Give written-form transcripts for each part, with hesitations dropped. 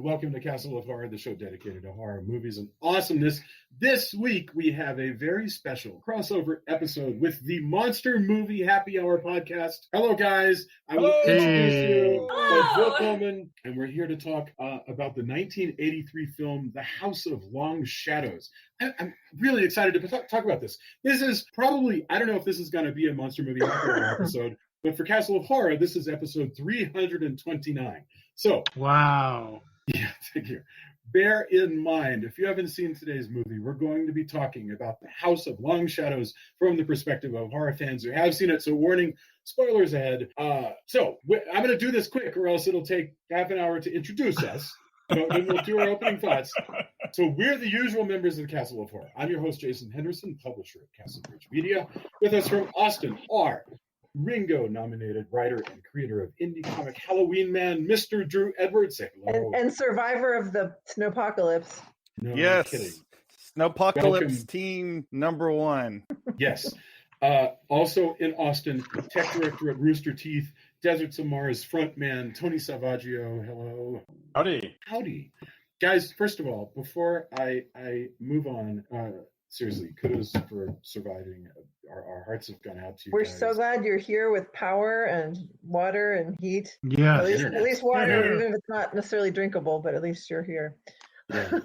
welcome to Castle of Horror, the show dedicated to horror movies and awesomeness. This week, we have a very special crossover episode with the Monster Movie Happy Hour podcast. Hello, guys. I will introduce you to Bill Coleman, and we're here to talk about the 1983 film, The House of Long Shadows. I'm really excited to talk about this. This is probably, I don't know if this is going to be a Monster Movie Happy Hour episode, but for Castle of Horror, this is episode 329. So, wow. Yeah, thank you. Bear in mind, if you haven't seen today's movie, we're going to be talking about The House of Long Shadows from the perspective of horror fans who have seen it. So, warning, spoilers ahead. So, I'm going to do this quick, or else it'll take half an hour to introduce us. But then we'll do our opening thoughts. So, we're the usual members of the Castle of Horror. I'm your host, Jason Henderson, publisher at Castle Bridge Media. With us from Austin are Ringo-nominated writer and creator of indie comic Halloween Man, Mr. Drew Edwards. Say hello. And survivor of the Snowpocalypse. No, yes. kidding. Snowpocalypse team number one. Yes. Also in Austin, tech director at Rooster Teeth, Deserts of Mars frontman Tony Salvaggio. Hello. Howdy. Guys, first of all, before I move on, seriously, kudos for surviving. Our hearts have gone out to you. We're guys. so glad you're here with power and water and heat. Yeah. At least water, even if it's not necessarily drinkable, but at least you're here. Yeah.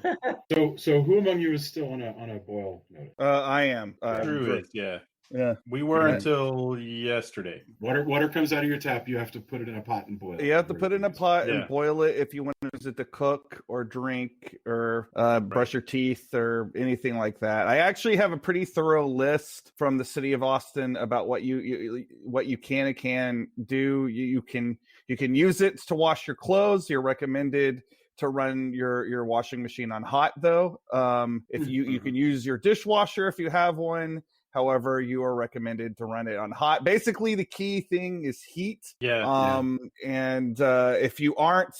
So who among you is still on a boil notice? I am. Drew is, yeah. Yeah. We were until yesterday. Water comes out of your tap. You have to put it in a pot and boil it. You have to put it in a pot and boil it if you want to use it to cook or drink or brush your teeth or anything like that. I actually have a pretty thorough list from the city of Austin about what you can and can do. You can use it to wash your clothes. You're recommended to run your washing machine on hot, though. If you can use your dishwasher if you have one. However, you are recommended to run it on hot. Basically, the key thing is heat. And if you aren't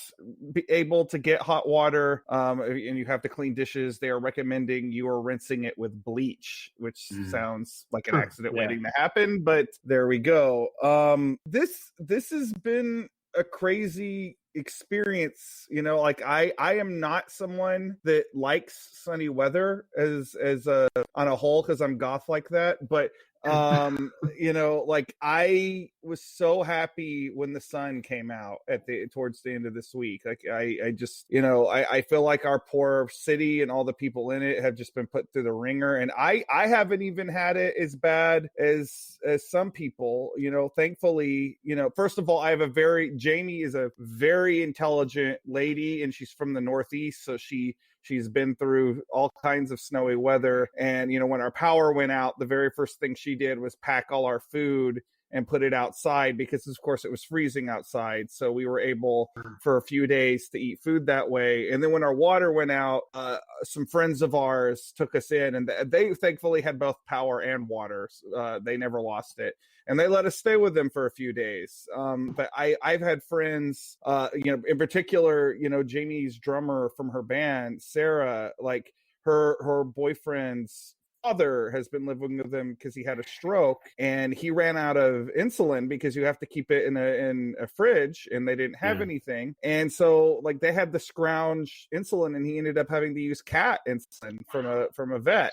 able to get hot water and you have to clean dishes, they are recommending you are rinsing it with bleach, which sounds like an accident waiting to happen. But there we go. This has been a crazy experience, like I am not someone that likes sunny weather as on a whole, because I'm goth like that, but like I was so happy when the sun came out towards the end of this week. Like I just I feel like our poor city and all the people in it have just been put through the ringer, and I haven't even had it as bad as some people. Thankfully, first of all, Jamie is a very intelligent lady, and she's from the Northeast, so she's been through all kinds of snowy weather. And, when our power went out, the very first thing she did was pack all our food and put it outside because, of course, it was freezing outside. So we were able for a few days to eat food that way. And then when our water went out, some friends of ours took us in, and they thankfully had both power and water. They never lost it. And they let us stay with them for a few days. But I've had friends, in particular, Jamie's drummer from her band, Sarah, like her boyfriend's father has been living with them because he had a stroke, and he ran out of insulin because you have to keep it in a fridge, and they didn't have anything. And so like they had to scrounge insulin, and he ended up having to use cat insulin from a vet.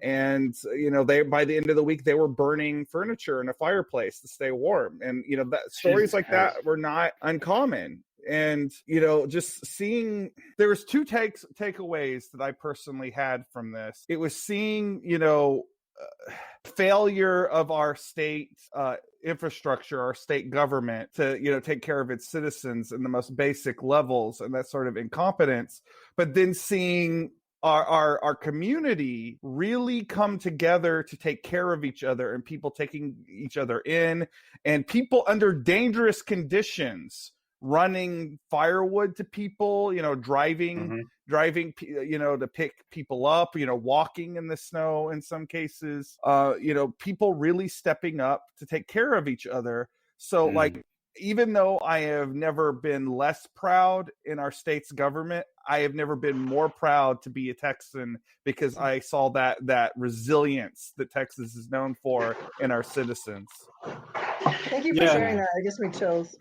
And they, by the end of the week, they were burning furniture in a fireplace to stay warm. And that stories like that were not uncommon. And just seeing, there was two takeaways that I personally had from this. It was seeing failure of our state infrastructure, our state government to take care of its citizens in the most basic levels, and that sort of incompetence. But then seeing our community really come together to take care of each other, and people taking each other in, and people under dangerous conditions running firewood to people, driving, to pick people up, walking in the snow in some cases, people really stepping up to take care of each other. So like, even though I have never been less proud in our state's government, I have never been more proud to be a Texan, because I saw that resilience that Texas is known for in our citizens. Thank you for sharing that. It gives me chills.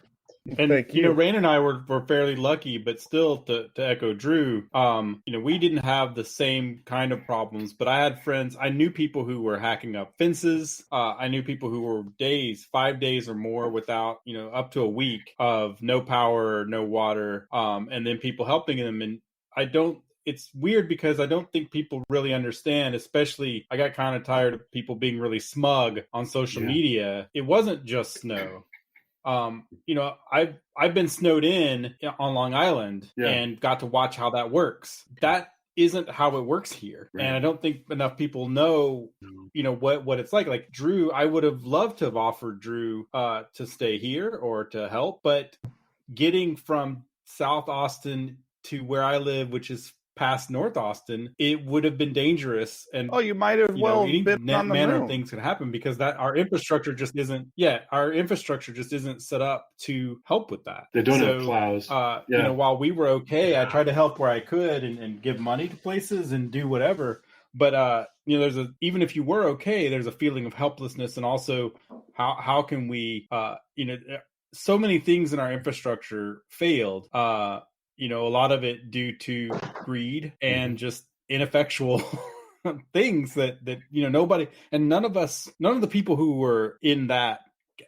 And Thank you. Rain and I were fairly lucky, but still to echo Drew, we didn't have the same kind of problems, but I had friends, I knew people who were hacking up fences. I knew people who were 5 days or more without, up to a week of no power, no water, and then people helping them. And it's weird because I don't think people really understand, especially I got kind of tired of people being really smug on social media. It wasn't just snow. I've been snowed in on Long Island and got to watch how that works. That isn't how it works here. Right. And I don't think enough people know, what it's like. Like Drew, I would have loved to have offered Drew to stay here or to help, but getting from South Austin to where I live, which is past North Austin, it would have been dangerous. And you might have been on the manner moon. Of things can happen because our infrastructure just isn't. Yeah, our infrastructure just isn't set up to help with that. They don't have plows. While we were okay, I tried to help where I could and give money to places and do whatever. But even if you were okay, there's a feeling of helplessness, and also how can we so many things in our infrastructure failed. A lot of it due to greed and just ineffectual things that nobody, and none of the people who were in that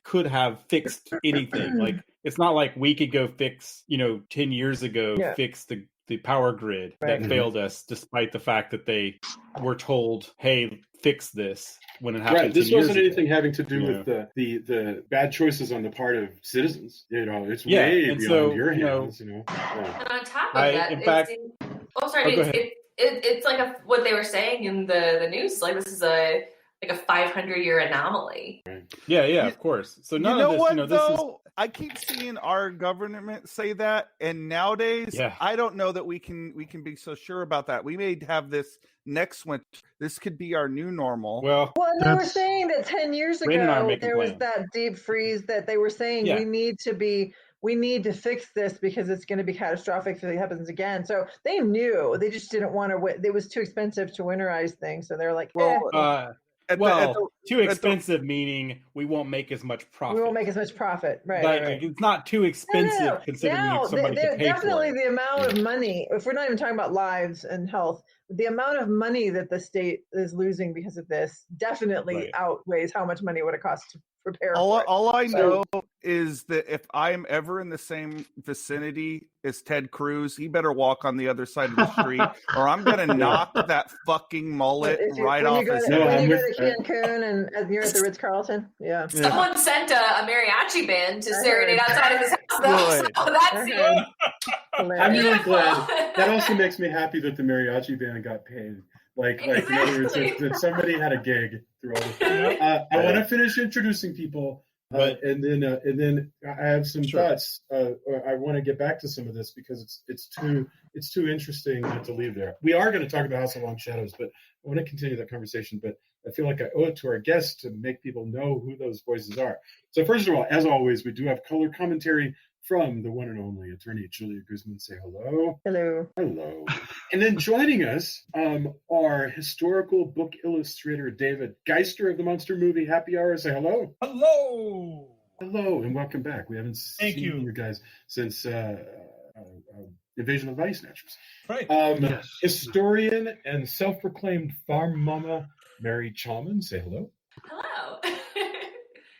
could have fixed anything. Like, it's not like we could go fix, 10 years ago, fix the power grid that failed us, despite the fact that they were told, hey, fix this when it happened. Right. This wasn't anything having to do with the bad choices on the part of citizens. It's way beyond your hands. And on top of that, it's like what they were saying in the news. Like, this is a 500-year anomaly. Right. Yeah, of course. So I keep seeing our government say that, and nowadays, I don't know that we can be so sure about that. We may have this next winter. This could be our new normal. Well, they were saying that 10 years ago there was that deep freeze that they were saying we need to fix this because it's going to be catastrophic if it happens again. So they knew, they just didn't want to. It was too expensive to winterize things, so they're like, too expensive, meaning we won't make as much profit. We won't make as much profit, right? Like, it's not too expensive considering somebody can pay definitely for it. The amount of money, if we're not even talking about lives and health, the amount of money that the state is losing because of this definitely outweighs how much money it would have cost to prepare for it. All I know is that if I'm ever in the same vicinity as Ted Cruz, he better walk on the other side of the street, or I'm going to knock that fucking mullet right off his head. When you go to Cancun and you're at the Ritz-Carlton, someone sent a mariachi band to serenade outside of his house. So that's it. I'm really glad. That also makes me happy that the mariachi band got paid. Like in other words, that somebody had a gig through all this. I want to finish introducing people, and then I have some thoughts. I want to get back to some of this because it's too interesting not to leave there. We are going to talk about House of Long Shadows, but I want to continue that conversation. But I feel like I owe it to our guests to make people know who those voices are. So first of all, as always, we do have color commentary from the one and only attorney Julia Guzman. Say hello. Hello. Hello. And then joining us are historical book illustrator David Geister of the Monster Movie Happy Hour. Say hello. Hello. Hello, and welcome back. We haven't seen you guys since Invasion of the Body Snatchers. Right. Yes. Historian and self-proclaimed farm mama Mary Challman. Say hello. Hello.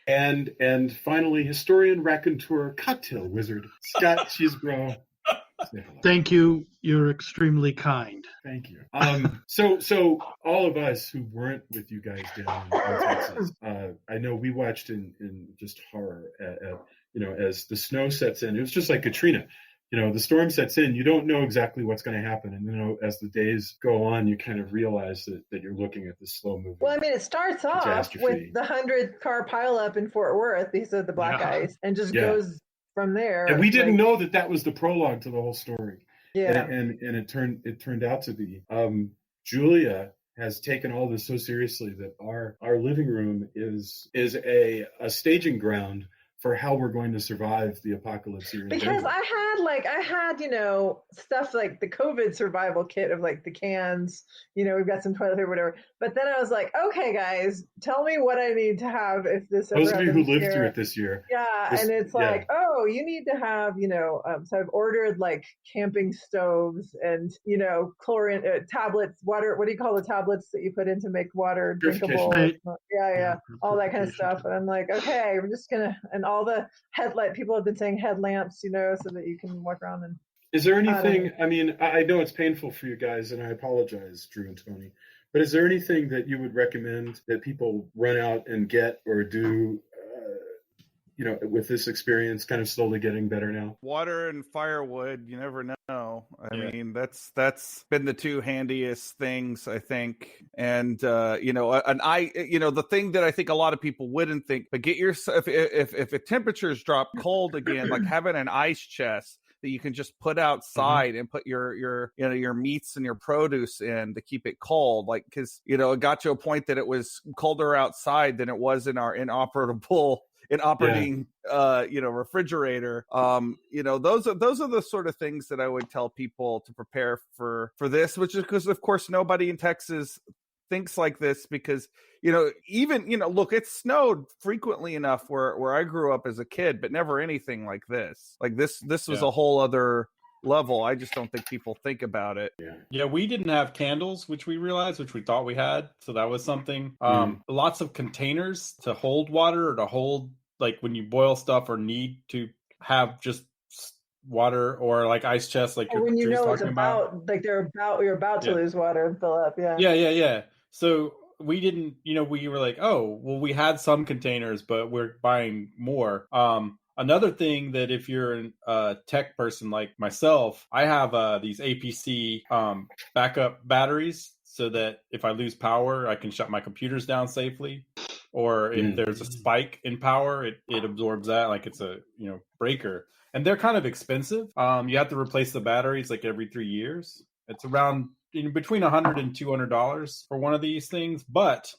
And finally, historian, raconteur, cocktail wizard, Scott Chesebrouugh. Thank you. You're extremely kind. Thank you. So all of us who weren't with you guys down in Texas, I know we watched in just horror as the snow sets in. It was just like Katrina. The storm sets in, you don't know exactly what's going to happen. And, as the days go on, you kind of realize that you're looking at this slow moving. Well, I mean, it starts off with the 100-car pileup in Fort Worth because of the black ice and just goes from there. And we didn't know that was the prologue to the whole story. Yeah. And it turned out to be. Julia has taken all this so seriously that our living room is a staging ground for how we're going to survive the apocalypse here in because Denver. I had, you know, stuff like the COVID survival kit of like the cans, you know, we've got some toilet paper, whatever. But then I was like, okay, guys, tell me what I need to have if this ever Those of you who lived here. through it this year. Yeah. And it's like, oh, you need to have, you know, so I've ordered like camping stoves and, you know, chlorine tablets, water. What do you call the tablets that you put in to make water drinkable? Yeah. All that kind of stuff. And I'm like, okay, we're just going to, and all the headlight, people have been saying headlamps, you know, so that you can walk around. And is there anything, I mean, I know it's painful for you guys, and I apologize, Drew and Tony, but is there anything that you would recommend that people run out and get or do, you know, with this experience kind of slowly getting better now? Water and firewood, you never know. I mean, that's been the two handiest things, I think. And you know, the thing that I think a lot of people wouldn't think, but get yourself, if temperatures drop cold again, like having an ice chest that you can just put outside and put your meats and your produce in to keep it cold, like, because, you know, it got to a point that it was colder outside than it was in our operating refrigerator. You know, those are the sort of things that I would tell people to prepare for this, which is because, of course, nobody in Texas thinks like this, because, you know, even, you know, look, it snowed frequently enough where I grew up as a kid, but never anything like this. Like this was a whole other level. I just don't think people think about it. Yeah, we didn't have candles, which we realized, which we thought we had, so that was something. Lots of containers to hold water, or to hold, like, when you boil stuff or need to have just water, or like ice chests, like when you know it's about, like you're about to lose water and fill up. Yeah. So we didn't, you know, we were like, oh, well, we had some containers, but we're buying more. Another thing that if you're a tech person like myself, I have these APC backup batteries, so that if I lose power, I can shut my computers down safely. Or if there's a spike in power, it absorbs that, like it's a, you know, breaker. And they're kind of expensive. You have to replace the batteries like every 3 years. It's around, you know, between $100 and $200 for one of these things. But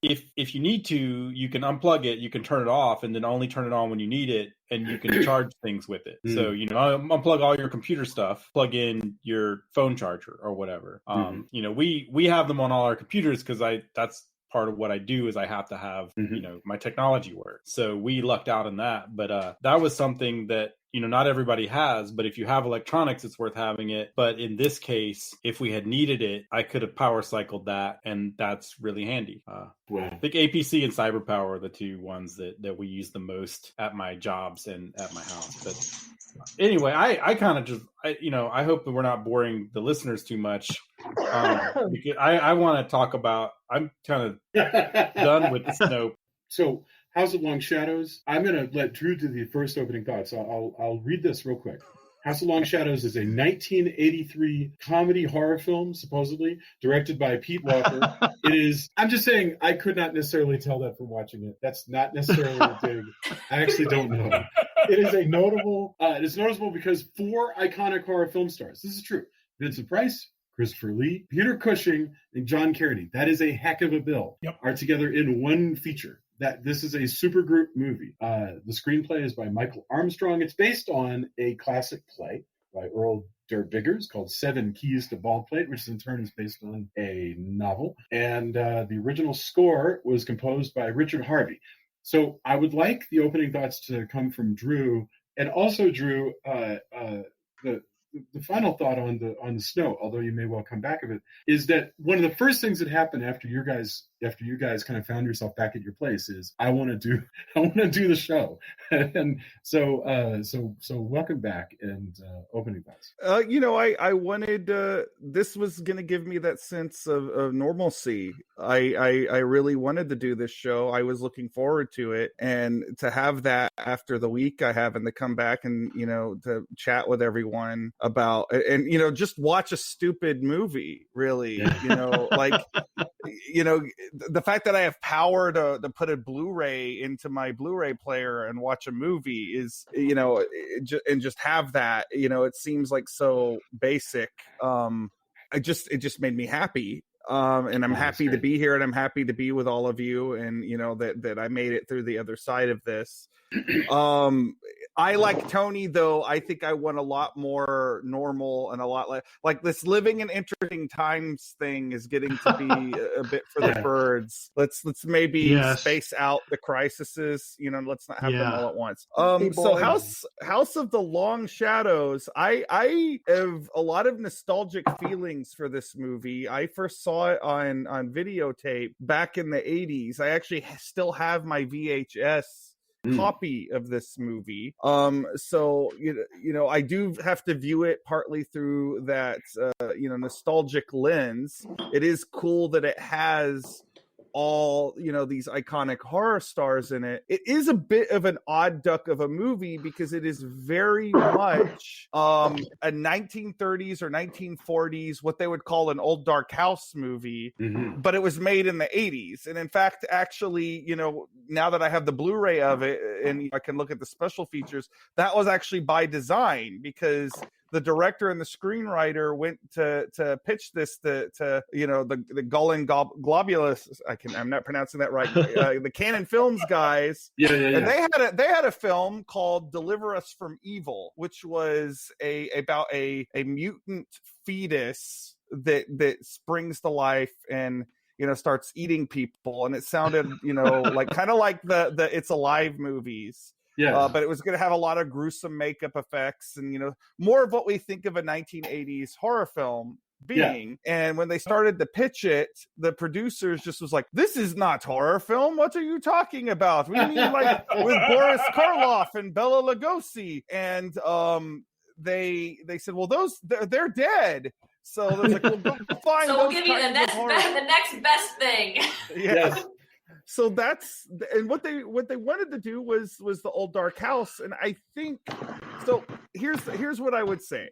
if you need to, you can unplug it, you can turn it off, and then only turn it on when you need it, and you can charge things with it. So, you know, unplug all your computer stuff, plug in your phone charger or whatever. You know, we have them on all our computers because that's part of what I do, is I have to have, you know, my technology work. So we lucked out in that. But that was something that, you know, not everybody has, but if you have electronics, it's worth having it. But in this case, if we had needed it, I could have power cycled that, and that's really handy. I think APC and CyberPower are the two ones that we use the most at my jobs and at my house. But anyway, I kind of just, you know, I hope that we're not boring the listeners too much. Because I want to talk about, I'm kind of done with the snow. So, House of Long Shadows, I'm going to let Drew do the first opening thoughts. I'll read this real quick. House of Long Shadows is a 1983 comedy horror film, supposedly, directed by Pete Walker. It is, I'm just saying, I could not necessarily tell that from watching it. That's not necessarily a dig. I actually don't know. It is noticeable because 4 iconic horror film stars, this is true, Vincent Price, Christopher Lee, Peter Cushing, and John Carradine, that is a heck of a bill, are together in one feature. That this is a supergroup movie. The screenplay is by Michael Armstrong. It's based on a classic play by Earl Dirk Biggers called 7 Keys to Baldplate, which in turn is based on a novel. And the original score was composed by Richard Harvey. So I would like the opening thoughts to come from Drew, and also Drew, the final thought on the snow, although you may well come back of it, is that one of the first things that happened after you guys kind of found yourself back at your place is I want to do the show. And so welcome back, and opening thoughts. You know, I wanted this was going to give me that sense of normalcy. I really wanted to do this show. I was looking forward to it, and to have that after the week I have, and to come back and, you know, to chat with everyone about, and, you know, just watch a stupid movie, really. You know, like, you know, the fact that I have power to put a Blu-ray into my Blu-ray player and watch a movie is, you know, and just have that, you know, it seems like so basic. It just made me happy. And I'm happy to be here, and I'm happy to be with all of you, and that I made it through the other side of this. I, like Tony, though, I think I want a lot more normal and a lot less like this living in interesting times thing is getting to be a bit for the birds. Let's maybe space out the crises, let's not have them all at once. So House of the Long Shadows, I have a lot of nostalgic feelings for this movie. I first saw it on videotape back in the 80s. I actually still have my VHS copy of this movie. So I do have to view it partly through that nostalgic lens. It is cool that it has all these iconic horror stars in it. It is a bit of an odd duck of a movie because it is very much a 1930s or 1940s, what they would call an old dark house movie, but it was made in the 80s. And in fact, actually, now that I have the Blu-ray of it and I can look at the special features, that was actually by design, because the director and the screenwriter went to pitch this to the Gullin Globulus. I'm not pronouncing that right. The Canon Films guys. Yeah. And they had a film called Deliver Us from Evil, which was about a mutant fetus that springs to life and starts eating people, and it sounded like kind of like the It's Alive movies. Yeah, but it was going to have a lot of gruesome makeup effects and, more of what we think of a 1980s horror film being. Yeah. And when they started to pitch it, the producers just was like, this is not horror film. What are you talking about? We mean like with Boris Karloff and Bela Lugosi. And they said, well, they're dead. So there's like, well, go find. So we'll give you the next best thing. Yes. So that's, and what they wanted to do was the old dark house. And I think, so here's what I would say.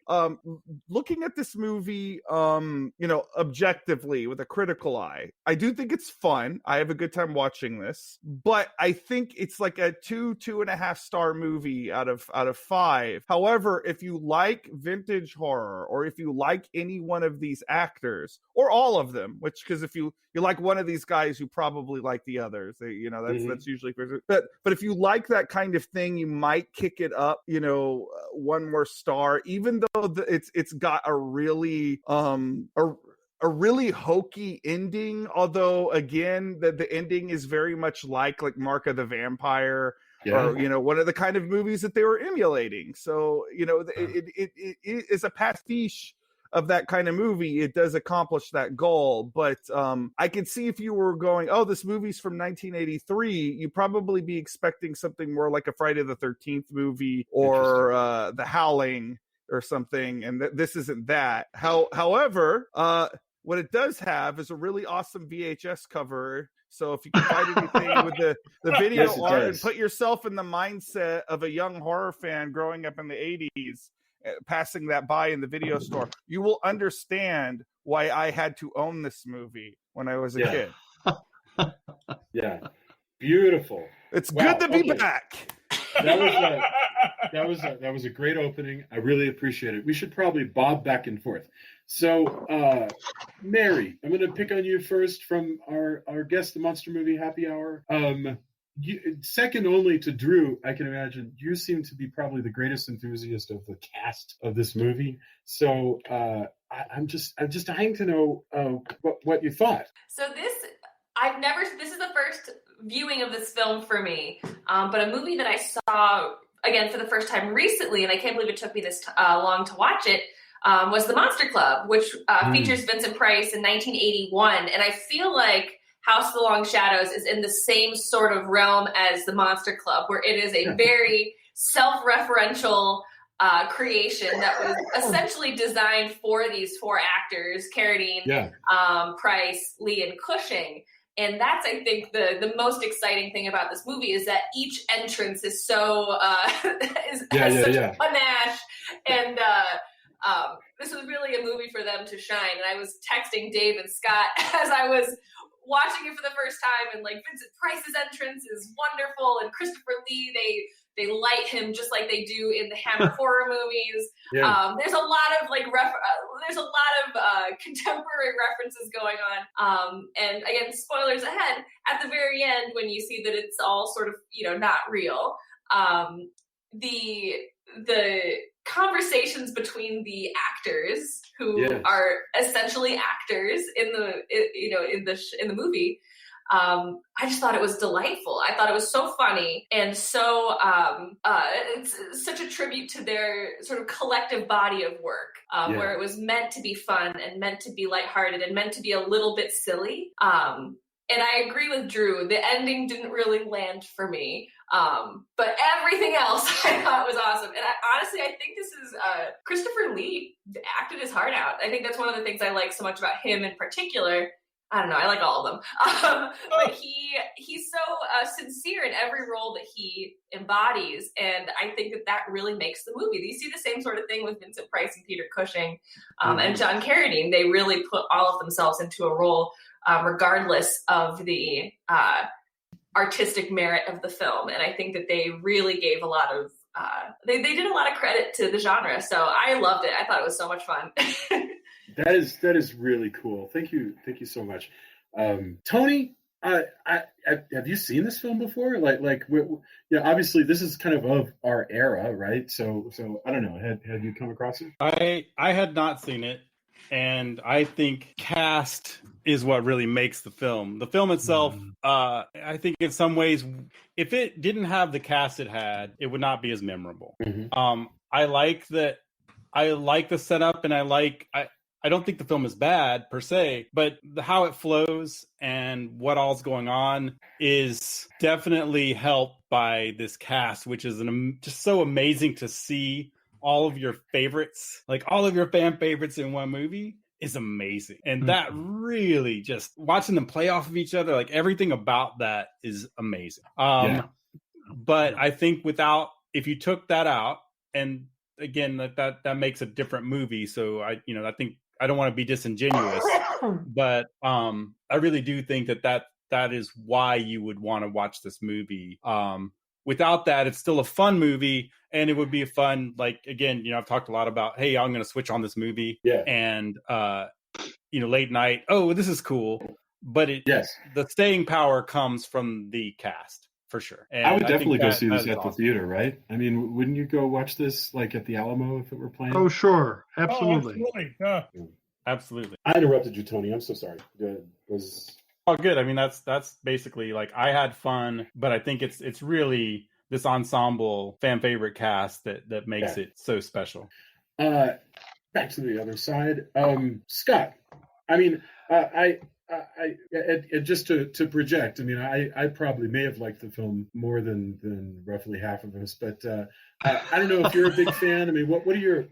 Looking at this movie, objectively with a critical eye, I do think it's fun. I have a good time watching this, but I think it's like a 2.5 star movie out of 5. However, if you like vintage horror, or if you like any one of these actors, or all of them, because if you like one of these guys, you probably like the others. That's usually, but if you like that kind of thing, you might kick it up, one more star, even though it's got a really a really hokey ending. Although again, the ending is very much like Mark of the Vampire. Yeah. Or one of the kind of movies that they were emulating. So it is a pastiche of that kind of movie. It does accomplish that goal, but I could see if you were going, oh, this movie's from 1983, you'd probably be expecting something more like a Friday the 13th movie or The Howling or something, and this isn't that. However, what it does have is a really awesome VHS cover. So if you can find anything with the video art and put yourself in the mindset of a young horror fan growing up in the 80s, passing that by in the video store, you will understand why I had to own this movie when I was a kid. Yeah, beautiful. It's good to be back. That was a great opening. I really appreciate it. We should probably bob back and forth. So, Mary, I'm going to pick on you first from our guest, the Monster Movie Happy Hour. Second only to Drew, I can imagine, you seem to be probably the greatest enthusiast of the cast of this movie. So I'm just dying to know what you thought. So this is the first viewing of this film for me, but a movie that I saw again for the first time recently, and I can't believe it took me this long to watch it, was The Monster Club, which features Vincent Price in 1981, and I feel like House of the Long Shadows is in the same sort of realm as The Monster Club, where it is a very self-referential creation that was essentially designed for these 4 actors, Carradine, Price, Lee, and Cushing. And that's, I think, the most exciting thing about this movie is that each entrance is so has such panache, and this was really a movie for them to shine. And I was texting Dave and Scott as I was watching it for the first time, and like Vincent Price's entrance is wonderful, and Christopher Lee, they light him just like they do in the Hammer horror movies. Yeah. There's a lot of like contemporary references going on. And again, spoilers ahead. At the very end, when you see that it's all sort of not real, the conversations between the actors who are essentially actors in the movie. I just thought it was delightful. I thought it was so funny and so it's such a tribute to their sort of collective body of work, where it was meant to be fun and meant to be lighthearted and meant to be a little bit silly. And I agree with Drew. The ending didn't really land for me. But everything else I thought was awesome. And honestly, I think this is Christopher Lee acted his heart out. I think that's one of the things I like so much about him in particular. I don't know. I like all of them. But he's so sincere in every role that he embodies. And I think that really makes the movie. You see the same sort of thing with Vincent Price and Peter Cushing and John Carradine. They really put all of themselves into a role, regardless of the artistic merit of the film. And I think that they really gave a lot of, they did a lot of credit to the genre. So I loved it. I thought it was so much fun. That is really cool. Thank you so much, Tony. Have you seen this film before? Obviously this is kind of our era, right? So I don't know. Had you come across it? I had not seen it, and I think cast is what really makes the film. The film itself, I think in some ways, if it didn't have the cast it had, it would not be as memorable. Mm-hmm. I like that. I like the setup, and I don't think the film is bad per se, but how it flows and what all's going on is definitely helped by this cast, which is just so amazing to see all of your favorites, like all of your fan favorites in one movie is amazing. And that really just watching them play off of each other, like everything about that is amazing. But I think if you took that out, and again, that makes a different movie. So I think, I don't want to be disingenuous, but I really do think that is why you would want to watch this movie. Without that, it's still a fun movie, and it would be a fun, like, again, I've talked a lot about, hey, I'm going to switch on this movie, and late night, oh, this is cool, but the staying power comes from the cast. For sure. And I would definitely go see this at the theater, right? I mean, wouldn't you go watch this like at the Alamo if it were playing? Oh, sure. Absolutely. Absolutely. I interrupted you, Tony. I'm so sorry. Oh, good. I mean, that's basically like I had fun, but I think it's really this ensemble fan favorite cast that makes it so special. Back to the other side. Scott, I mean, I just to project, I mean, I probably may have liked the film more than roughly half of us, but I don't know if you're a big fan. I mean, what are your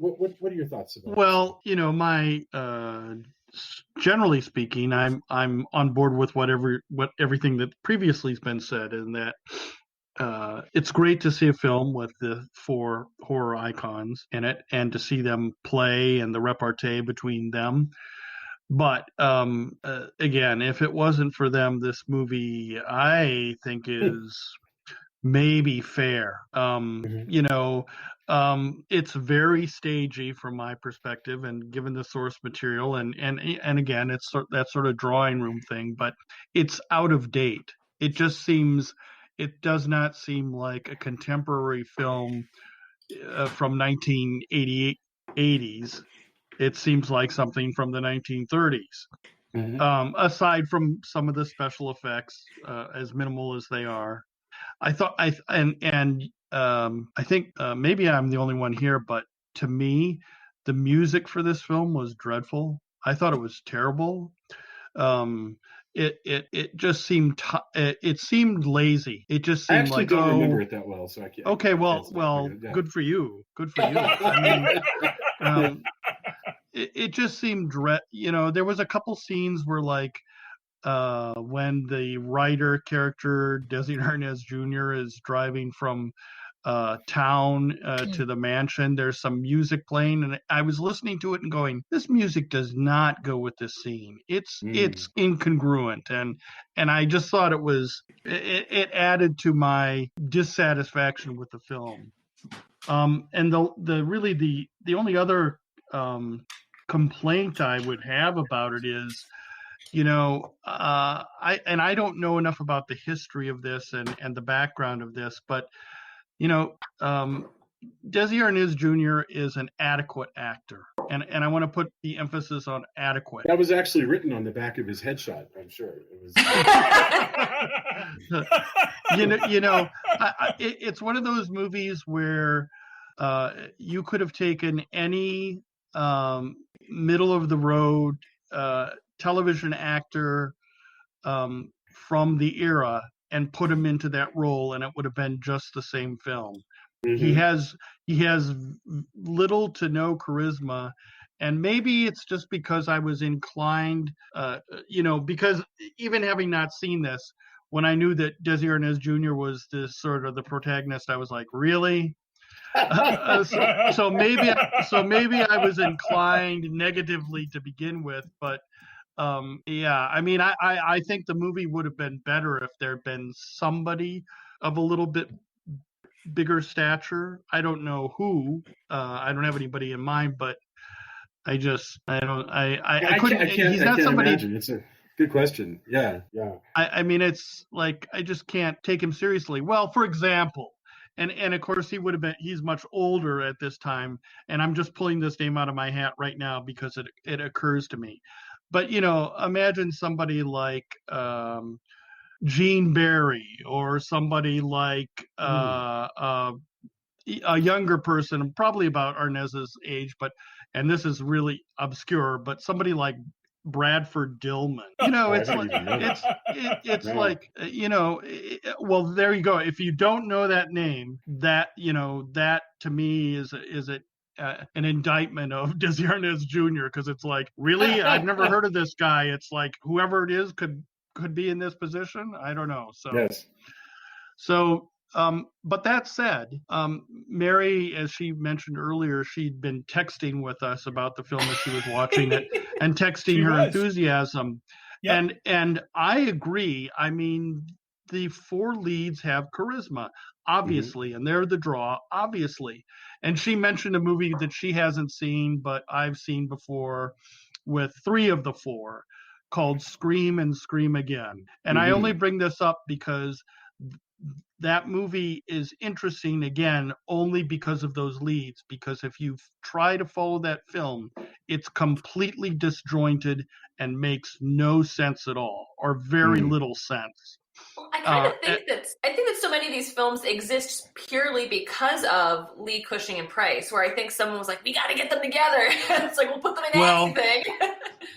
thoughts about it? Well, my generally speaking, I'm on board with everything that previously has been said, and that it's great to see a film with the 4 horror icons in it, and to see them play and the repartee between them. But again, if it wasn't for them, this movie, I think, is maybe fair. It's very stagey from my perspective, and given the source material, and again, it's that sort of drawing room thing, but it's out of date. It does not seem like a contemporary film from 1980s. It seems like something from the 1930s. Mm-hmm. Aside from some of the special effects, as minimal as they are, I thought I think maybe I'm the only one here, but to me, the music for this film was dreadful. I thought it was terrible. It just seemed it seemed lazy. It just seemed I don't remember it that well, so I can't. Okay, well, good for you. Good for you. I mean, it just seemed there was a couple scenes where, like, when the writer character, Desi Arnaz Jr., is driving from town to the mansion. There's some music playing, and I was listening to it and going, this music does not go with this scene. It's incongruent, and I just thought it added to my dissatisfaction with the film. And the only other complaint I would have about it is, I don't know enough about the history of this and the background of this, but Desi Arnaz Jr. is an adequate actor, and I want to put the emphasis on adequate. That was actually written on the back of his headshot, I'm sure. It was. It's one of those movies where you could have taken any middle of the road television actor from the era and put him into that role, and it would have been just the same film. Mm-hmm. He has little to no charisma, and maybe it's just because I was inclined, because even having not seen this, when I knew that Desi Arnaz Jr. was this sort of the protagonist, I was like, really? So maybe I was inclined negatively to begin with, but I think the movie would have been better if there had been somebody of a little bit bigger stature. I don't know who. I don't have anybody in mind, but I couldn't. He's not somebody. Imagine. It's a good question. Yeah. It's like I just can't take him seriously. Well, for example. And of course he's much older at this time, and I'm just pulling this name out of my hat right now because it occurs to me. But imagine somebody like Gene Barry, or somebody like a younger person, probably about Arnaz's age, and this is really obscure, but somebody like Bradford Dillman. It's like, well, there you go. If you don't know that name, that to me is an indictment of Desi Arnaz Jr., because it's like, really? I've never heard of this guy. It's like whoever it is could be in this position. I don't know. So yes. So but that said, Mary, as she mentioned earlier, she'd been texting with us about the film as she was watching it and texting her enthusiasm. Yep. And I agree. I mean, the four leads have charisma, obviously, and they're the draw, obviously. And she mentioned a movie that she hasn't seen, but I've seen before with three of the four, called Scream and Scream Again. And I only bring this up because that movie is interesting, again, only because of those leads. Because if you try to follow that film, it's completely disjointed and makes no sense at all, or very little sense. Well, I kind of think that so many of these films exist purely because of Lee, Cushing, and Price, where I think someone was like, we got to get them together. It's like, we'll put them in anything.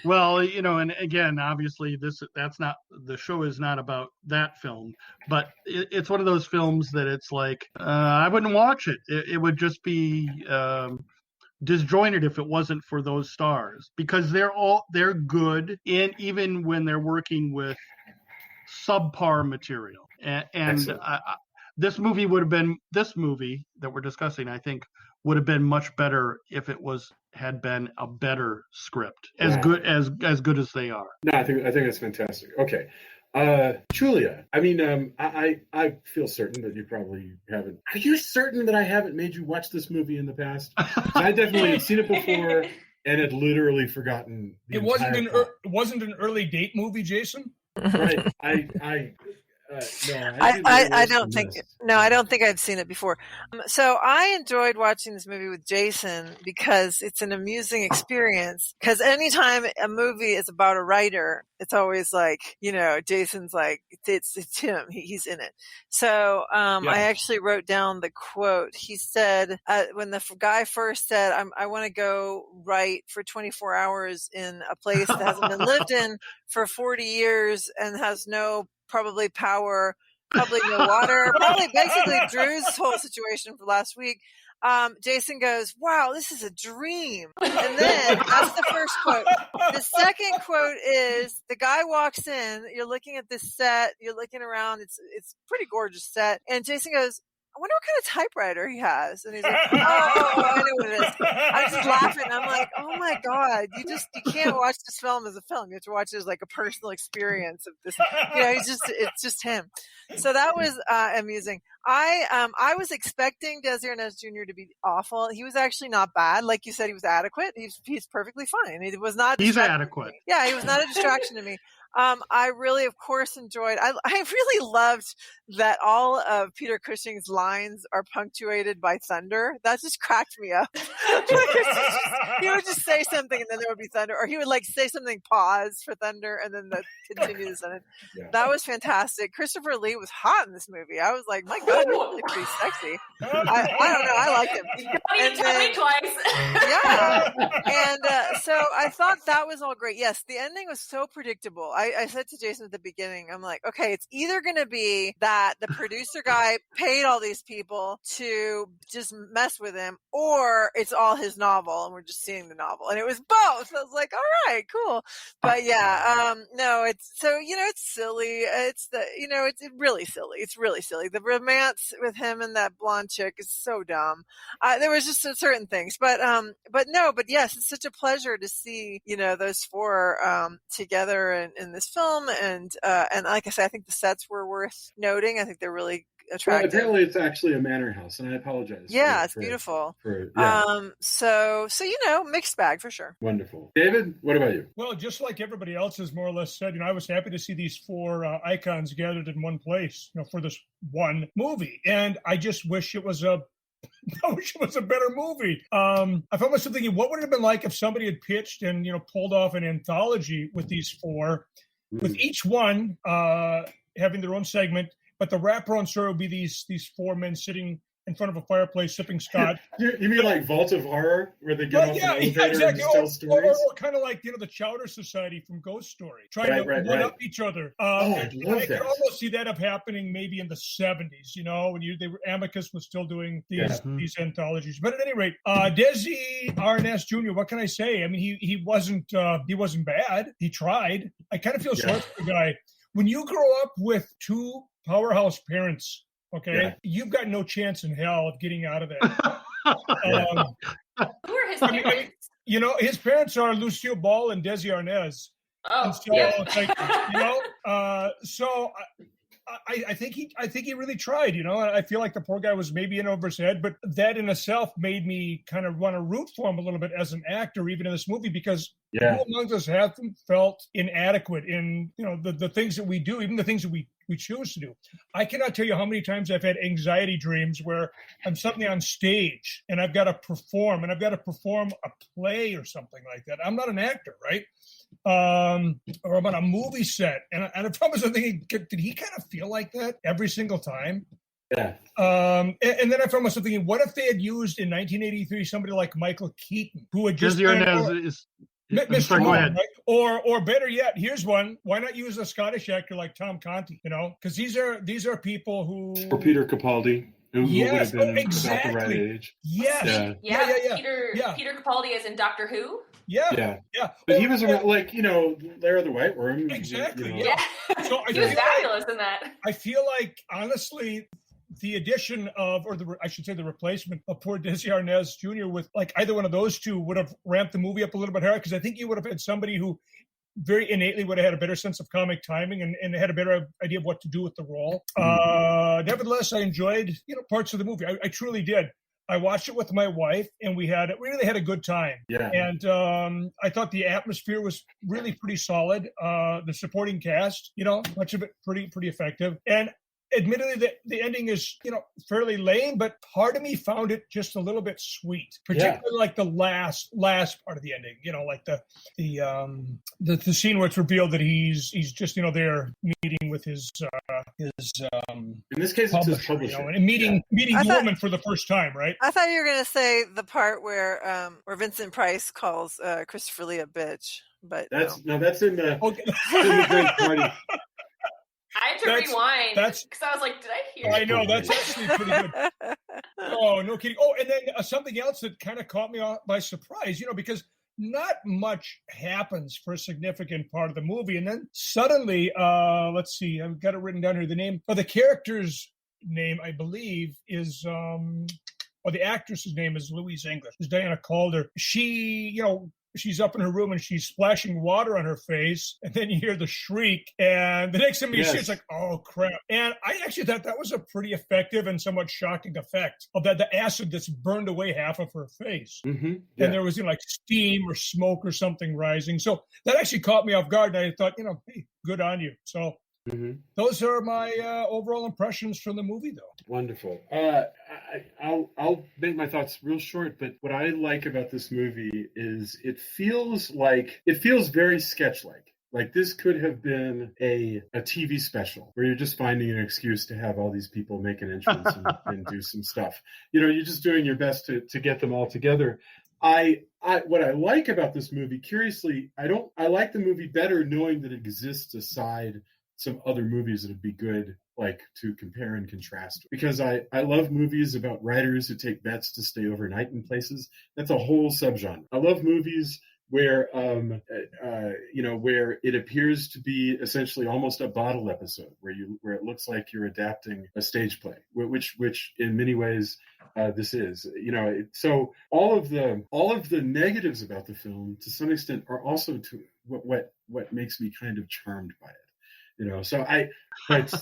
Well, and again, obviously that's not, the show is not about that film, but it's one of those films that it's like, I wouldn't watch it. It would just be disjointed if it wasn't for those stars, because they're good, and even when they're working with subpar material, and this movie that we're discussing, I think, would have been much better if it had been a better script, as good as they are. No, I think that's fantastic. Okay, Julia, I mean, I feel certain that you probably haven't. Are you certain that I haven't made you watch this movie in the past? I definitely had seen it before and had literally forgotten. It wasn't an early date movie, Jason. Right. I don't think I'd seen it before. So I enjoyed watching this movie with Jason because it's an amusing experience. Because anytime a movie is about a writer, it's always like, Jason's like, it's him. He's in it. So I actually wrote down the quote. He said, when the guy first said, I want to go write for 24 hours in a place that hasn't been lived in for 40 years and has no probably power, probably no water, probably basically Drew's whole situation for last week. Jason goes, wow, this is a dream. And then that's the first quote. The second quote is the guy walks in, you're looking at this set, you're looking around, it's pretty gorgeous set. And Jason goes, wonder what kind of typewriter he has. And he's like, oh, I know what it is. I was just laughing. I'm like, oh my God, you can't watch this film as a film. You have to watch it as like a personal experience of this. It's just him. So that was amusing. I was expecting Desi Arnaz Jr. to be awful. He was actually not bad. Like you said, he was adequate. He's perfectly fine. It was not. He's adequate. Yeah, he was not a distraction to me. I really, of course, enjoyed. I really loved that all of Peter Cushing's lines are punctuated by thunder. That just cracked me up. He would just say something and then there would be thunder, or he would like say something, pause for thunder, and then continue the sentence. Yeah. That was fantastic. Christopher Lee was hot in this movie. I was like, my God, he's really pretty sexy. I don't know. I like him. And then, twice. Yeah. And so I thought that was all great. Yes, the ending was so predictable. I said to Jason at the beginning, I'm like, okay, it's either going to be that the producer guy paid all these people to just mess with him, or it's all his novel and we're just seeing the novel. And it was both. I was like, all right, cool. But yeah, no, it's so, it's silly. It's really silly. It's really silly. The romance with him and that blonde chick is so dumb. There was just certain things, but yes, it's such a pleasure to see, those four together in this film, and like I said, I think the sets were worth noting. I think they're really attractive. Well, apparently, it's actually a manor house, and I apologize. Yeah, it's beautiful. So mixed bag for sure. Wonderful, David. What about you? Well, just like everybody else has more or less said, I was happy to see these four icons gathered in one place, for this one movie, and I just wish it was a better movie. I found myself thinking, what would it have been like if somebody had pitched and pulled off an anthology with these four, with each one having their own segment, but the wraparound story would be these four men sitting in front of a fireplace sipping scotch. You mean like Vault of Horror, where they get off the elevator and tell stories? Or kind of like, the Chowder Society from Ghost Story, trying to one up each other. I could almost see that happening maybe in the 70s, when Amicus was still doing these anthologies. But at any rate, Desi Arnaz Jr., what can I say? I mean, he wasn't bad. He tried. I kind of feel sorry for the guy. When you grow up with two powerhouse parents, you've got no chance in hell of getting out of that. Who are his parents? His parents are Lucille Ball and Desi Arnaz. Oh, and so it's like, so I think he really tried, I feel like the poor guy was maybe in over his head, but that in itself made me kind of want to root for him a little bit as an actor, even in this movie, because who among us haven't felt inadequate in, the things that we do, even the things that we choose to do. I cannot tell you how many times I've had anxiety dreams where I'm suddenly on stage and I've got to perform a play or something like that. I'm not an actor, right? Or I'm on a movie set. And I promise I'm thinking, did he kind of feel like that every single time? Yeah. And then I found myself thinking, what if they had used in 1983 somebody like Michael Keaton, who had just... Mr. Go ahead. Right? Or better yet, here's one. Why not use a Scottish actor like Tom Conti? Because these are people who... Or Peter Capaldi, who would have been exactly. about the right age. Yes. Yeah. Peter Capaldi as in Doctor Who? Yeah. But he was around, Lair of the White Worm. Exactly. Yeah. So he was fabulous in that. I feel like, honestly, the addition of, the replacement of poor Desi Arnaz Jr. with either one of those two would have ramped the movie up a little bit higher, because I think you would have had somebody who very innately would have had a better sense of comic timing and had a better idea of what to do with the role. Nevertheless, I enjoyed parts of the movie. I truly did. I watched it with my wife, and we really had a good time. Yeah. And I thought the atmosphere was really pretty solid. The supporting cast, much of it pretty effective. And admittedly, the ending is, fairly lame, but part of me found it just a little bit sweet, particularly like the last part of the ending. Like the scene where it's revealed that he's just there meeting with his in this case it's his publisher, and meeting the woman for the first time, right? I thought you were going to say the part where Vincent Price calls Christopher Lee a bitch, but that's in the Great Party. I had to rewind because I was like, did I hear I know, that's actually pretty good. Oh, no kidding. Oh, and then something else that kind of caught me by surprise, because not much happens for a significant part of the movie. And then suddenly, let's see, I've got it written down here, the name of the character's name, I believe, is the actress's name is Louise English. It's Diana Calder. She, she's up in her room and she's splashing water on her face, and then you hear the shriek, and the next time you see it's like, oh crap. And I actually thought that was a pretty effective and somewhat shocking effect of that, the acid that's burned away half of her face. Mm-hmm. Yeah. And there was like steam or smoke or something rising. So that actually caught me off guard, and I thought, hey, good on you. So those are my overall impressions from the movie, though. Wonderful. I'll make my thoughts real short, but what I like about this movie is it feels very sketch-like. Like this could have been a TV special where you're just finding an excuse to have all these people make an entrance and do some stuff. You're just doing your best to get them all together. What I like about this movie, curiously, I like the movie better knowing that it exists aside some other movies that would be good, like to compare and contrast. Because I love movies about writers who take bets to stay overnight in places. That's a whole subgenre. I love movies where where it appears to be essentially almost a bottle episode, where it looks like you're adapting a stage play, which in many ways this is. So all of the negatives about the film, to some extent, are also to what makes me kind of charmed by it. But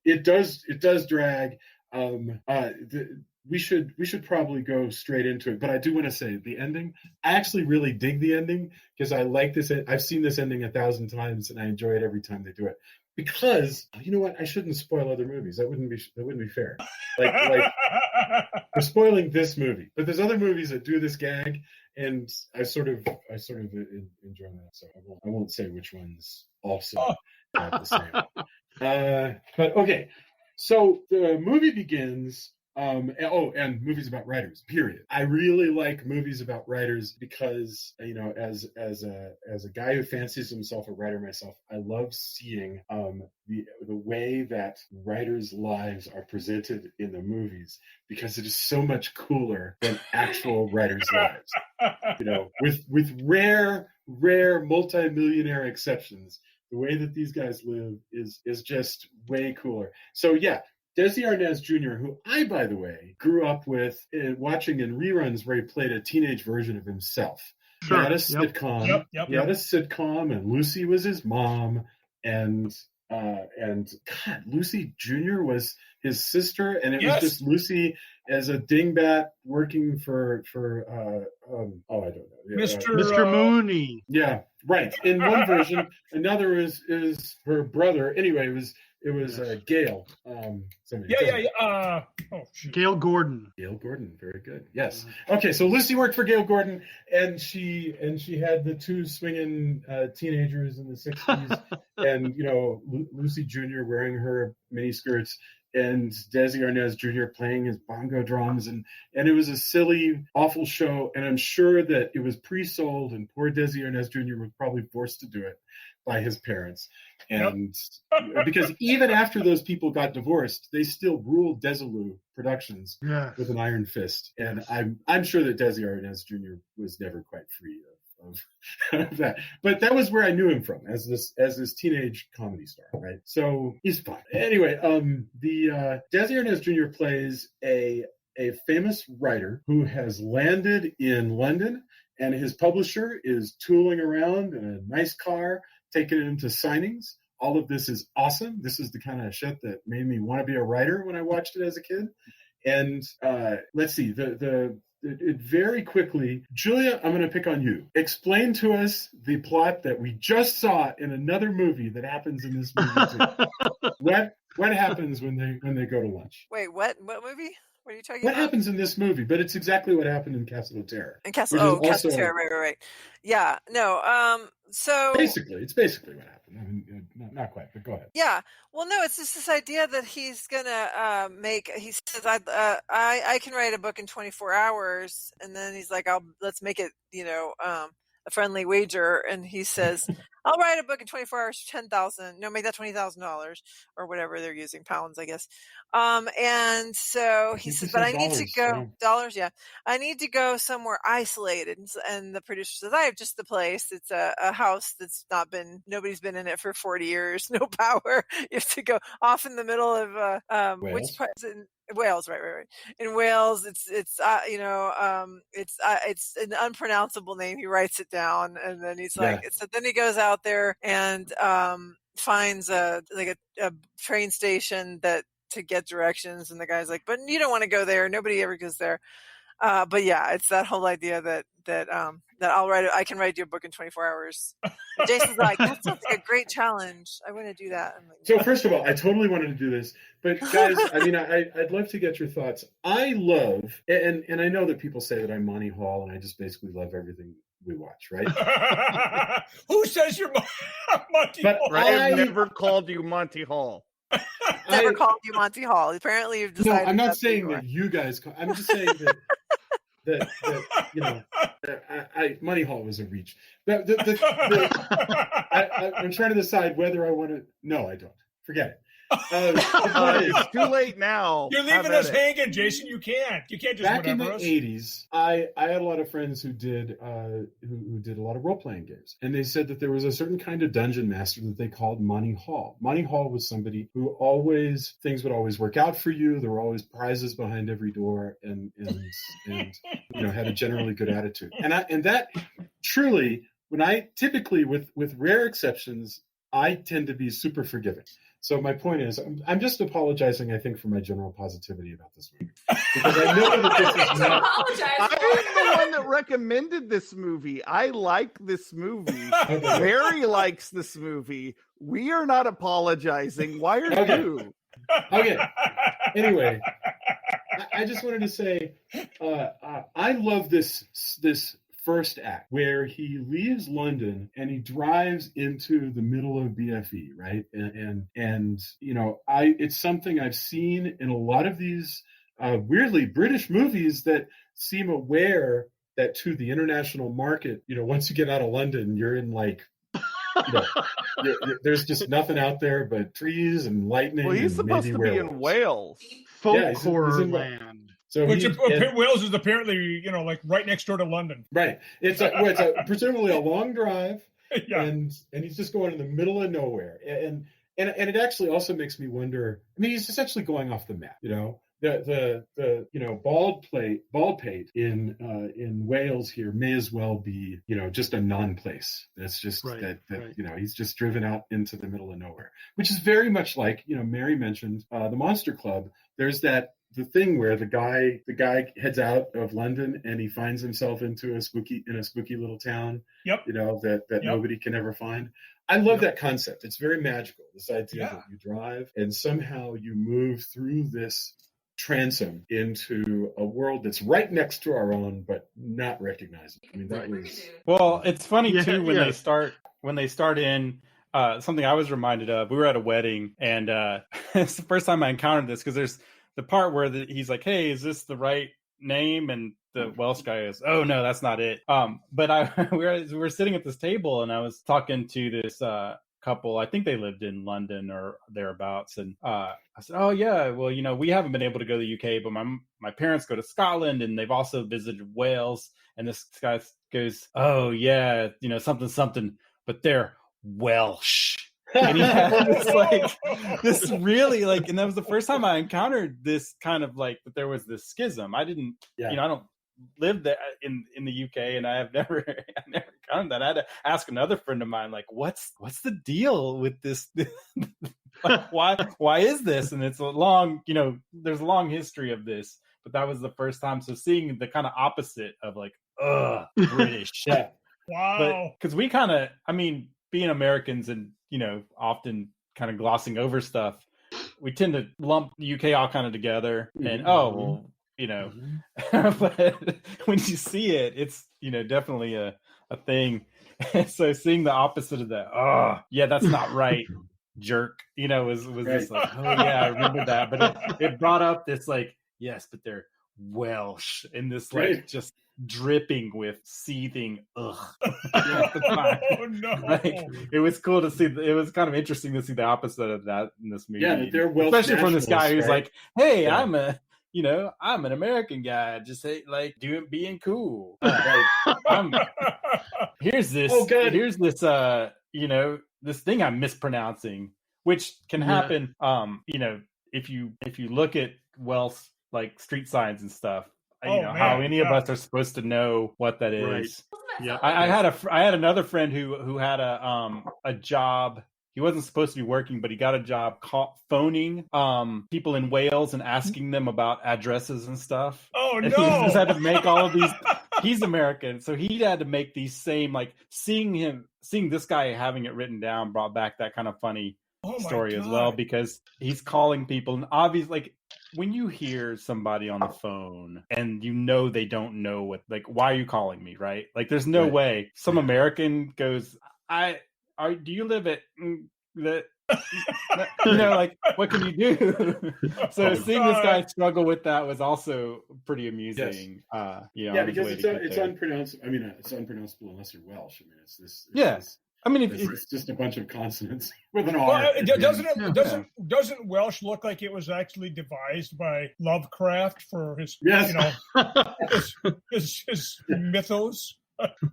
it does drag. We should probably go straight into it, but I do want to say the ending. I actually really dig the ending because I like this. I've seen this ending 1,000 times, and I enjoy it every time they do it. Because you know what, I shouldn't spoil other movies. That wouldn't be fair. Like we're spoiling this movie, but there's other movies that do this gag, and I sort of enjoy that. So I won't say which ones also have the same. But okay, so the movie begins. And movies about writers, period. I really like movies about writers because, as a guy who fancies himself a writer myself, I love seeing the way that writers' lives are presented in the movies, because it is so much cooler than actual writers' lives. With rare multi-millionaire exceptions, the way that these guys live is just way cooler. So yeah. Desi Arnaz Jr., who I, by the way, grew up with watching in reruns where he played a teenage version of himself. Sure. He had a sitcom. He had a sitcom, and Lucy was his mom, and God, Lucy Jr. was his sister, and it was just Lucy as a dingbat working for I don't know, Mr. Mooney. Yeah, right. In one version, another is her brother. Anyway, it was Gail. Gail Gordon. Gail Gordon, very good. Yes. Okay, so Lucy worked for Gail Gordon, and she had the two swinging teenagers in the 60s, and Lucy Jr. wearing her miniskirts, and Desi Arnaz Jr. playing his bongo drums, and it was a silly, awful show, and I'm sure that it was pre-sold, and poor Desi Arnaz Jr. was probably forced to do it by his parents. And because even after those people got divorced, they still ruled Desilu Productions with an iron fist. And I'm sure that Desi Arnaz Jr. was never quite free of that. But that was where I knew him from, as this teenage comedy star, right? So he's fun. Anyway, the Desi Arnaz Jr. plays a famous writer who has landed in London, and his publisher is tooling around in a nice car, taking him to signings. All of this is awesome. This is the kind of shit that made me want to be a writer when I watched it as a kid. And let's see, it very quickly, Julia, I'm going to pick on you. Explain to us the plot that we just saw in another movie that happens in this movie too. What happens when they go to lunch? Wait, what movie? What are you talking about? What about? happens in this movie? But it's exactly what happened in Castle of Terror. Castle of Terror, right. Yeah, no. So it's basically what happened. I mean, not quite, but go ahead. Yeah. Well, no, it's just this idea that he's gonna make. He says, "I can write a book in 24 hours," and then he's like, let's make it, a a friendly wager, and he says, I'll write a book in 24 hours for $10,000. No, make that $20,000 or whatever they're using, pounds, I guess. And so he says, but I need to go dollars. Yeah. I need to go somewhere isolated. And the producer says, I have just the place. It's a house that's nobody's been in it for 40 years. No power. You have to go off in the middle of, which part is it? Wales, right. In Wales, it's an unpronounceable name. He writes it down, and then he's like, so then he goes out there and finds a train station to get directions, and the guy's like, but you don't want to go there. Nobody ever goes there. But yeah, it's that whole idea that I can write you a book in 24 hours. And Jason's like, that sounds like a great challenge. I want to do that. I'm like, so first of all, I totally wanted to do this, but guys, I mean, I'd love to get your thoughts. I love, and I know that people say that I'm Monty Hall, and I just basically love everything we watch, right? Who says you're Monty Hall? I've never called you Monty Hall. Never called you Monty Hall. Apparently, you've decided. No, I'm not saying that you guys. I'm just saying that Monty Hall was a reach. I'm trying to decide whether I want to. No, I don't. Forget it. It's too late now. You're leaving us hanging, Jason. You can't just back in the us. 80s. I had a lot of friends who did a lot of role-playing games, and they said that there was a certain kind of dungeon master that they called Monty Hall. Monty Hall was somebody who things would always work out for you. There were always prizes behind every door, and had a generally good attitude. And that truly, when I typically, with rare exceptions, I tend to be super forgiving. So my point is, I'm just apologizing, I think, for my general positivity about this movie. Because I know that this is not... I'm the one that recommended this movie. I like this movie. Okay. Mary likes this movie. We are not apologizing. Why are you? Okay. Anyway, I just wanted to say, I love this first act where he leaves London and he drives into the middle of BFE, right? And it's something I've seen in a lot of these weirdly British movies that seem aware that to the international market, once you get out of London, you're in there's just nothing out there but trees and lightning. Well, he's supposed to be in Wales, folklore land. So Wales is apparently, right next door to London. Right. It's presumably a long drive, and he's just going in the middle of nowhere. And it actually also makes me wonder. I mean, he's essentially going off the map. The bald pate in Wales here may as well be just a non-place. That's just that he's just driven out into the middle of nowhere, which is very much like Mary mentioned the Monster Club. There's the thing where the guy heads out of London and he finds himself in a spooky little town. Yep. That nobody can ever find. I love that concept. It's very magical. This idea that you drive and somehow you move through this transom into a world that's right next to our own, but not recognizable. I mean, that was. Well, it's funny too when they start in. Something I was reminded of. We were at a wedding, and it's the first time I encountered this because there's the part where he's like, "Hey, is this the right name?" And the Welsh guy is, "Oh no, that's not it." But we were sitting at this table, and I was talking to this couple. I think they lived in London or thereabouts, and I said, "Oh yeah, well, we haven't been able to go to the UK, but my parents go to Scotland, and they've also visited Wales." And this guy goes, "Oh yeah, something, but they're Welsh." And he had this really and that was the first time I encountered this kind of that there was this schism. I didn't, I don't live there in the UK, and I've never encountered that. I had to ask another friend of mine, what's the deal with this? Why is this? And it's a long, there's a long history of this, but that was the first time. So seeing the kind of opposite of British. Yeah. Wow. Because we kind of, being Americans and often kind of glossing over stuff, we tend to lump the UK all kind of together, and but when you see it, it's definitely a thing. So seeing the opposite of that, that's not right, jerk, was just oh yeah, I remember that. But it brought up this yes, but they're Welsh, and this just dripping with seething ugh. Oh no! Like, it was cool to see. It was kind of interesting to see the opposite of that in this movie. Yeah, they're Welsh especially from this guy who's right? like, "Hey, I'm an American guy. Just being cool. Here's this. Oh, God. Here's this. This thing I'm mispronouncing, which can happen. If you look at Welsh like street signs and stuff, how any of us are supposed to know what that is. Right. Yeah. I had another friend who had a job. He wasn't supposed to be working, but he got a job phoning people in Wales and asking them about addresses and stuff. Oh, and no! He just had to make all of these. He's American, so he had to make these same, like, seeing this guy having it written down brought back that kind of funny story as well, because he's calling people, and obviously, like, when you hear somebody on the phone and they don't know what, like, why are you calling me, right? Like, there's no way some American goes, do you live at the like, what can you do? So seeing this guy struggle with that was also pretty amusing. Yes. Because it's unpronounceable. I mean, it's unpronounceable unless you're Welsh. I mean, it's this. It's just a bunch of consonants with an R. Well, doesn't Welsh look like it was actually devised by Lovecraft for his his mythos?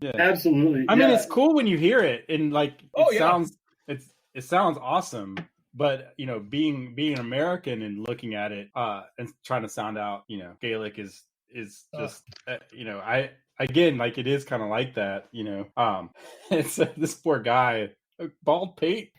Yeah. Absolutely. I mean, it's cool when you hear it, and like it sounds awesome. But being an American and looking at it and trying to sound out, Gaelic is just Again, like, it is kind of like that, it's this poor guy, bald pate,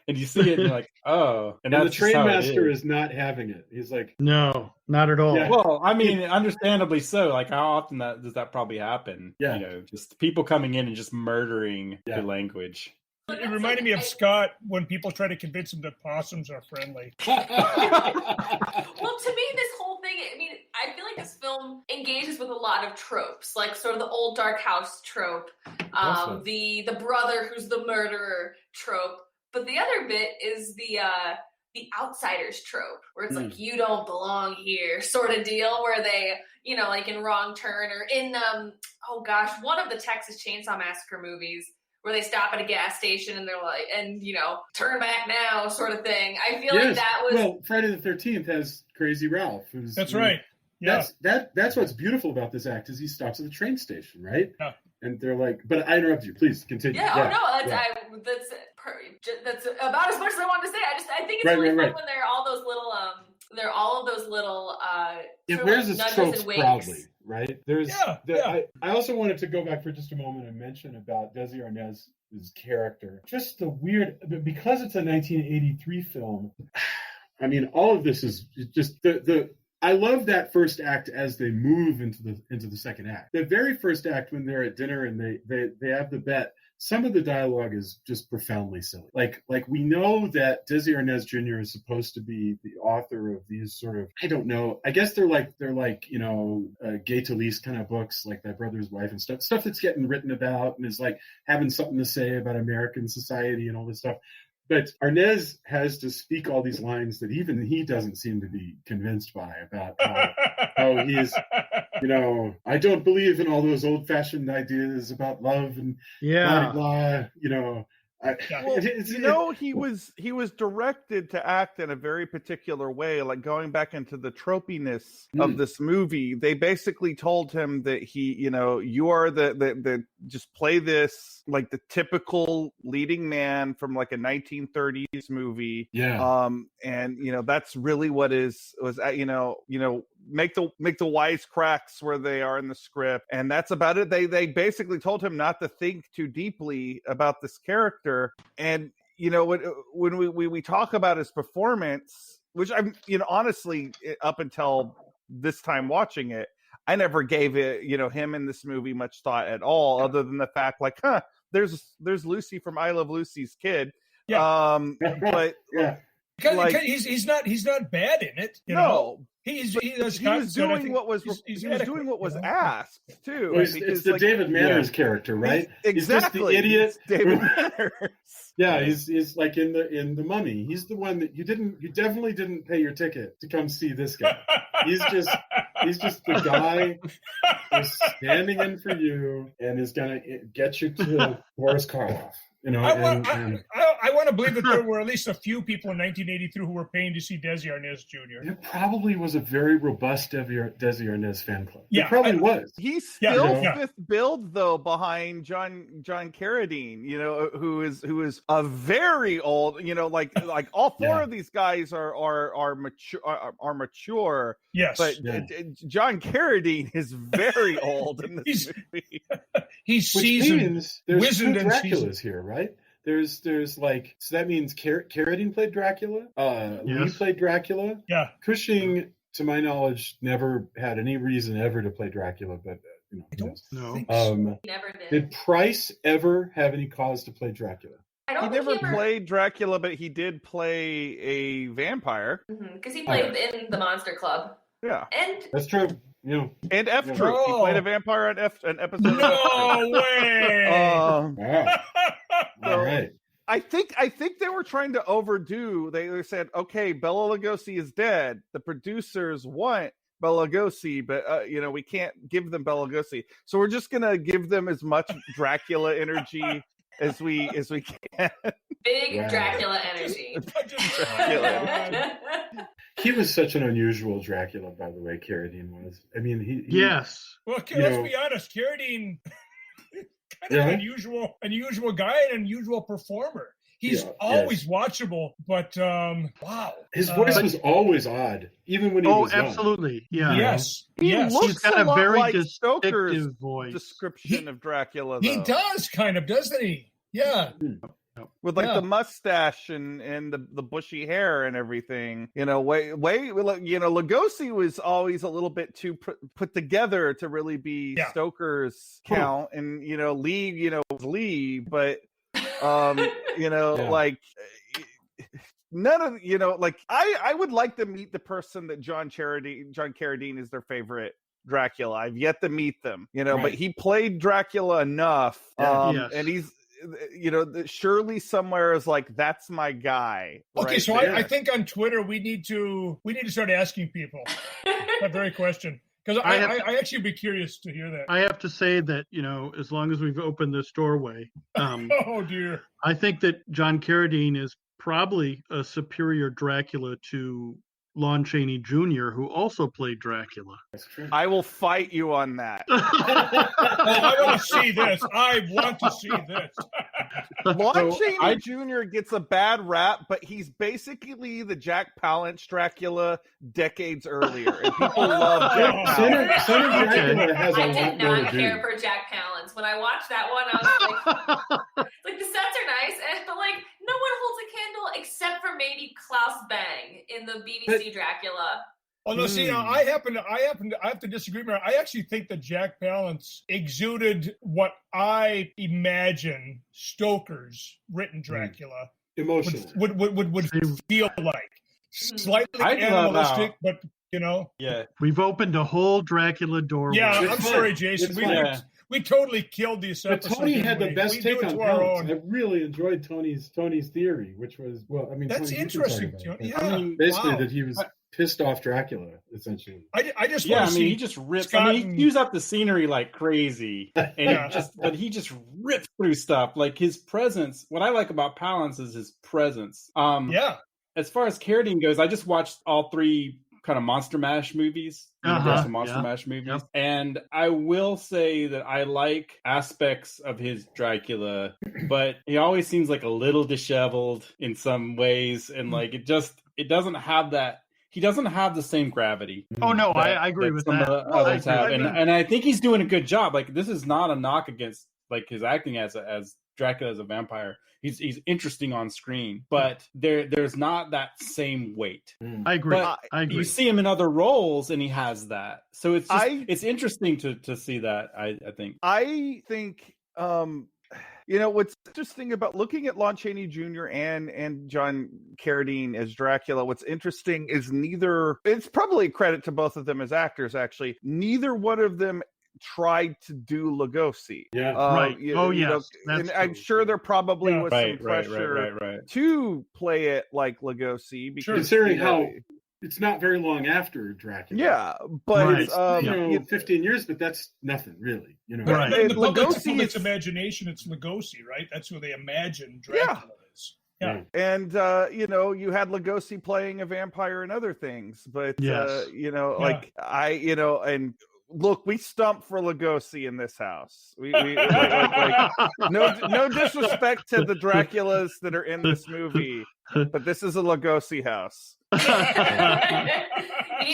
and you see it and you're like, oh, and the train master is not having it. He's like, no, not at all. Yeah. Well, I mean, understandably so. Like, how often does that probably happen? Yeah. Just people coming in and just murdering the language. It reminded me of Scott when people try to convince him that possums are friendly. Well, to me, this whole thing, I mean, I feel like this film engages with a lot of tropes, like sort of the old dark house trope, the brother who's the murderer trope. But the other bit is the outsiders trope, where it's like, you don't belong here sort of deal, where they, like in Wrong Turn, or in, one of the Texas Chainsaw Massacre movies, where they stop at a gas station and they're like, turn back now sort of thing. I feel like that was... Well, Friday the 13th has Crazy Ralph. That's right. Yeah. That's what's beautiful about this act, is he stops at the train station, right? Yeah. And they're like, but I interrupted you. Please continue. That's about as much as I wanted to say. I think it's really fun when there are all those little it wears its tropes proudly, right? I also wanted to go back for just a moment and mention about Desi Arnaz's character. Just the weird, because it's a 1983 film. I mean, all of this is just I love that first act as they move into the second act. The very first act, when they're at dinner and they have the bet, some of the dialogue is just profoundly silly. Like we know that Desi Arnaz Jr. is supposed to be the author of these sort of, I don't know, I guess they're like Gay Talese kind of books, like Thy Brother's Wife and stuff that's getting written about and is like having something to say about American society and all this stuff. But Arnaz has to speak all these lines that even he doesn't seem to be convinced by, about how he's, I don't believe in all those old-fashioned ideas about love and blah, blah, he was directed to act in a very particular way, like going back into the tropiness of this movie. They basically told him that you are the just play this like the typical leading man from like a 1930s movie. Yeah. And that's really what make the wisecracks where they are in the script, and that's about it. They basically told him not to think too deeply about this character. And when we talk about his performance, which I'm honestly, up until this time watching it, I never gave it him in this movie much thought at all, other than the fact like, there's Lucy from I Love Lucy's Kid. But because he's not bad in it. No. He was doing what was asked too. Well, it's the David Manners character, right? Exactly. He's just the idiot. David Manners. Yeah, he's like in the Mummy. He's the one that you definitely didn't pay your ticket to come see this guy. He's just He's just the guy who's standing in for you and is going to get you to Boris Karloff. You know, I want to believe that there were at least a few people in 1983 who were paying to see Desi Arnaz Jr. There probably was a very robust Desi Arnaz fan club. Yeah, there probably was. He's still fifth build though behind John Carradine, you know, who is a very old, you know, like all four of these guys are mature. Yes, but John Carradine is very old in this movie. He's seasoned. There's two Draculas here, right? There's like, so that means Carradine played Dracula. Lee played Dracula. Yeah. Cushing, to my knowledge, never had any reason ever to play Dracula, but you know, I don't know. He never did. Did Price ever have any cause to play Dracula? He never played Dracula, but he did play a vampire. Because he played in the Monster Club. Yeah, and that's true. You know, and F Troop. He played a vampire on an episode. No way. All right. I think they were trying to overdo. They said, okay, Bela Lugosi is dead. The producers want Bela Lugosi, but you know, we can't give them Bela Lugosi, so we're just gonna give them as much Dracula energy as we can. Big Dracula energy. He was such an unusual Dracula, by the way. Carradine was. I mean, he yes. Well, let's be honest. Carradine, kind of an unusual guy, and an unusual performer. He's always watchable, but wow, his voice was always odd, even when he was young. Absolutely, yeah. Yes, he's got a very like distinctive Stoker's voice. Description of Dracula. He does kind of, doesn't he? Yeah. With like the mustache and the bushy hair and everything, you know, Lugosi was always a little bit too put together to really be Stoker's count, and you know, Lee, was Lee, but like none of like I would like to meet the person that John Carradine is their favorite Dracula. I've yet to meet them, but he played Dracula enough, and he's. Surely somewhere is like, that's my guy. Okay, right so there. I think on Twitter we need to start asking people that very question, because I actually be curious to hear that. I have to say that as long as we've opened this doorway, oh dear, I think that John Carradine is probably a superior Dracula to Lon Chaney Jr., who also played Dracula. That's true. I will fight you on that. I want to see this. I want to see this. Lon Chaney Jr. gets a bad rap, but he's basically the Jack Palance Dracula decades earlier, and people love Jack Palance. I did not care for Jack Palance. When I watched that one, I was like, the sets are nice, but like, no one holds a candle except for maybe Klaus Bang in the BBC Dracula. Oh no! See, now I have to disagree. I actually think that Jack Palance exuded what I imagine Stoker's written Dracula would feel like. Slightly animalistic, but we've opened a whole Dracula doorway. Yeah, I'm sorry, Jason. We totally killed this episode. But Tony had the best take on Palance. I really enjoyed Tony's theory, which was that's Tony, interesting. Basically, that he was pissed off Dracula, essentially. I just he just rips. He views up the scenery like crazy, and he just rips through stuff. Like his presence. What I like about Palance is his presence. As far as Carradine goes, I just watched all three kind of Monster Mash movies. Mash movies. And I will say that I like aspects of his Dracula, but he always seems like a little disheveled in some ways, and like it doesn't have that. He doesn't have the same gravity. Oh no, I agree with that. Others have, and I think he's doing a good job. Like this is not a knock against like his acting as Dracula as a vampire. He's interesting on screen, but there's not that same weight. I agree. But I agree. You see him in other roles, and he has that. So it's it's interesting to see that. I think. I think what's interesting about looking at Lon Chaney Jr. and John Carradine as Dracula. What's interesting is it's probably a credit to both of them as actors. Actually, neither one of them tried to do Lugosi. Yeah. Right. And I'm sure there probably was some pressure to play it like Lugosi, because considering how it's not very long after Dracula. Yeah, but it's 15 years, but that's nothing really. Right. In the public's imagination, it's Lugosi, right? That's who they imagine Dracula is. Yeah. And you had Lugosi playing a vampire and other things, but and look, we stumped for Lugosi in this house. We no disrespect to the Draculas that are in this movie, but this is a Lugosi house. You need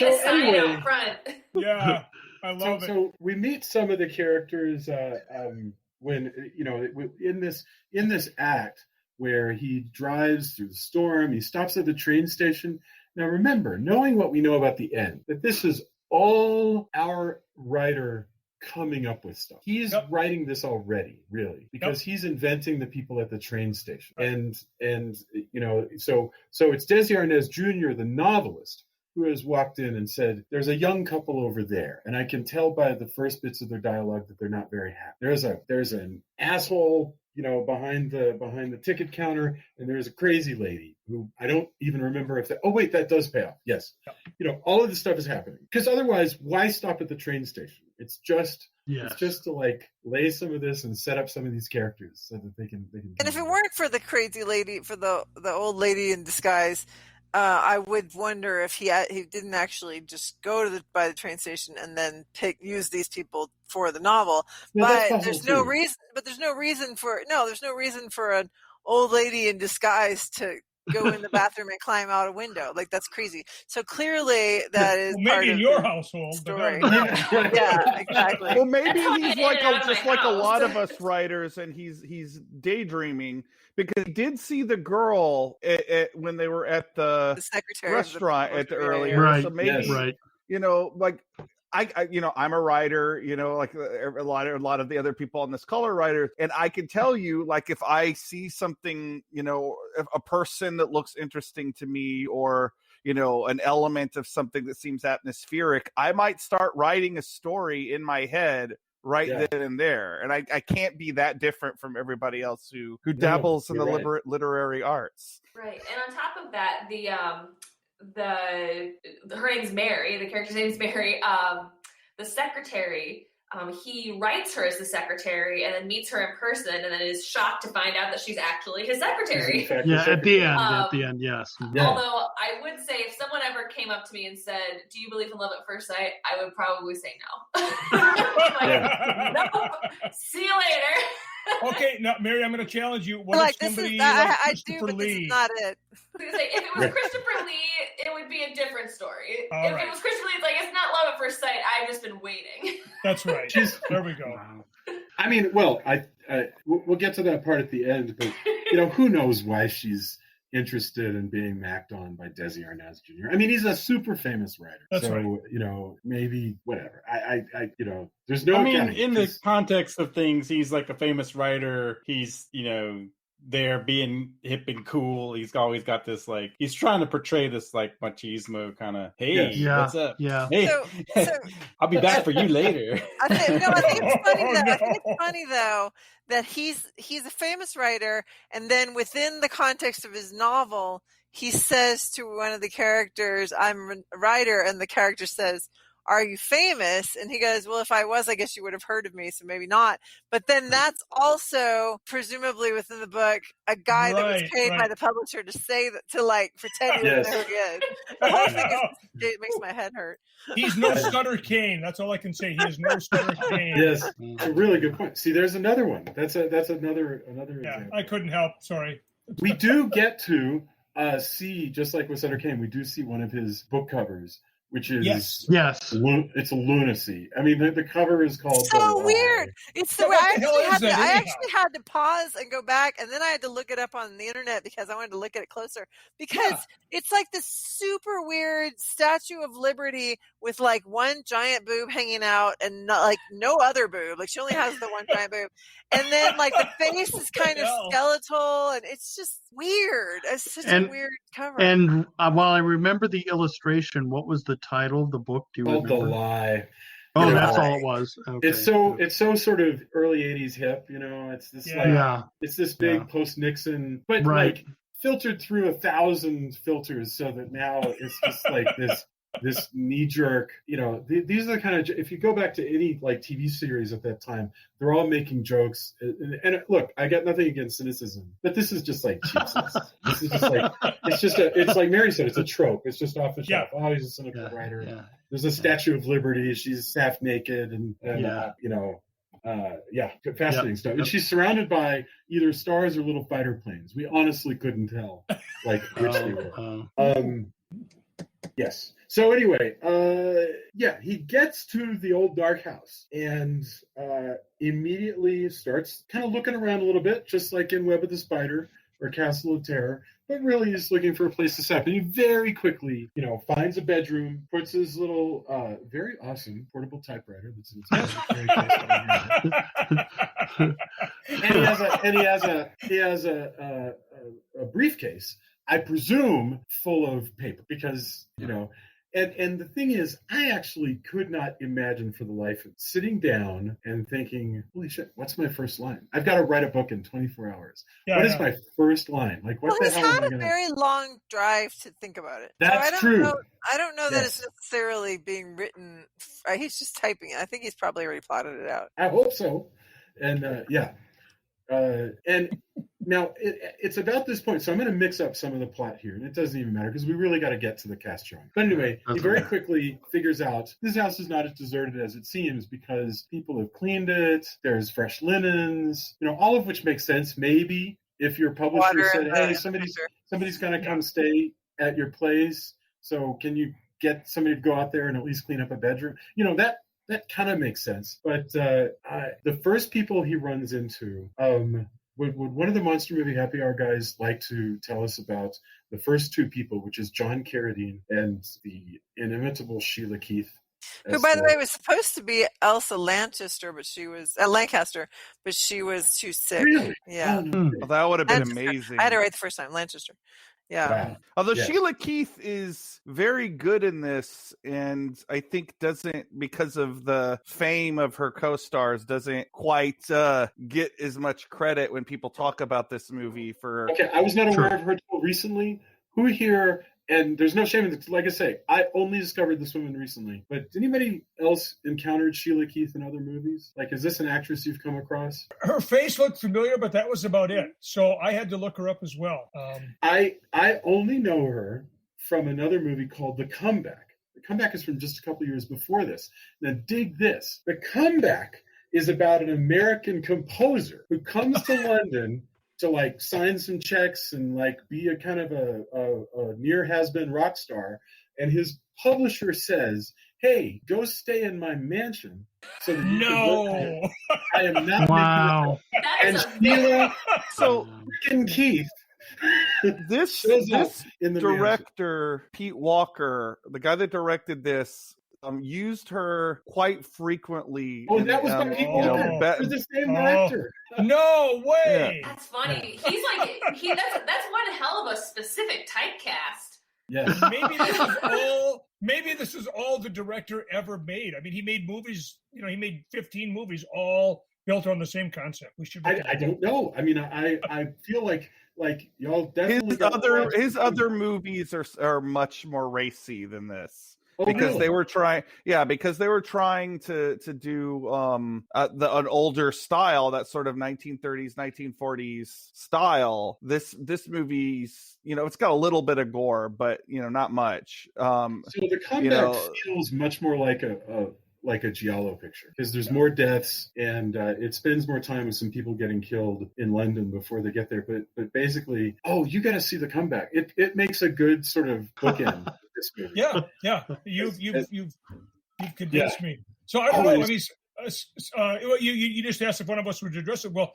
a sign out front. Yeah, I love it. So we meet some of the characters when in this act where he drives through the storm. He stops at the train station. Now remember, knowing what we know about the end, that this is all our writer coming up with stuff. He's writing this already, really, because he's inventing the people at the train station. And so it's Desi Arnaz Jr., the novelist, who has walked in and said, there's a young couple over there, and I can tell by the first bits of their dialogue that they're not very happy. There's an asshole, behind the ticket counter, and there's a crazy lady who I don't even remember if that does pay off. Yes. All of this stuff is happening. Because otherwise, why stop at the train station? It's just to lay some of this and set up some of these characters so that they can And if it weren't for the crazy lady, for the old lady in disguise, I would wonder if he didn't actually just go by the train station and then use these people for the novel. But there's no reason. But there's no reason for an old lady in disguise to go in the bathroom and climb out a window. That's crazy. So clearly that is part in of your the household story. Yeah, exactly. Well, maybe he's like a lot of us writers, and he's daydreaming because he did see the girl when they were at the restaurant at the earlier. Right. So maybe I'm a writer, like a lot of the other people on this color writers, and I can tell you, if I see something, a person that looks interesting to me, or an element of something that seems atmospheric, I might start writing a story in my head then and there, and I can't be that different from everybody else who dabbles in the literary arts. Right, and on top of that, her name's Mary. The character's name's Mary. The secretary, he writes her as the secretary, and then meets her in person, and then is shocked to find out that she's actually his secretary. At the end, yes. Yeah. Although I would say, if someone ever came up to me and said, "Do you believe in love at first sight?" I would probably say no. No. See you later. Okay, now Mary, I'm going to challenge you. What if somebody I do, but Lee? this is not it. If it was Christopher Lee, it would be a different story. If it was Christopher Lee, it's not love at first sight. I've just been waiting. That's right. There we go. Wow. I mean, we'll get to that part at the end, but who knows why she's interested in being macked on by Desi Arnaz Jr. I mean, he's a super famous writer. That's right. Maybe whatever. There's no. I mean, in the context of things, he's like a famous writer. He's there being hip and cool. He's always got this he's trying to portray this machismo kind of, hey, what's up? Yeah. Hey, so I'll be back for you later. I think it's funny I think it's funny though that he's a famous writer, and then within the context of his novel, he says to one of the characters, "I'm a writer," and the character says, "Are you famous?" And he goes, "Well, if I was, I guess you would have heard of me, so maybe not." But then that's also presumably within the book a guy that was paid by the publisher to say that, to pretend he was who he is. The whole thing it makes my head hurt. He's no Sutter Kane. That's all I can say. He is no Sutter Kane. Yes, a really good point. See, there's another one. That's another example. I couldn't help. Sorry. We do get to see, just like with Sutter Kane, we do see one of his book covers, which is it's a lunacy. I mean, the cover is called so weird. It's the way I actually had to pause and go back, and then I had to look it up on the internet because I wanted to look at it closer, because it's like this super weird Statue of Liberty with one giant boob hanging out and no other boob. She only has the one giant boob, and then the face is kind of skeletal, and it's just weird. It's such a weird cover. And while I remember the illustration, what was the title of the book? Do you remember? The Lie. Oh, that's all it was. Okay. It's so sort of early '80s hip. It's this it's this big post Nixon, but filtered through 1,000 filters so that now it's just like this knee-jerk, these are the kind of, if you go back to any like TV series at that time, they're all making jokes. And look, I got nothing against cynicism, but this is just like cheapness. This is just like, it's like Mary said, it's a trope. It's just off the shelf. Oh, he's a cynical writer. Yeah. There's a Statue of Liberty. She's half naked and fascinating stuff. And she's surrounded by either stars or little fighter planes. We honestly couldn't tell like which they were. Yes. So anyway, he gets to the old dark house and immediately starts kind of looking around a little bit, just like in Web of the Spider or Castle of Terror, but really he's looking for a place to set up. And he very quickly, finds a bedroom, puts his little, very awesome portable typewriter that's in his and he has a briefcase, I presume, full of paper because, and the thing is, I actually could not imagine for the life of sitting down and thinking, holy shit, what's my first line? I've got to write a book in 24 hours. What is my first line? Like, what the hell am I going to... He's had a very long drive to think about it. That's true. I don't know that it's necessarily being written. He's just typing it. I think he's probably already plotted it out. I hope so. And, and now it's about this point, so I'm going to mix up some of the plot here, and it doesn't even matter because we really got to get to the cast drawing. But anyway, he very quickly figures out this house is not as deserted as it seems because people have cleaned it. There's fresh linens, all of which makes sense. Maybe if your publisher said, "Hey, somebody's going to come stay at your place, so can you get somebody to go out there and at least clean up a bedroom?" That kind of makes sense. But the first people he runs into, would one of the Monster Movie Happy Hour guys like to tell us about the first two people, which is John Carradine and the inimitable Sheila Keith? Who, by the way, was supposed to be Elsa Lancaster, but she was too sick. Really? Yeah. Well, that would have been amazing. I had it right the first time, Lancaster. Yeah. Wow. Although Sheila Keith is very good in this, and I think because of the fame of her co-stars, doesn't quite get as much credit when people talk about this movie for... Okay, I was not aware of her until recently. Who here... And there's no shame in it. Like I say, I only discovered this woman recently. But did anybody else encountered Sheila Keith in other movies? Like, is this an actress you've come across? Her face looked familiar, but that was about it. So I had to look her up as well. I only know her from another movie called The Comeback. The Comeback is from just a couple years before this. Now, dig this. The Comeback is about an American composer who comes to London to like sign some checks and like be a kind of a near has-been rock star, and his publisher says, "Hey, go stay in my mansion so that you can I am not wow. And Sheila Keith this director Pete Walker, the guy that directed this, used her quite frequently. Oh, that was Pete Walker. It was the same director. No way. Yeah. That's funny. He's like that's one hell of a specific typecast. Yes. Maybe this is all the director ever made. I mean, he made movies. He made 15 movies, all built on the same concept. We should. I don't know. I mean, I feel like y'all definitely his other movies are much more racy than this. Oh, because really? they were trying to do an older style, that sort of 1930s 1940s style. This movie's it's got a little bit of gore, but not much. So the Comeback feels much more like a giallo picture because there's more deaths and it spends more time with some people getting killed in London before they get there. But basically, you got to see The Comeback. It makes a good sort of bookend. This movie. Yeah. You've convinced me. So I don't know. I mean, you just asked if one of us would address it. Well,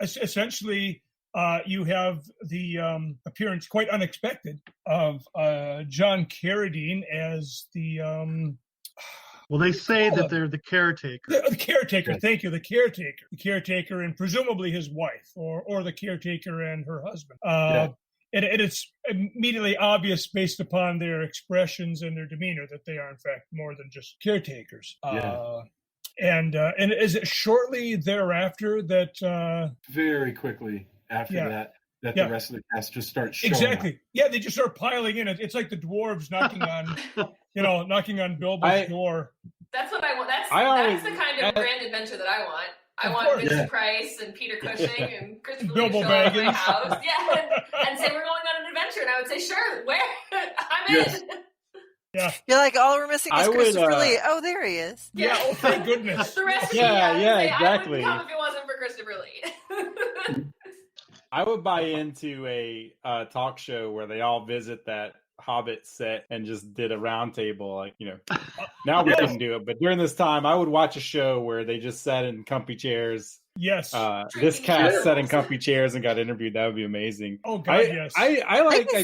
essentially, you have the appearance, quite unexpected, of John Carradine as the. Well, they say that they're the caretaker. The caretaker, right. Thank you, the caretaker. The caretaker and presumably his wife, or the caretaker and her husband. And it's immediately obvious based upon their expressions and their demeanor that they are, in fact, more than just caretakers. And is it shortly thereafter that... Very quickly after that, that the rest of the cast just starts showing exactly. up. Yeah, they just start piling in. It's like the dwarves knocking on Bilbo's door. That's what I want. That's the kind of grand adventure that I want. I want Vincent Price and Peter Cushing and Christopher Lee to show up at my house. Yeah, and say we're going on an adventure, and I would say, sure, where? I'm in. Yeah. You're like, all we're missing is Christopher Lee. Oh, there he is. Yeah. Oh, thank goodness. The rest of exactly. I wouldn't come if it wasn't for Christopher Lee. I would buy into a talk show where they all visit that Hobbit set and just did a round table, like, now we couldn't do it, but during this time I would watch a show where they just sat in comfy chairs. Yes. This cast sat in comfy chairs and got interviewed. That would be amazing. Oh God, yes. I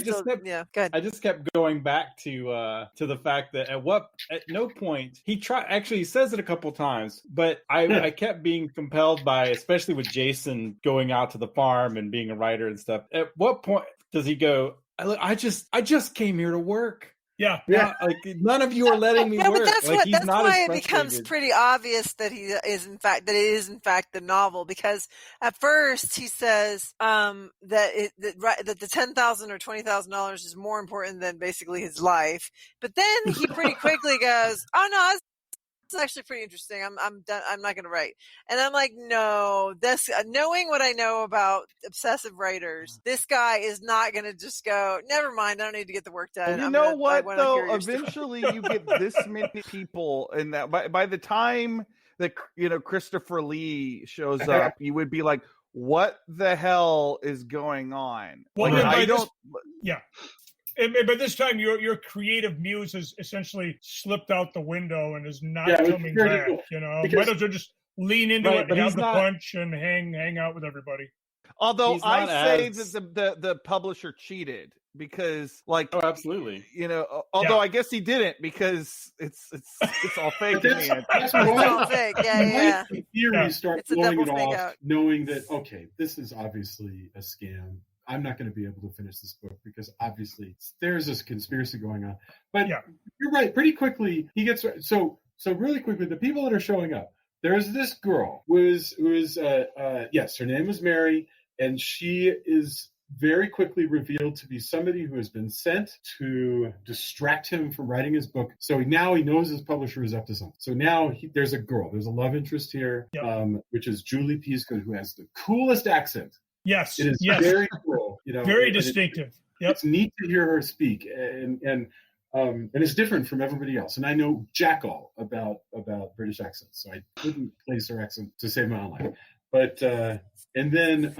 just kept going back to the fact that at no point he says it a couple times, but I kept being compelled by, especially with Jason going out to the farm and being a writer and stuff. At what point does he go, I just came here to work. Yeah. Like none of you are letting me work. But that's like, why it becomes pretty obvious that it is in fact the novel, because at first he says that the $10,000 or $20,000 is more important than basically his life. But then he pretty quickly goes, "Oh no, it's actually pretty interesting. I'm done. I'm not going to write." And I'm like, no, knowing what I know about obsessive writers, this guy is not going to just go, never mind, I don't need to get the work done. You know what, though? Eventually you get this many people, and that by the time that, Christopher Lee shows up, you would be like, what the hell is going on? Well, yeah. And by this time, your creative muse has essentially slipped out the window and is not coming back. Might as well just lean into it and have the punch and hang out with everybody. Although I say that the publisher cheated because, oh, absolutely, although I guess he didn't, because it's all fake. It's all fake. Yeah. Theories start blowing it off, knowing that this is obviously a scam. I'm not going to be able to finish this book because obviously there's this conspiracy going on. But you're right. Pretty quickly he gets so really quickly. The people that are showing up. There's this girl who is her name is Mary, and she is very quickly revealed to be somebody who has been sent to distract him from writing his book. So now he knows his publisher is up to something. So now there's a love interest here, which is Julia Peasgood, who has the coolest accent. Yes, it is very cool. Very distinctive. It's neat to hear her speak, and it's different from everybody else. And I know jack all about British accents, so I couldn't place her accent to save my own life. But and then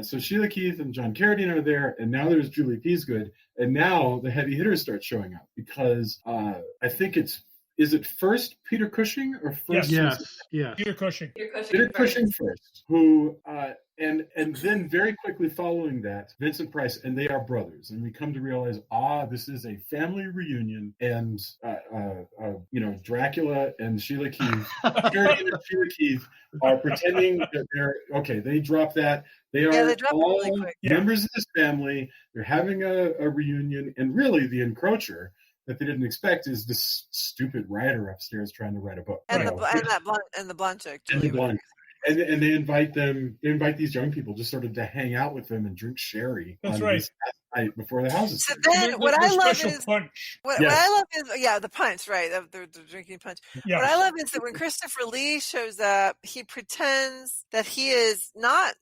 so Sheila Keith and John Carradine are there, and now there's Julia Peasgood, and now the heavy hitters start showing up because I think is it first Peter Cushing or first? Yes. Peter Cushing. Peter Cushing first, who and then very quickly following that, Vincent Price, and they are brothers, and we come to realize, this is a family reunion, and Dracula and Sheila Keith, Sheila Keith are pretending that they're okay. They drop that. They are all really members of this family. They're having a reunion, and really the encroacher that they didn't expect is this stupid writer upstairs trying to write a book. And the blonde chick. And they invite these young people just sort of to hang out with them and drink sherry. That's right. Night before the houses. So then what I love is punch. What I love is the punch, right? The drinking punch. Yes. What I love is that when Christopher Lee shows up, he pretends that he has not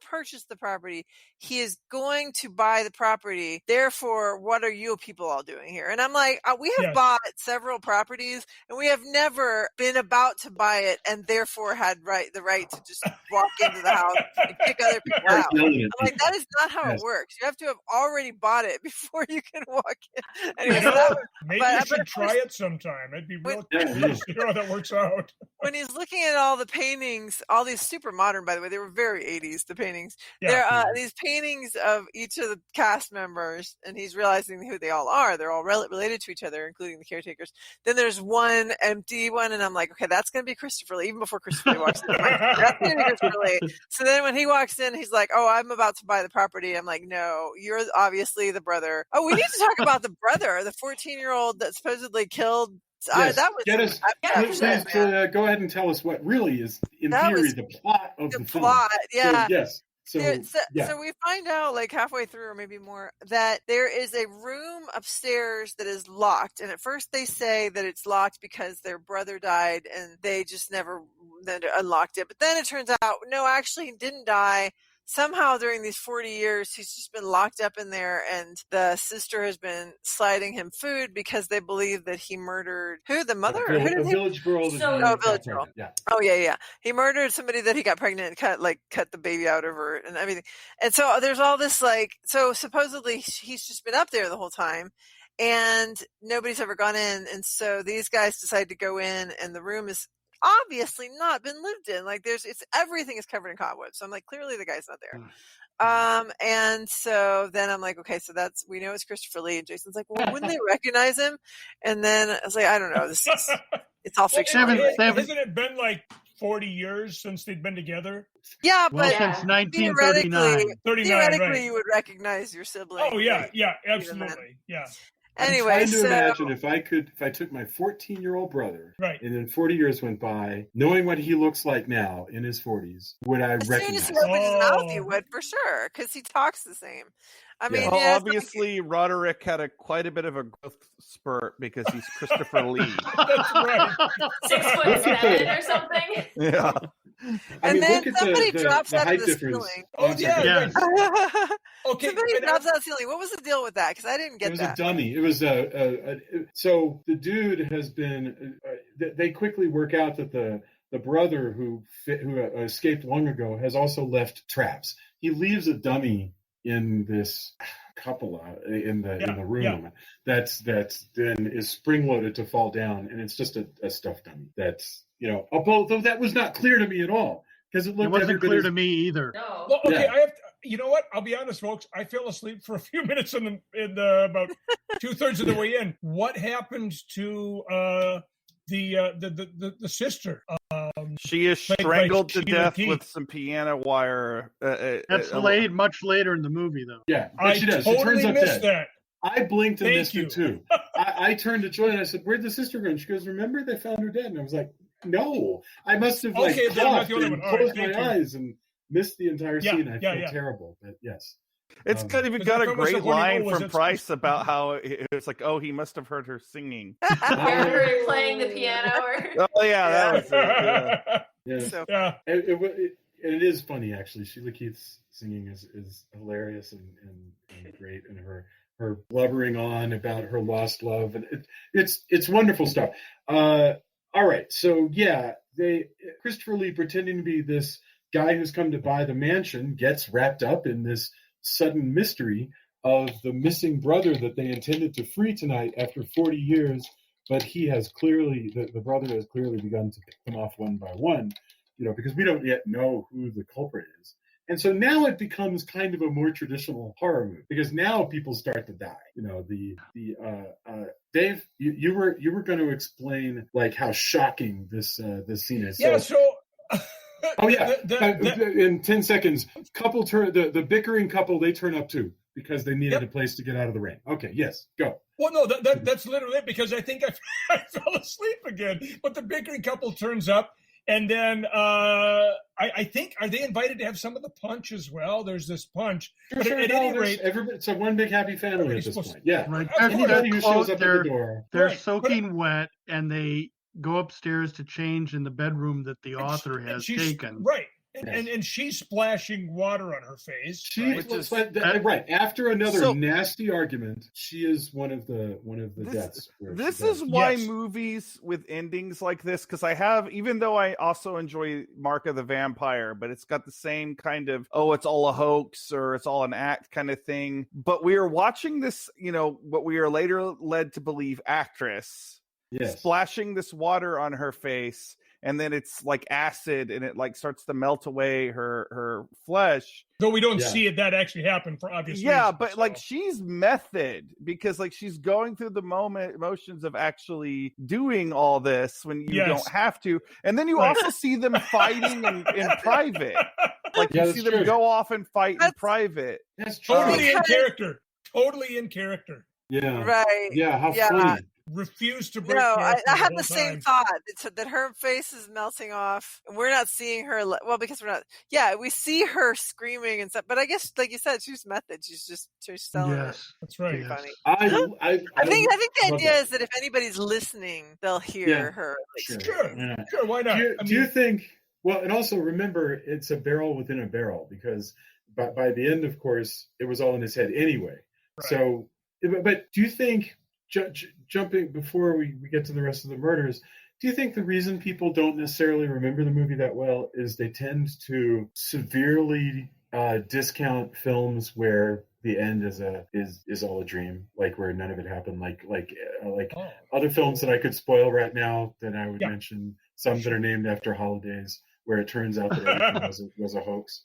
purchased the property. He is going to buy the property. Therefore, what are you people all doing here? And I'm like, we have bought several properties, and we have never been about to buy it, and therefore had the right to just walk into the house and kick other people out. I'm like, that is not how it works. You have to have already bought it before you can walk in. Anyway, maybe you should try it sometime. It'd be real cool to see how that works out. When he's looking at all the paintings, all these super modern, by the way, they were very 80s, the paintings. There are these paintings of each of the cast members, and he's realizing who they all are. They're all related to each other, including the caretakers. Then there's one empty one, and I'm like, okay, that's going to be Christopher Lee, even before Christopher Lee walks in. I'm like, that's going to be Christopher Lee. So then when he walks in, he's like, oh, I'm about to buy the property. I'm like, no, you're obviously the brother. Oh, we need to talk about the brother, the 14-year-old that supposedly killed. Yes. Please go ahead and tell us what really is, in theory, the plot of the film. Yeah. So, yes. So we find out like halfway through or maybe more that there is a room upstairs that is locked. And at first they say that it's locked because their brother died and they just never unlocked it. But then it turns out, no, actually he didn't die. Somehow during these 40 years, he's just been locked up in there, and the sister has been sliding him food because they believe that he murdered the mother? A village girl. Village girl. Yeah. Oh yeah. He murdered somebody that he got pregnant and cut the baby out of her and everything. And so there's all this so supposedly he's just been up there the whole time. And nobody's ever gone in. And so these guys decide to go in, and the room is obviously not been lived in. Everything is covered in cobwebs. So I'm like, clearly the guy's not there. And so then I'm like, okay, so we know it's Christopher Lee. And Jason's like, well, wouldn't they recognize him? And then I was like, I don't know. It's all fiction. Hasn't it been like 40 years since they'd been together? Yeah, but since 1939. Theoretically, you would recognize your sibling. Oh yeah, absolutely, yeah. Anyway, I'm trying to imagine if I took my 14-year-old brother, right, and then 40 years went by, knowing what he looks like now in his 40s, would I recognize him? As soon as he opens his mouth, you would, for sure, because he talks the same. I mean, obviously, Roderick had quite a bit of a growth spurt because he's Christopher Lee. That's right. 6'7" or something. Yeah. And then somebody drops out of the ceiling. Oh, yeah. Right. Okay. Somebody drops out of the ceiling. What was the deal with that? Because I didn't get that. It was a dummy. It was so the dude has been. They quickly work out that the brother who escaped long ago has also left traps. He leaves a dummy in this cupola in the room that's then is spring loaded to fall down, and it's just a stuffed dummy. That's although that was not clear to me at all because it wasn't clear to me either. No. Well, okay, I have to, you know what? I'll be honest, folks. I fell asleep for a few minutes in the about 2/3 of the way in. What happened to the sister? She is strangled to death with some piano wire. That's much later in the movie, though. Yeah, but she does. Totally she turns up missed dead. that. I blinked and missed it too. I turned to Joy and I said, "Where'd the sister go?" And she goes, "Remember they found her dead." And I was like, "No, I must have coughed and closed my eyes and missed the entire scene." I feel terrible, but yes. It's kind of got a great line from Price about how it's like, oh, he must have heard her singing. Her playing the piano. Oh yeah, that was it. It is funny actually. Sheila Keith's singing is hilarious and great, and her blubbering on about her lost love, and it's wonderful stuff. All right, so Christopher Lee pretending to be this guy who's come to buy the mansion gets wrapped up in this sudden mystery of the missing brother that they intended to free tonight after 40 years, but he has clearly, the brother has clearly begun to pick them off one by one, because we don't yet know who the culprit is. And so now it becomes kind of a more traditional horror movie because now people start to die. Dave, you were going to explain like how shocking this scene is. Yeah. Oh yeah! In 10 seconds, the bickering couple, they turn up too because they needed a place to get out of the rain. Okay, yes, go. Well, no, that's literally it because I think I fell asleep again. But the bickering couple turns up, and then I think are they invited to have some of the punch as well? There's this punch, but at any rate, it's a one big happy family at this point. Yeah, right. Anybody who shows up at the door, they're soaking wet, and they go upstairs to change in the bedroom that the author has taken. Right. And she's splashing water on her face. Right. After another nasty argument, she is one of the deaths. This is why movies with endings like this, because even though I also enjoy Mark of the Vampire, but it's got the same kind of, it's all a hoax or it's all an act kind of thing. But we are watching this, what we are later led to believe actress. Yes. Splashing this water on her face, and then it's like acid, and it like starts to melt away her flesh. Though we don't see it, that actually happened for obvious reasons. Yeah, but like she's method because like she's going through the motions of actually doing all this when you don't have to, and then you also see them fighting in private. Like you see them go off and fight in private. That's totally in character. Totally in character. Yeah. Right. Yeah. How funny. refused to break. No, I had the whole same time. thought that her face is melting off. We're not seeing her. Well, because we're not. Yeah, we see her screaming and stuff. But I guess, like you said, she's method. She's selling it. That's right. Pretty funny. I think the love idea that. is that if anybody's listening, they'll hear her. Like, Sure, why not? Do you think? Well, and also remember, it's a barrel within a barrel, because by the end, of course, it was all in his head anyway. Right. So, but do you think, jumping before we get to the rest of the murders, do you think the reason people don't necessarily remember the movie that well is they tend to severely discount films where the end is all a dream, like where none of it happened, like other films that I could spoil right now that I would mention, some that are named after holidays, where it turns out that everything was a hoax.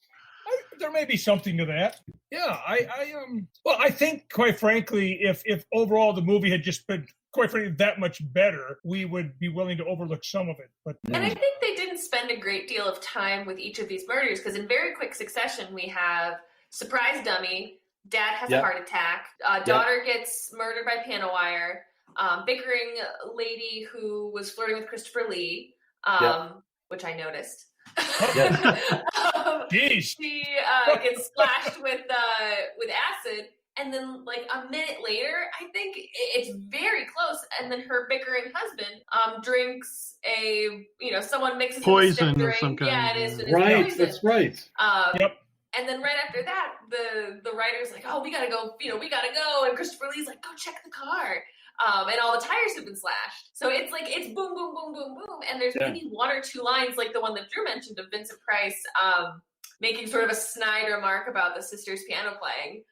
There may be something to that. Yeah, I think, quite frankly, if overall the movie had just been, quite frankly, that much better, we would be willing to overlook some of it. But and I think they didn't spend a great deal of time with each of these murders, because in very quick succession we have surprise dummy, dad has a heart attack, daughter gets murdered by piano wire, bickering lady who was flirting with Christopher Lee, which I noticed. She gets splashed with acid, and then like a minute later, I think it's very close, and then her bickering husband drinks someone mixes poison of some kind. Yeah, it is. Right, poison. That's right. And then right after that, the writer's like, "Oh, we gotta go. We gotta go." And Christopher Lee's like, "Go check the car." And all the tires have been slashed. So it's like, it's boom, boom, boom, boom, boom. And there's maybe one or two lines, like the one that Drew mentioned of Vincent Price making sort of a snide remark about the sisters piano playing.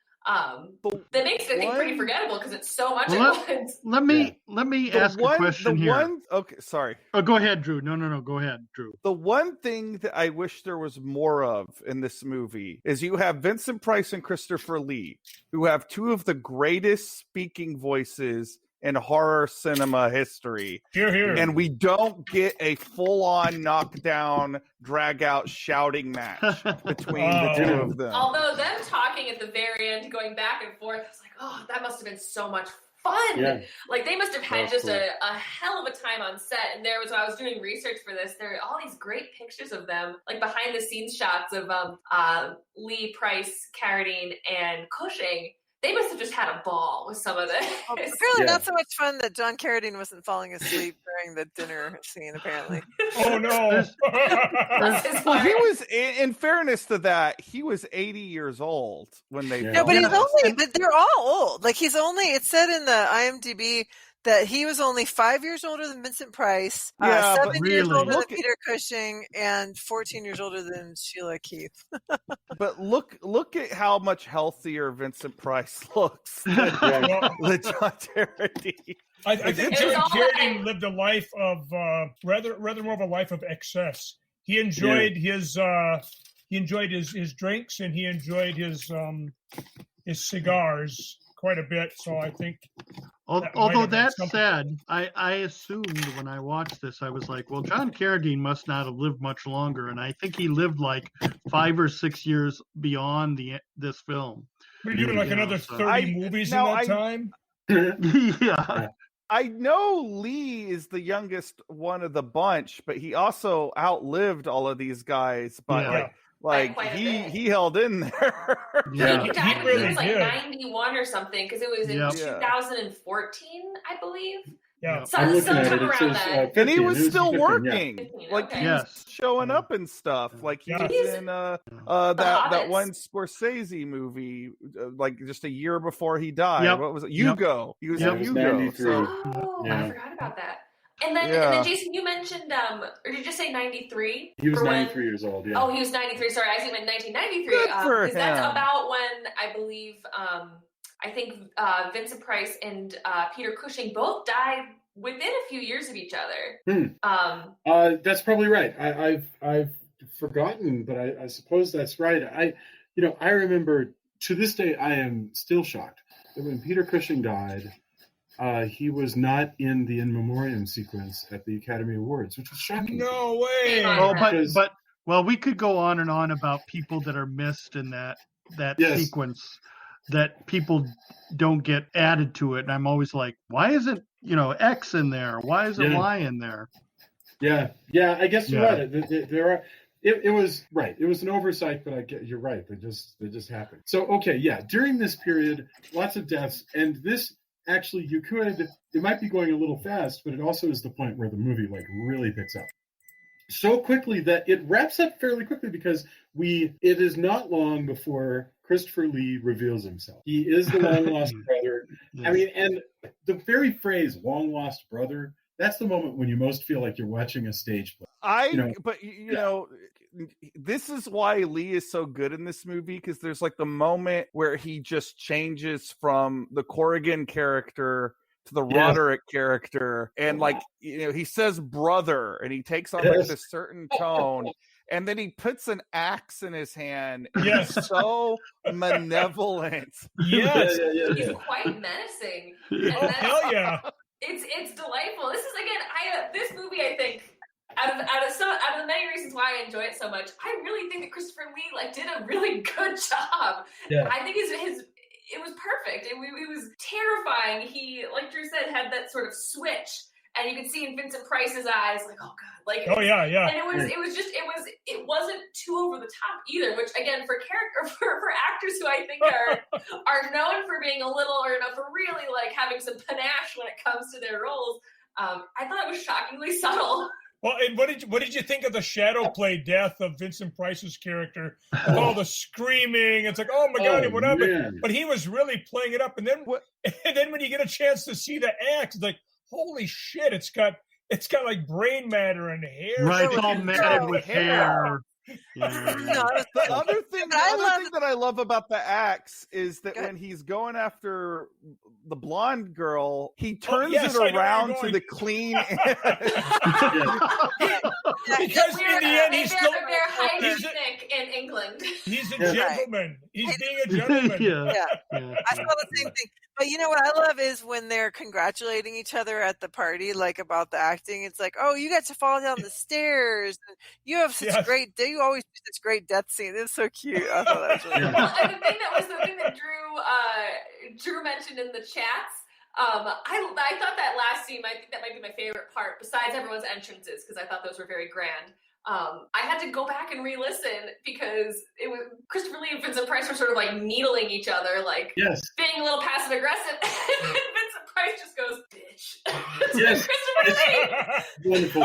That makes it, I think, pretty forgettable, because it's so much at once. Let me ask a question here. Okay, sorry. Oh, go ahead, Drew. No, go ahead, Drew. The one thing that I wish there was more of in this movie is you have Vincent Price and Christopher Lee, who have two of the greatest speaking voices in horror cinema history. Here. And we don't get a full-on knockdown, drag-out shouting match between the two of them. Although them talking at the very end, going back and forth, I was like, oh, that must have been so much fun. Yeah. Like, they must have had just a hell of a time on set. And there was, when I was doing research for this, there are all these great pictures of them, like behind-the-scenes shots of Lee, Price, Carradine, and Cushing. They must have just had a ball with some of this. Apparently not so much fun that John Carradine wasn't falling asleep during the dinner scene, apparently. Oh, no. Well, he was, in fairness to that, he was 80 years old when they... No, but they're all old. Like, it said in the IMDb that he was only 5 years older than Vincent Price, 7 years older than Peter Cushing, and 14 years older than Sheila Keith. But look at how much healthier Vincent Price looks than John Carradine. I think John Carradine lived a life of rather more of a life of excess. He enjoyed his drinks, and he enjoyed his cigars quite a bit. So I think. Although that said, I assumed when I watched this, I was like, well, John Carradine must not have lived much longer. And I think he lived like 5 or 6 years beyond this film. We're doing like another 30 movies in that time? Yeah. I know Lee is the youngest one of the bunch, but he also outlived all of these guys by he held in there. Yeah. He died when he was like 91 or something, because it was in 2014, I believe. Yeah, sometime around that. And he was still working. Like he was showing up and stuff. Like he was in that one Scorsese movie, like just a year before he died. Yep. What was it? Hugo. He was in Hugo. I forgot about that. And then Jason, you mentioned, or did you just say 93? He was 93 years old, yeah. Oh, he was 93. Sorry, I meant 1993. Because that's about when, I believe, I think Vincent Price and Peter Cushing both died within a few years of each other. That's probably right. I've forgotten, but I suppose that's right. I remember, to this day, I am still shocked that when Peter Cushing died, he was not in the in memoriam sequence at the Academy Awards, which was shocking. No way! Well, we could go on and on about people that are missed in that sequence. that people don't get added to it. And I'm always like, why isn't, X in there? Why isn't Y in there? Yeah. I guess you're right. There are. It was right. It was an oversight, but you're right. They just happened. So during this period, lots of deaths, and this actually it might be going a little fast, but it also is the point where the movie really picks up so quickly that it wraps up fairly quickly because it is not long before Christopher Lee reveals himself. He is the long lost brother. I mean, and the very phrase "long lost brother." That's the moment when you most feel like you're watching a stage play. This is why Lee is so good in this movie, because there's the moment where he just changes from the Corrigan character to the Roderick character, and he says brother, and he takes on this certain tone. And then he puts an axe in his hand. Yes. He's so malevolent. Yes. He's quite menacing. Oh, hell yeah. It's delightful. This is this movie, I think, out of the many reasons why I enjoy it so much, I really think that Christopher Lee did a really good job. Yeah. I think it was perfect. It was terrifying. He, like Drew said, had that sort of switch, and you could see in Vincent Price's eyes, oh god, yeah. And it wasn't too over the top either. Which again, for actors who I think are known for being a little, for really having some panache when it comes to their roles, I thought it was shockingly subtle. Well, and what did you think of the shadow play death of Vincent Price's character? All the screaming, it's oh my god, what happened? But he was really playing it up. And then when you get a chance to see the axe, it's holy shit, it's got brain matter and hair. Right, it's all matted with hair. The other thing that I love about the axe is that when he's going after the blonde girl, he turns it around to the clean end. Because in the end, they're hygienic in England. He's a gentleman. He's being a gentleman. Yeah. I saw the same thing. But you know what I love is when they're congratulating each other at the party, about the acting. It's oh, you got to fall down the stairs. You have such you always do this great death scene. It's so cute. I thought that was really cool. And the thing that Drew mentioned in the chats. I thought that last scene, I think that might be my favorite part, besides everyone's entrances, because I thought those were very grand. I had to go back and re-listen because it was Christopher Lee and Vincent Price were sort of needling each other, being a little passive aggressive. And Vincent Price just goes, "Bitch." Yes, wonderful.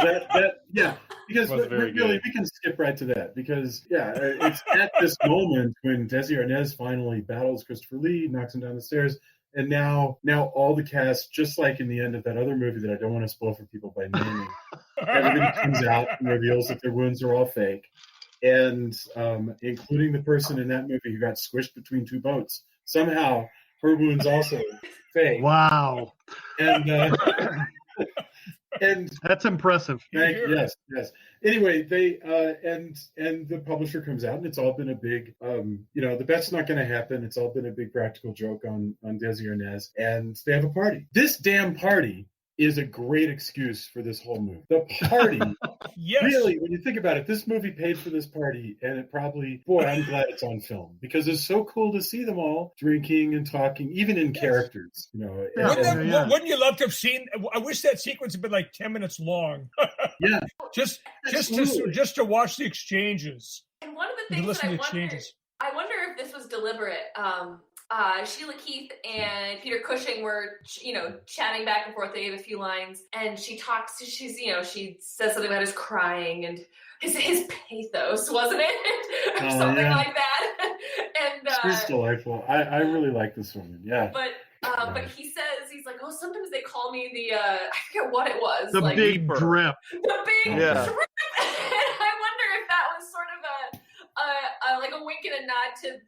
Because really we can skip right to that because it's at this moment when Desi Arnaz finally battles Christopher Lee, knocks him down the stairs. And now all the cast, just like in the end of that other movie that I don't want to spoil for people by naming, everybody comes out and reveals that their wounds are all fake. And including the person in that movie who got squished between two boats. Somehow, her wounds also fake. Wow. And that's impressive. Yes. Anyway, they and the publisher comes out, and it's all been a big, the bet's not going to happen. It's all been a big practical joke on Desi Arnaz, and they have a party. This damn party is a great excuse for this whole movie. The party, really, when you think about it, this movie paid for this party, and it probably, I'm glad it's on film because it's so cool to see them all drinking and talking, even in characters. Wouldn't you love to have seen? I wish that sequence had been 10 minutes long. Yeah, just to watch the exchanges. And one of the things that I wonder if this was deliberate. Sheila Keith and Peter Cushing were, chatting back and forth. They gave a few lines, and she says something about his crying and his pathos, wasn't it, or something like that. And she's delightful. I really like this woman. Yeah. But he says he's sometimes they call me the I forget what it was. The big drip. The big drip. And I wonder if that was sort of a wink and a nod to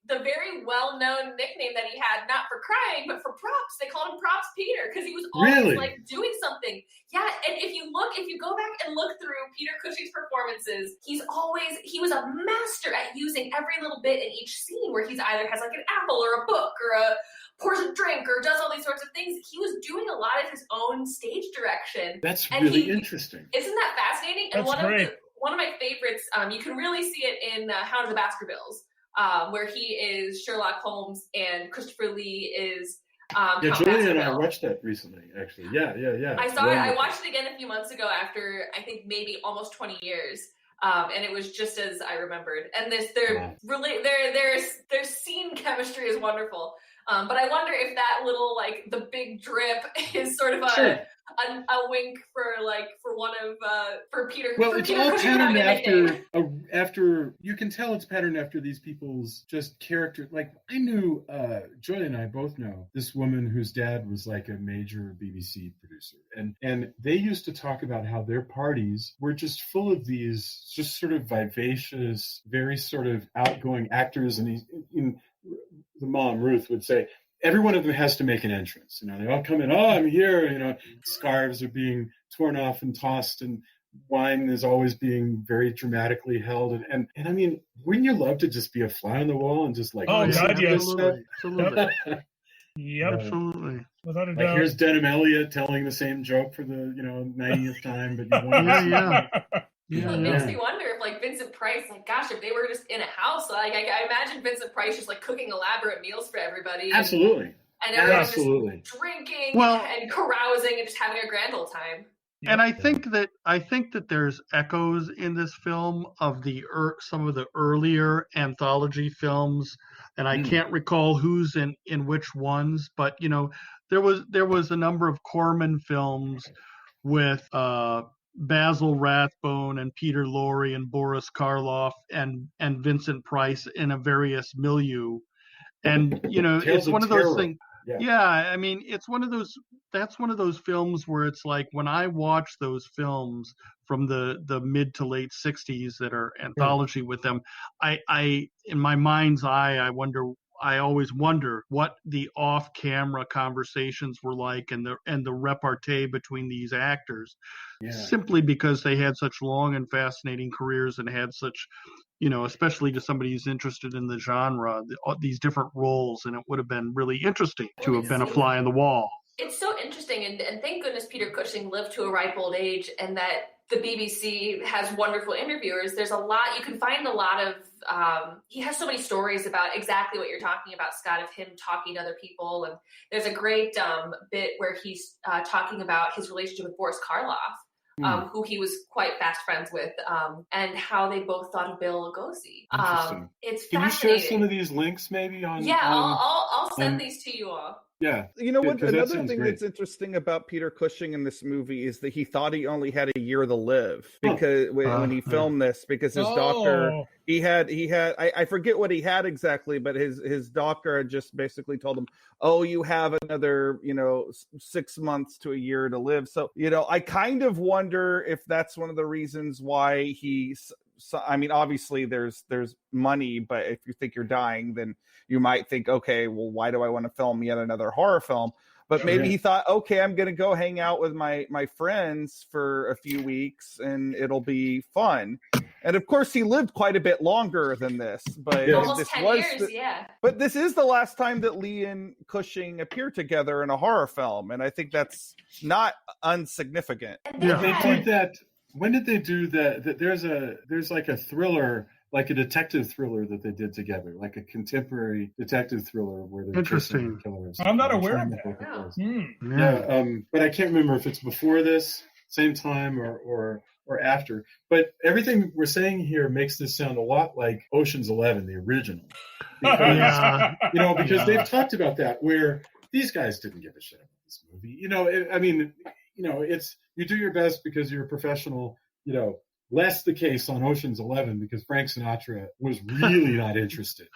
the very well-known nickname that he had, not for crying, but for props. They called him Props Peter because he was always doing something. Yeah, and if you go back and look through Peter Cushing's performances, he was a master at using every little bit in each scene where he's either has an apple or a book or pours a drink or does all these sorts of things. He was doing a lot of his own stage direction. That's really interesting. Isn't that fascinating? And That's great. One of my favorites, you can really see it in Hound of the Baskervilles, where he is Sherlock Holmes and Christopher Lee is Julia and I watched that recently, actually. Yeah. I saw it. I watched it again a few months ago after, I think, maybe almost 20 years. And it was just as I remembered. And their scene chemistry is wonderful. But I wonder if that little, like, the big drip is sort of a wink for Peter. Well, for it's Peter all Cushing patterned after you can tell it's patterned after these people's just character. Like, I knew, Julia and I both know this woman whose dad was like a major BBC producer. And they used to talk about how their parties were just full of these just sort of vivacious, very sort of outgoing actors. And the mom, Ruth, would say, every one of them has to make an entrance. They all come in, oh, I'm here. Scarves are being torn off and tossed, and wine is always being very dramatically held. And I mean, wouldn't you love to just be a fly on the wall and just like, oh, God, yes. Absolutely. Yep. Absolutely. Without a like, doubt. here's Denham Elliott telling the same joke for the 90th time, but you want to It makes me wonder if, like, Vincent Price, like, gosh, if they were just in a house, like, I imagine Vincent Price just, like, cooking elaborate meals for everybody. Absolutely. And everyone's just drinking and carousing and just having a grand old time. And I think that there's echoes in this film of some of the earlier anthology films, and I can't recall who's in which ones, but there was a number of Corman films with Basil Rathbone and Peter Lorre and Boris Karloff and Vincent Price in a various milieu, and it's one of those things. Yeah, I mean, it's one of those. That's one of those films where it's like when I watch those films from the mid to late '60s that are anthology with them, I in my mind's eye, I always wonder what the off-camera conversations were like and the repartee between these actors, simply because they had such long and fascinating careers and had such, especially to somebody who's interested in the genre, these different roles, and it would have been really interesting to have been a fly on the wall. It's so interesting, and thank goodness Peter Cushing lived to a ripe old age, and that the BBC has wonderful interviewers. There's a lot, you can find a lot of, he has so many stories about exactly what you're talking about, Scott, of him talking to other people. And there's a great bit where he's talking about his relationship with Boris Karloff, who he was quite fast friends with, and how they both thought of Bela Lugosi. It's fascinating. Can you share some of these links maybe on? Yeah, I'll send these to you all. Yeah. Another thing that's interesting about Peter Cushing in this movie is that he thought he only had a year to live because when he filmed this, because his doctor, he had, I forget what he had exactly, but his doctor had just basically told him, oh, you have another, 6 months to a year to live. So, I kind of wonder if that's one of the reasons why I mean, obviously there's money, but if you think you're dying, then you might think, okay, well, why do I want to film yet another horror film? But maybe he thought, okay, I'm going to go hang out with my friends for a few weeks and it'll be fun. And of course he lived quite a bit longer than this, but almost 10 years, But this is the last time that Lee and Cushing appear together in a horror film. And I think that's not insignificant. They did that. When did they do that? There's like a thriller, like a detective thriller that they did together, like a contemporary detective thriller where they're chasing killers. I'm not aware of that. But I can't remember if it's before this, same time, or after. But everything we're saying here makes this sound a lot like Ocean's 11, the original, because they've talked about that where these guys didn't give a shit about this movie. It's you do your best because you're a professional, less the case on Ocean's 11 because Frank Sinatra was really not interested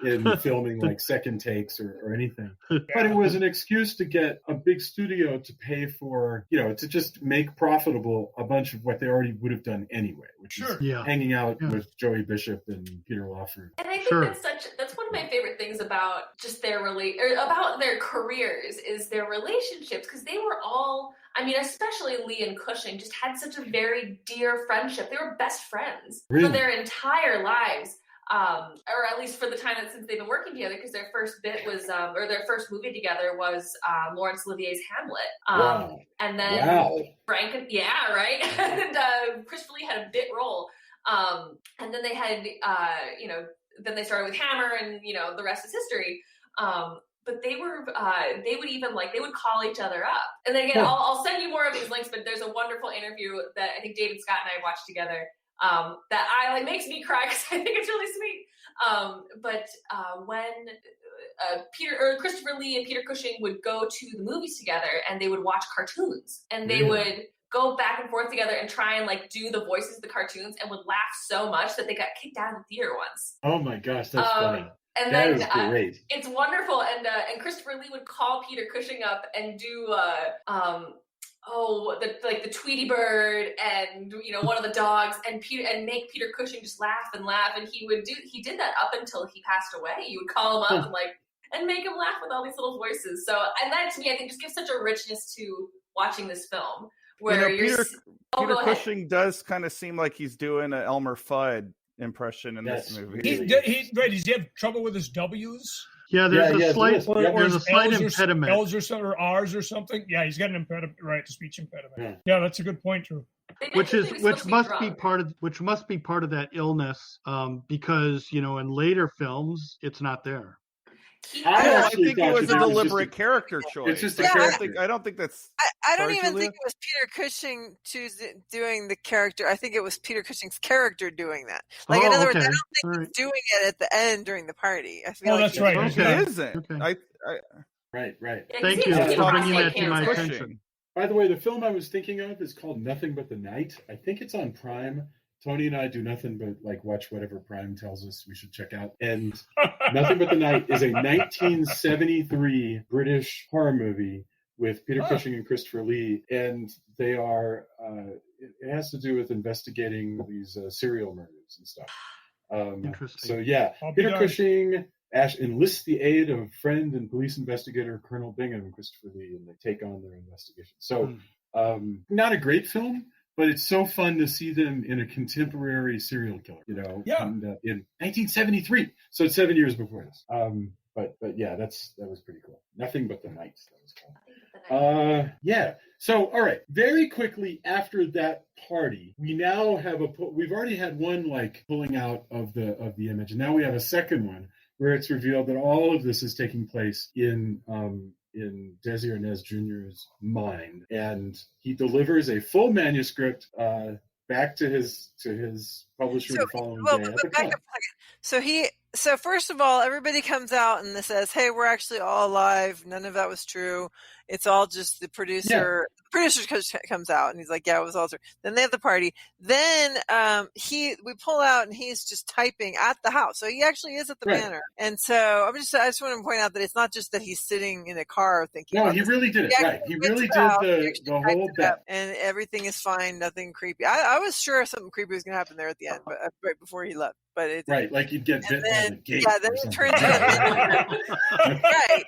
in filming like second takes or anything. But it was an excuse to get a big studio to pay for, to just make profitable a bunch of what they already would have done anyway, which is hanging out with Joey Bishop and Peter Lawford. And I think that's one of my favorite things about just about their careers is their relationships, because they were all, especially Lee and Cushing, just had such a very dear friendship. They were best friends for their entire lives, or at least for the time since they've been working together, because their first bit was, or their first movie together was Laurence Olivier's Hamlet. And then Frank, and Christopher Lee had a bit role. And then they had, then they started with Hammer, and the rest is history. But they would call each other up. And then again, I'll send you more of these links, but there's a wonderful interview that I think David, Scott, and I watched together that makes me cry because I think it's really sweet. But when Christopher Lee and Peter Cushing would go to the movies together, and they would watch cartoons, and they would go back and forth together and try and do the voices of the cartoons, and would laugh so much that they got kicked out of the theater once. Oh my gosh, that's funny. And that then is great. It's wonderful, and Christopher Lee would call Peter Cushing up and do the Tweety Bird and one of the dogs, and make Peter Cushing just laugh and laugh, and he did that up until he passed away. You would call him up and make him laugh with all these little voices. So, and that to me, I think just gives such a richness to watching this film. Where Peter Cushing does kind of seem like he's doing an Elmer Fudd impression in this movie. Does he have trouble with his W's? Yeah, there's a slight impediment. L's or R's or something. Yeah, he's got an impediment, right? A speech impediment. Yeah, that's a good point, Drew. Which must be part of that illness, because in later films it's not there. I think it was a deliberate character choice. It's just I don't think that's. I don't even think it was Peter Cushing doing the character. I think it was Peter Cushing's character doing that. In other words, I don't think he's doing it at the end during the party. I feel that's right. He isn't. Right. Thank you for bringing that to my attention. By the way, the film I was thinking of is called Nothing But the Night. I think it's on Prime. Tony and I do nothing but watch whatever Prime tells us we should check out. And Nothing But the Night is a 1973 British horror movie with Peter Cushing and Christopher Lee. And they are, it has to do with investigating these serial murders and stuff. Interesting. So yeah, Peter Cushing enlists the aid of friend and police investigator Colonel Bingham and Christopher Lee, and they take on their investigation. So not a great film, but it's so fun to see them in a contemporary serial killer, in 1973. So it's 7 years before this. But yeah, that was pretty cool. Nothing But the Night, that was called. Yeah. So, all right. Very quickly after that party, we now have we've already had one pulling out of the image, and now we have a second one where it's revealed that all of this is taking place in Desi Arnaz Jr.'s mind, and he delivers a full manuscript back to his publisher the following day. Back up a second. So first of all, everybody comes out and says, "Hey, we're actually all alive. None of that was true. It's all just the producer." Yeah. The producer comes out and he's like, "Yeah, it was all true." Then they have the party. Then we pull out and he's just typing at the house. So he actually is at the manor. And so I just want to point out that it's not just that he's sitting in a car thinking. No, he really did it. Right. He really did the whole bit. And everything is fine. Nothing creepy. I was sure something creepy was going to happen there at the end, but right before he left. But it right, like you'd get bit by the gate. Yeah, then he turns in right.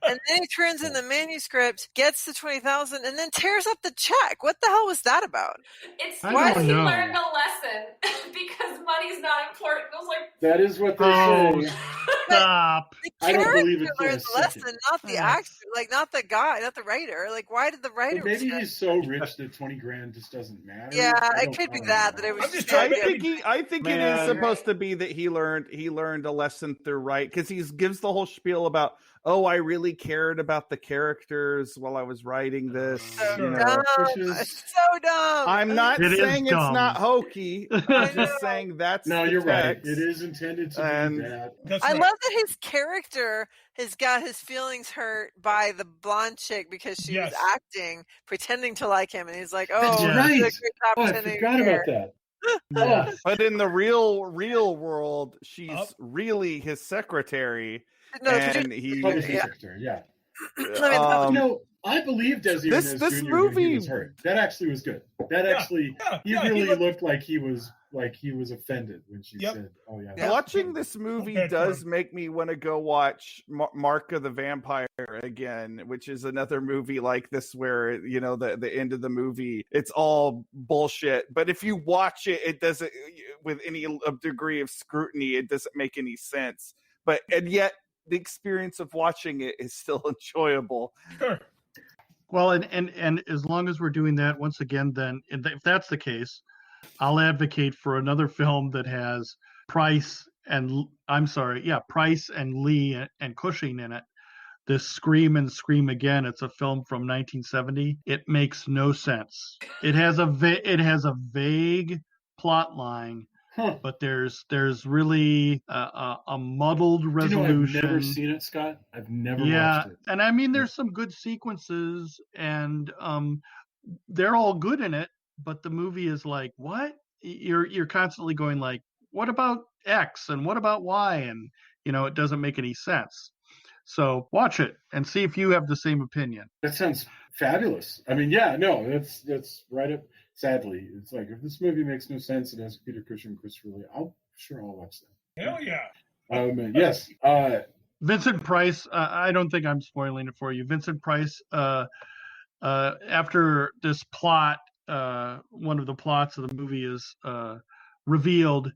And then he turns in the manuscript, gets the $20,000, and then tears up the check. What the hell was that about? It's because he learned a lesson because money's not important. I was like, that is what they say. Stop. I don't believe it learned the lesson, not the actor, not the guy, not the writer. Why did the writer? But maybe he's so rich that $20,000 just doesn't matter. Yeah, it could be that it was. I think it is supposed to be that he learned a lesson through because he gives the whole spiel about, I really cared about the characters while I was writing this. So dumb. It's so dumb. I'm not saying it's not hokey. I'm just saying that's you're right. It is intended to be that. I love that his character has got his feelings hurt by the blonde chick because she was acting, pretending to like him, and he's like, "Oh, that's right. I forgot about that." Yeah. But in the real world, she's really his secretary. And he secretary, yeah. I believe Desi Arnaz Jr. movie when he was hurt. That actually was good. That actually, he looked like he was offended when she said, "Oh yeah." Watching this movie does make me want to go watch Mark of the Vampire again, which is another movie like this where the end of the movie it's all bullshit. But if you watch it, it doesn't with any degree of scrutiny. It doesn't make any sense. And yet the experience of watching it is still enjoyable. Sure. Well, and as long as we're doing that, once again, then if that's the case, I'll advocate for another film that has Price Price and Lee and Cushing in it. This Scream and Scream Again. It's a film from 1970. It makes no sense. It has a vague plot line, but there's really a muddled resolution. I've never seen it, Scott. I've never watched it. And I mean, there's some good sequences, and they're all good in it. But the movie is like, what? You're constantly going like, what about X and what about Y? And it doesn't make any sense. So watch it and see if you have the same opinion. That sounds fabulous. I mean, that's right up. Sadly, it's like, if this movie makes no sense and has Peter Cushing and Christopher Lee, I'll watch that. Hell yeah. Yes. Vincent Price. I don't think I'm spoiling it for you. Vincent Price. After this plot, one of the plots of the movie is revealed,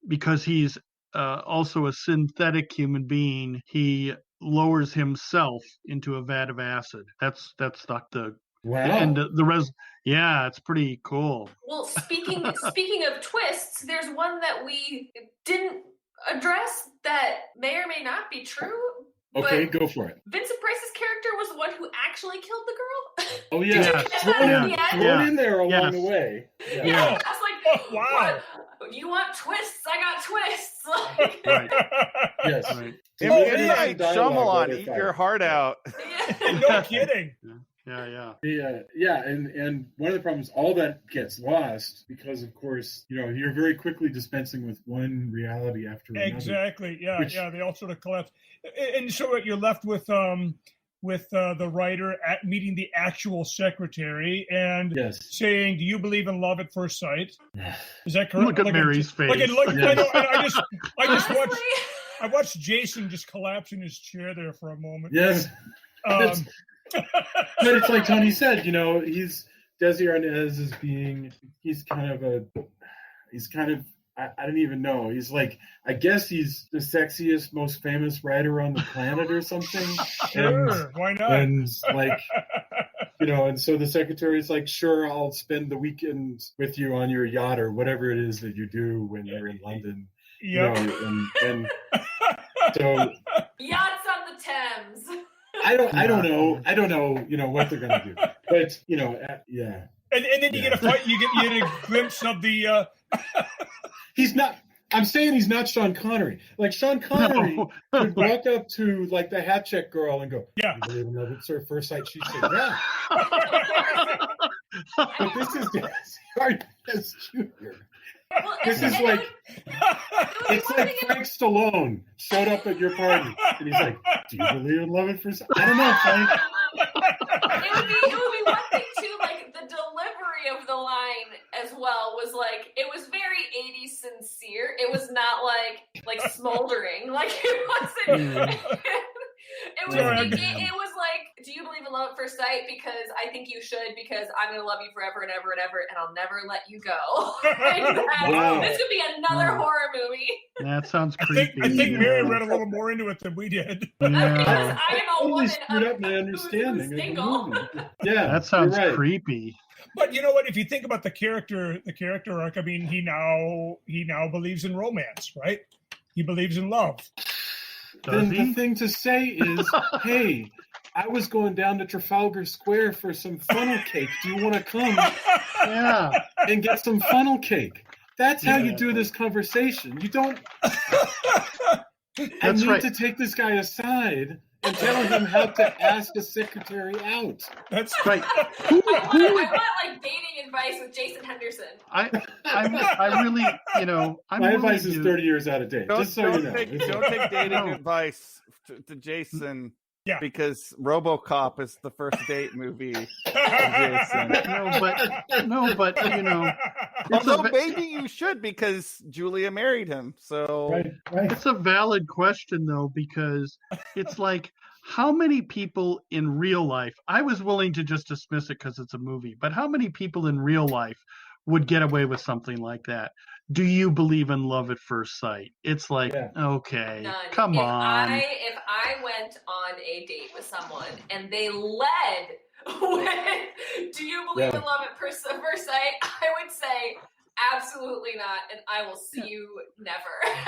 because he's also a synthetic human being. He lowers himself into a vat of acid. That's the wow. And it's pretty cool. Well, speaking of twists, there's one that we didn't address that may or may not be true. Okay, go for it. Vincent Price's character was the one who actually killed the girl. Oh yeah, thrown in there along the way. Yeah. I was like, oh, wow. What? You want twists? I got twists. Like, Right. Yes. Right. Mary Challman, eat your heart out. No kidding. Yeah. And one of the problems, all that gets lost because, of course, you're very quickly dispensing with one reality after another. Exactly. Yeah. They all sort of collapse, and so you're left with the writer meeting the actual secretary and saying, "Do you believe in love at first sight?" Is that correct? Look at Mary's face. I watched Jason just collapse in his chair there for a moment. Yes. But it's like Tony said, he's Desi Arnaz is I don't even know. He's like, I guess he's the sexiest, most famous writer on the planet or something. Sure, why not? And like, and so the secretary's like, sure, I'll spend the weekend with you on your yacht or whatever it is that you do when you're in London. Yeah. And so yachts on the Thames. I don't know, what they're gonna do, but yeah. And then you get a fight. You get a glimpse of the. He's not. I'm saying he's not Sean Connery. Like Sean Connery would walk up to like the hat check girl and go, "Yeah, you believe in love at first sight?" She'd say, "Yeah." But this is Arnaz Jr. Well, it's like Frank Stallone showed up at your party and he's like, "Do you believe in love at first sight?" I don't know, Frank. It would be one thing too, like the delivery of the line as well was like, it was very 80s sincere. It was not like smoldering. Like it wasn't. It was like, do you believe in love at first sight? Because I think you should, because I'm going to love you forever and ever and ever, and I'll never let you go. Wow. This could be another horror movie. That sounds creepy. I think Mary read a little more into it than we did. Because I am a woman screwed up my understanding who's of the single. movie. Yeah, that sounds right. creepy. But you know what? If you think about the character arc, I mean, he now believes in romance, right? He believes in love. Then the thing to say is, hey, I was going down to Trafalgar Square for some funnel cake. Do you want to come? Yeah. And get some funnel cake. That's how you do this conversation. You don't. I need to take this guy aside and tell him how to ask a secretary out. That's right. I want like dating advice with Jason Henderson. I really, my advice is 30 years out of date. Just so you know. Don't take dating advice to Jason. Yeah. Because RoboCop is the first date movie of Jason. No, but although maybe you should, because Julia married him. So right. It's a valid question though, because it's like, how many people in real life, I was willing to just dismiss it because it's a movie, but how many people in real life would get away with something like that? Do you believe in love at first sight? It's like, okay, None. come on. If I went on a date with someone and they led with, do you believe in love at first sight? I would say, absolutely not, and I will see you never,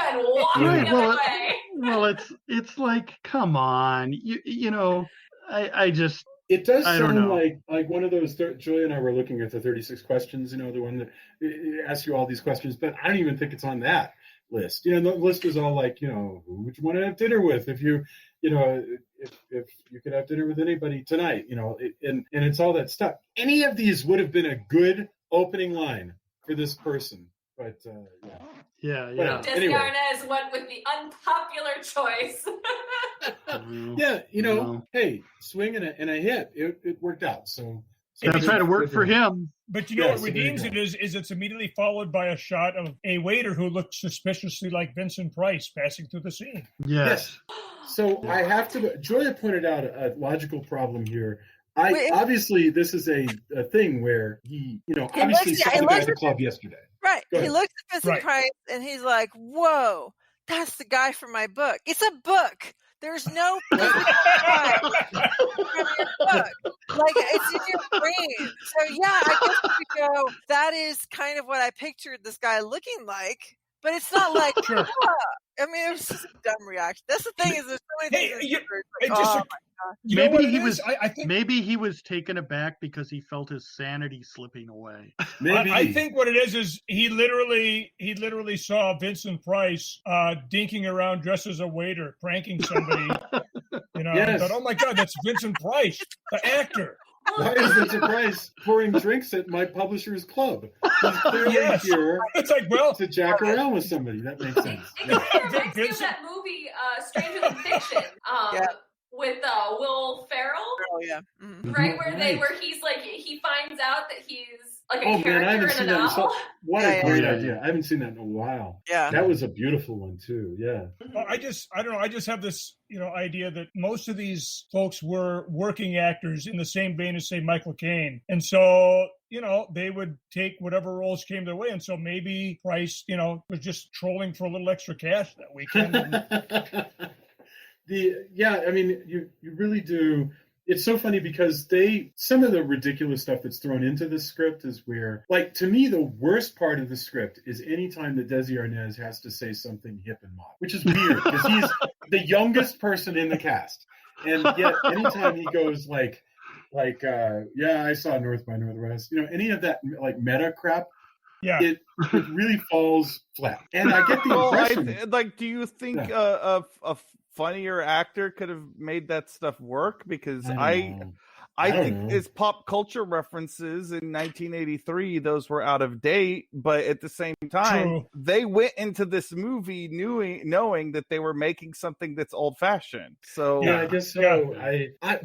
and walk the other way. Well, it's like, come on, you know, I just. It does sound like one of those. Julia and I were looking at the 36 questions, you know, the one that asks you all these questions, but I don't even think it's on that list. You know, the list is all like, you know, who would you want to have dinner with if you, you know, if you could have dinner with anybody tonight, you know, and it's all that stuff. Any of these would have been a good opening line for this person, but Yeah. Desi anyway. Arnaz went with the unpopular choice. Yeah, you know, hey, swing and a hit. It worked out. So that's right. It worked for him. But you know what redeems it is it's immediately followed by a shot of a waiter who looks suspiciously like Vincent Price passing through the scene. Yes. So I have to. Julia pointed out a logical problem here. Obviously this is a thing where he, you know, obviously saw the guy at the club yesterday. Right. He looks at Vincent Price and he's like, "Whoa, that's the guy from my book. It's a book. There's no guy from your book. Like, it's in your brain." So yeah, I guess we go, that is kind of what I pictured this guy looking like. But it's not like, I mean, it was just a dumb reaction. That's the thing, is there's so many things. Maybe he was taken aback because he felt his sanity slipping away. Maybe. I think what it is he literally saw Vincent Price dinking around dressed as a waiter, pranking somebody. You know, and thought, oh my God, that's Vincent Price, the actor. Why is Vincent Price pouring drinks at my publisher's club? He's clearly here it's like, well, to jack around with somebody. That makes sense. It reminds me of that movie, Stranger Than Fiction, with Will Ferrell. Oh yeah, right where he's like, he finds out that he's like a character I haven't in seen a that. novel. What a great idea! I haven't seen that in a while. Yeah, that was a beautiful one too. Yeah. Well, I don't know. I just have this, you know, idea that most of these folks were working actors in the same vein as, say, Michael Caine, and so, you know, they would take whatever roles came their way, and so maybe Price, you know, was just trolling for a little extra cash that weekend. I mean, you really do. It's so funny because some of the ridiculous stuff that's thrown into the script is where, like, to me, the worst part of the script is anytime that Desi Arnaz has to say something hip and modern, which is weird because he's the youngest person in the cast. And yet anytime he goes like, I saw North by Northwest, you know, any of that like meta crap, it really falls flat. And I get the impression. Do you think a funnier actor could have made that stuff work? Because I think it's pop culture references in 1983. Those were out of date, but at the same time, they went into this movie knowing that they were making something that's old fashioned. So I guess so.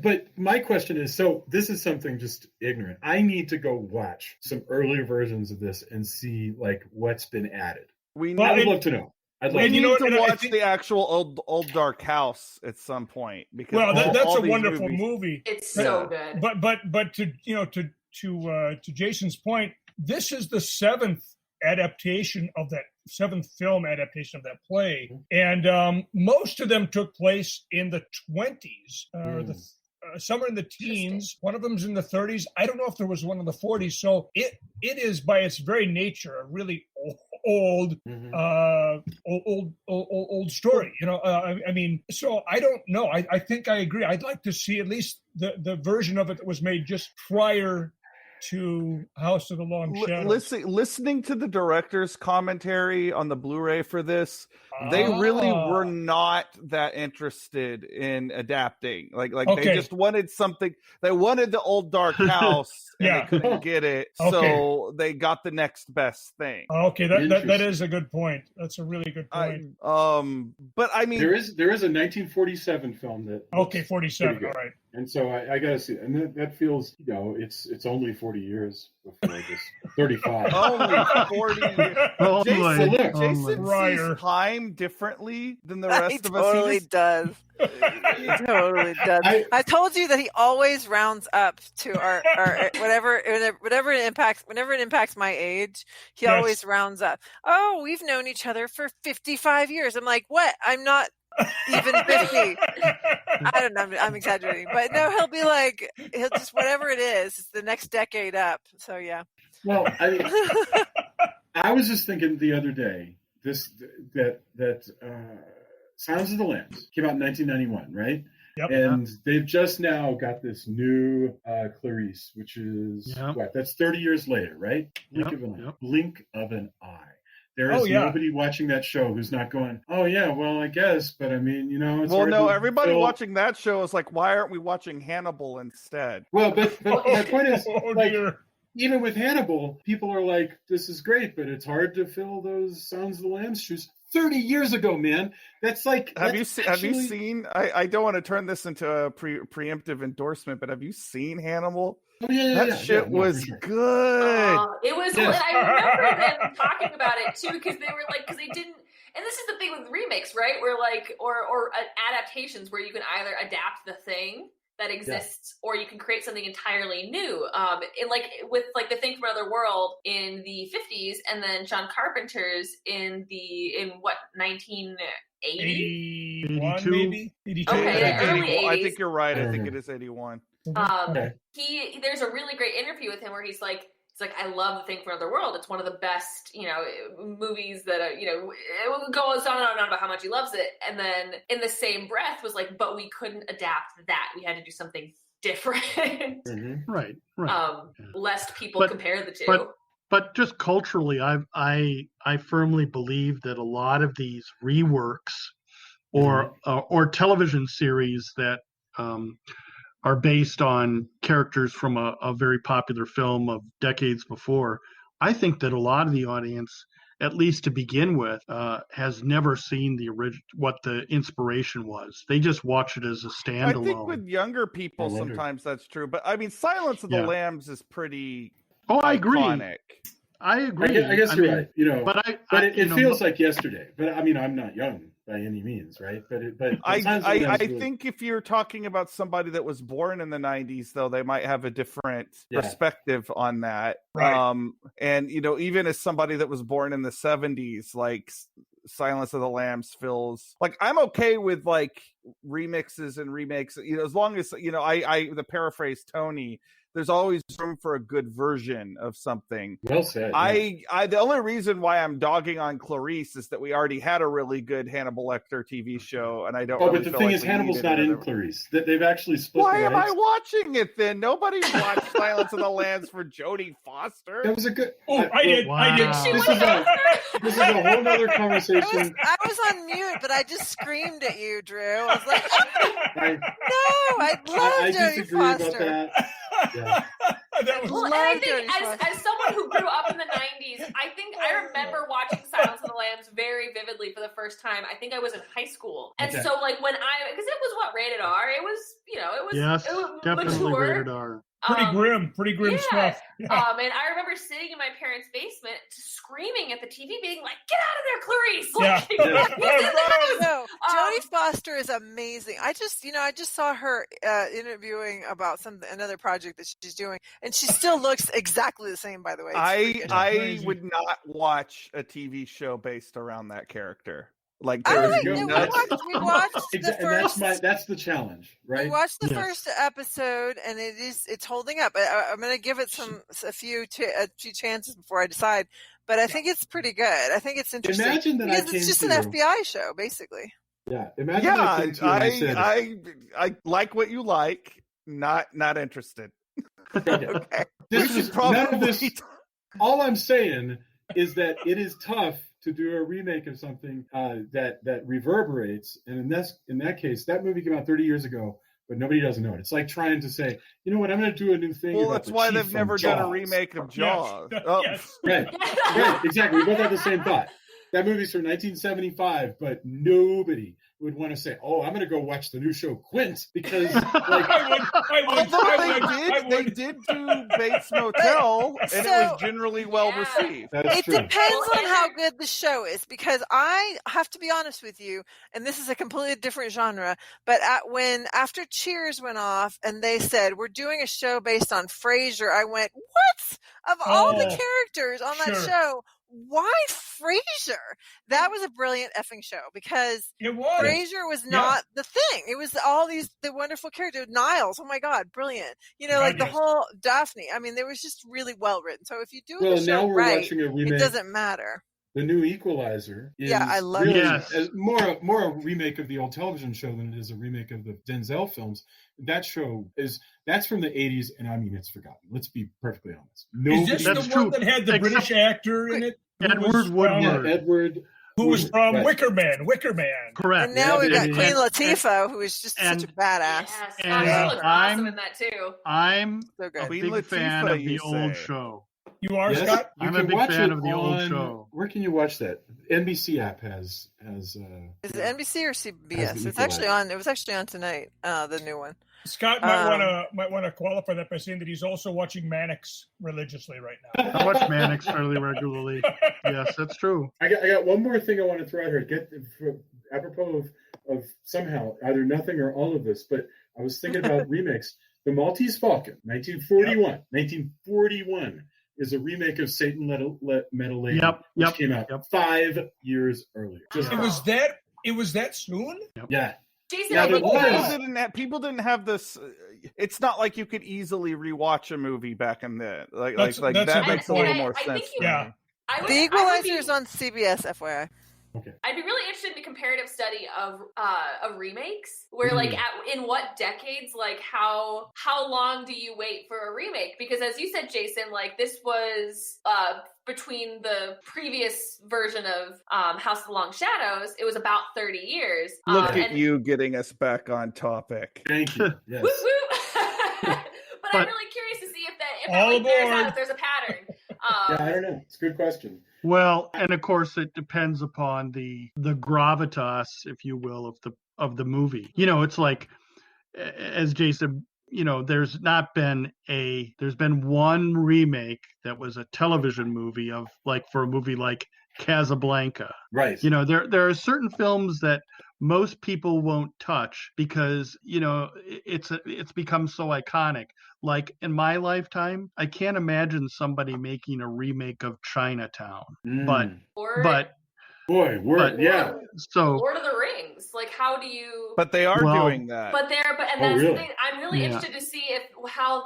But my question is, so this is something just ignorant. I need to go watch some earlier versions of this and see like what's been added. I would love to know. We need to watch the actual old Dark House at some point, because that's a wonderful movie. It's so good. But to Jason's point, this is the seventh film adaptation of that play, and most of them took place in the 20s. Some are in the teens. One of them's in the 30s. I don't know if there was one in the 40s. So it is by its very nature a really old story. You know, I mean, so I don't know. I think I agree. I'd like to see at least the version of it that was made just prior to House of the Long Shadows. Listening to the director's commentary on the Blu-ray for this, they really were not that interested in adapting. They just wanted something. They wanted the old Dark House, and they couldn't get it, so they got the next best thing. Okay, that is a good point. That's a really good point. But I mean, there is a 1947 film that 47. All right. And so I got to see it. And that feels, you know, it's only 40 years before this. 35. Only 40 years. Jason sees time differently than the rest of us. He totally does. He totally does. I told you that he always rounds up to our whatever it impacts. Whenever it impacts my age, he always rounds up. Oh, we've known each other for 55 years. I'm like, what? I'm not even 50. I don't know. I'm exaggerating, but no, he'll just whatever it is. It's the next decade up. So yeah. Well, I was just thinking the other day that Silence of the Lambs came out in 1991, right? Yep. And they've just now got this new Clarice, which is what? That's 30 years later, right? Blink of an eye. There is nobody watching that show who's not going, oh, yeah, well, I guess. But I mean, it's well, no, everybody watching that show is like, why aren't we watching Hannibal instead? Well, but my point is, even with Hannibal, people are like, this is great, but it's hard to fill those Sounds of the Lambs shoes. 30 years ago, man. That's like. Have you seen? I don't want to turn this into a preemptive endorsement, but have you seen Hannibal? Oh, yeah, that shit was good. It was, and I remember them talking about it too, because they were like, because they didn't. And this is the thing with remakes, right? Where like, or adaptations, where you can either adapt the thing that exists, or you can create something entirely new. And like with like The Thing from Another World in the 50s, and then John Carpenter's in 1980? 81, maybe 82. Okay, early 80s. I think you're right. I think it is 81. There's a really great interview with him where he's like, I love The Thing from Another World. It's one of the best, movies that, it goes on and on about how much he loves it. And then in the same breath was like, but we couldn't adapt that. We had to do something different. Mm-hmm. Right. Lest people compare the two. But just culturally, I firmly believe that a lot of these reworks or television series that are based on characters from a very popular film of decades before, I think that a lot of the audience, at least to begin with, has never seen what the inspiration was. They just watch it as a standalone. I think with younger people, sometimes that's true. But I mean, Silence of the Lambs is pretty iconic. I agree. I guess you're right. But it feels like yesterday. But I mean, I'm not young by any means, right? But I think if you're talking about somebody that was born in the 90s, though, they might have a different perspective on that. Right. And even as somebody that was born in the 70s, like Silence of the Lambs feels like I'm okay with like remixes and remakes. As long as I the paraphrase Tony. There's always room for a good version of something. Well said. The only reason why I'm dogging on Clarice is that we already had a really good Hannibal Lecter TV show, and I don't. But the thing is, Hannibal's not in Clarice. They've actually split. Why am I watching it then? Nobody watched Silence of the Lambs for Jodie Foster. That was a good. I did. This is a whole other conversation. I was on mute, but I just screamed at you, Drew. I was like, I love Jodie Foster. About that. Yeah. And I think as someone who grew up in the 90s, I remember watching Silence of the Lambs very vividly for the first time. I think I was in high school. And so like because it was rated R, it was definitely mature. rated R. Pretty grim stuff. Yeah. And I remember sitting in my parents' basement screaming at the TV, being like, "Get out of there, Clarice!" No, Jodie Foster is amazing. I just saw her interviewing about another project that she's doing, and she still looks exactly the same. By the way, I would not watch a TV show based around that character. Like we watched the first. And that's the challenge, right? We watched the first episode, and it's holding up. I'm going to give it a few chances before I decide, but I think it's pretty good. I think it's interesting. Imagine that because it's just an FBI show, basically. Yeah, imagine. I like what you like. Not interested. Okay. All I'm saying is that it is tough to do a remake of something that reverberates, and in that case, that movie came out 30 years ago, but nobody doesn't know it. It's like trying to say, you know what, I'm going to do a new thing. Well, that's why they've never done a remake of Jaws. Yes. Oh. Yes. Right, exactly. We both have the same thought. That movie's from 1975, but nobody would want to say, "Oh, I'm going to go watch the new show Quint," because they did do Bates Motel, and it was generally well received. It depends on how good the show is, because I have to be honest with you, and this is a completely different genre, but after Cheers went off and they said, "We're doing a show based on Frasier," I went, "What? Of all the characters on that show, why Frasier? That was a brilliant effing show because Frasier was not the thing. It was all the wonderful characters. Niles, oh my God, brilliant. Like the whole Daphne. I mean, they was just really well written. So if you do the show watching a remake, it doesn't matter. The new Equalizer is I love really more a remake of the old television show than it is a remake of the Denzel films. That show that's from the 80s, and I mean, it's forgotten. Let's be perfectly honest. Is this the one that had the British actor in it? Edward Woodward. Edward. Who was from Wicker Man. Correct. And now we got Queen Latifah, who is just such a badass. Yes, she looks awesome in that too. I'm so good. a big fan of the old show. You are, Scott? I'm a big fan of the old show. Where can you watch that? NBC app has. Is it NBC or CBS? It's actually on. It was actually on tonight. The new one. Scott might want to qualify that by saying that he's also watching Mannix religiously right now. I watch Mannix fairly regularly. Yes, that's true. I got one more thing I want to throw out here. Apropos of somehow either nothing or all of this, but I was thinking about remakes. The Maltese Falcon, 1941. 1941 is a remake of Satan Let Metal Lady, which came out 5 years earlier. It was that soon? Yeah. Jason, people didn't have this. It's not like you could easily rewatch a movie back in the that makes a little more sense. The Equalizer is on CBS, FYI. Okay. I'd be really interested in a comparative study of remakes, where in what decades, how long do you wait for a remake? Because as you said, Jason, this was between the previous version of House of the Long Shadows, it was about 30 years. Look at you getting us back on topic. Thank you. Yes. Woo woo. But I'm really curious to see if there's a pattern. I don't know. It's a good question. Well, and of course, it depends upon the gravitas, if you will, of the movie. It's like, as Jason, there's been one remake that was a television movie for a movie like Casablanca. Right. There are certain films that most people won't touch because it's become so iconic. Like in my lifetime, I can't imagine somebody making a remake of Chinatown. So Lord of the Rings, how do you? But they are doing that. But that's the thing. I'm really interested to see how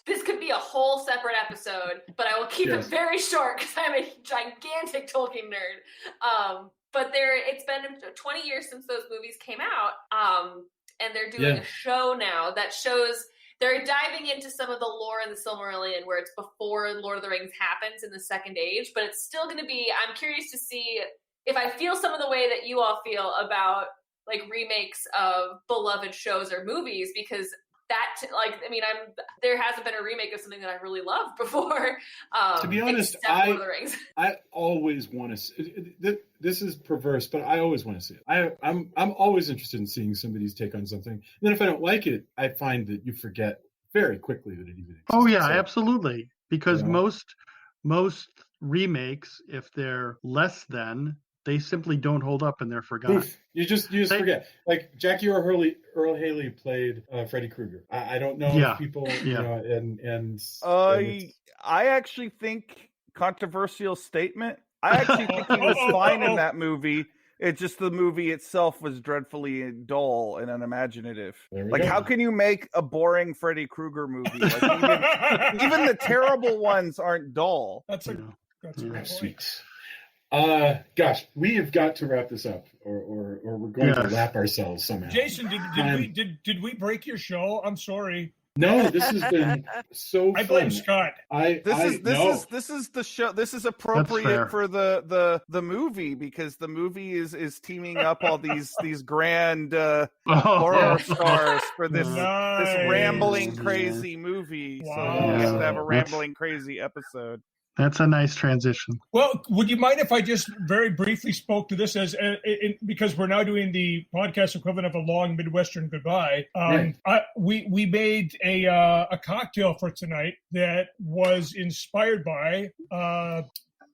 this could be a whole separate episode. But I will keep it very short because I'm a gigantic Tolkien nerd. But it's been 20 years since those movies came out, and they're doing a show now that shows. They're diving into some of the lore in the Silmarillion where it's before Lord of the Rings happens in the Second Age, but it's still going to be, I'm curious to see if I feel some of the way that you all feel about remakes of beloved shows or movies, because there hasn't been a remake of something that I really loved before. To be honest, Lord of the Rings. I always want to see this is perverse, but I always want to see it. I'm always interested in seeing somebody's take on something. And then if I don't like it, I find that you forget very quickly that it even exists. Oh yeah, absolutely. Because most remakes, if they're less than, they simply don't hold up and they're forgotten. Oof. You just forget. Like Jackie Earl Haley played Freddy Krueger. I don't know if people, I actually think, controversial statement, I actually think he was fine in that movie. It's just the movie itself was dreadfully dull and unimaginative. How can you make a boring Freddy Krueger movie? Even the terrible ones aren't dull. That's a good sweet. Gosh, we have got to wrap this up, or we're going to lap ourselves somehow. Jason, did we break your show? I'm sorry. No, this has been so fun. I blame Scott. This is the show. This is appropriate for the movie, because the movie is teaming up all these grand horror stars for this rambling crazy movie. Wow. So we have to have a rambling crazy episode. That's a nice transition. Well, would you mind if I just very briefly spoke to this because we're now doing the podcast equivalent of a long Midwestern goodbye. We made a cocktail for tonight that was inspired by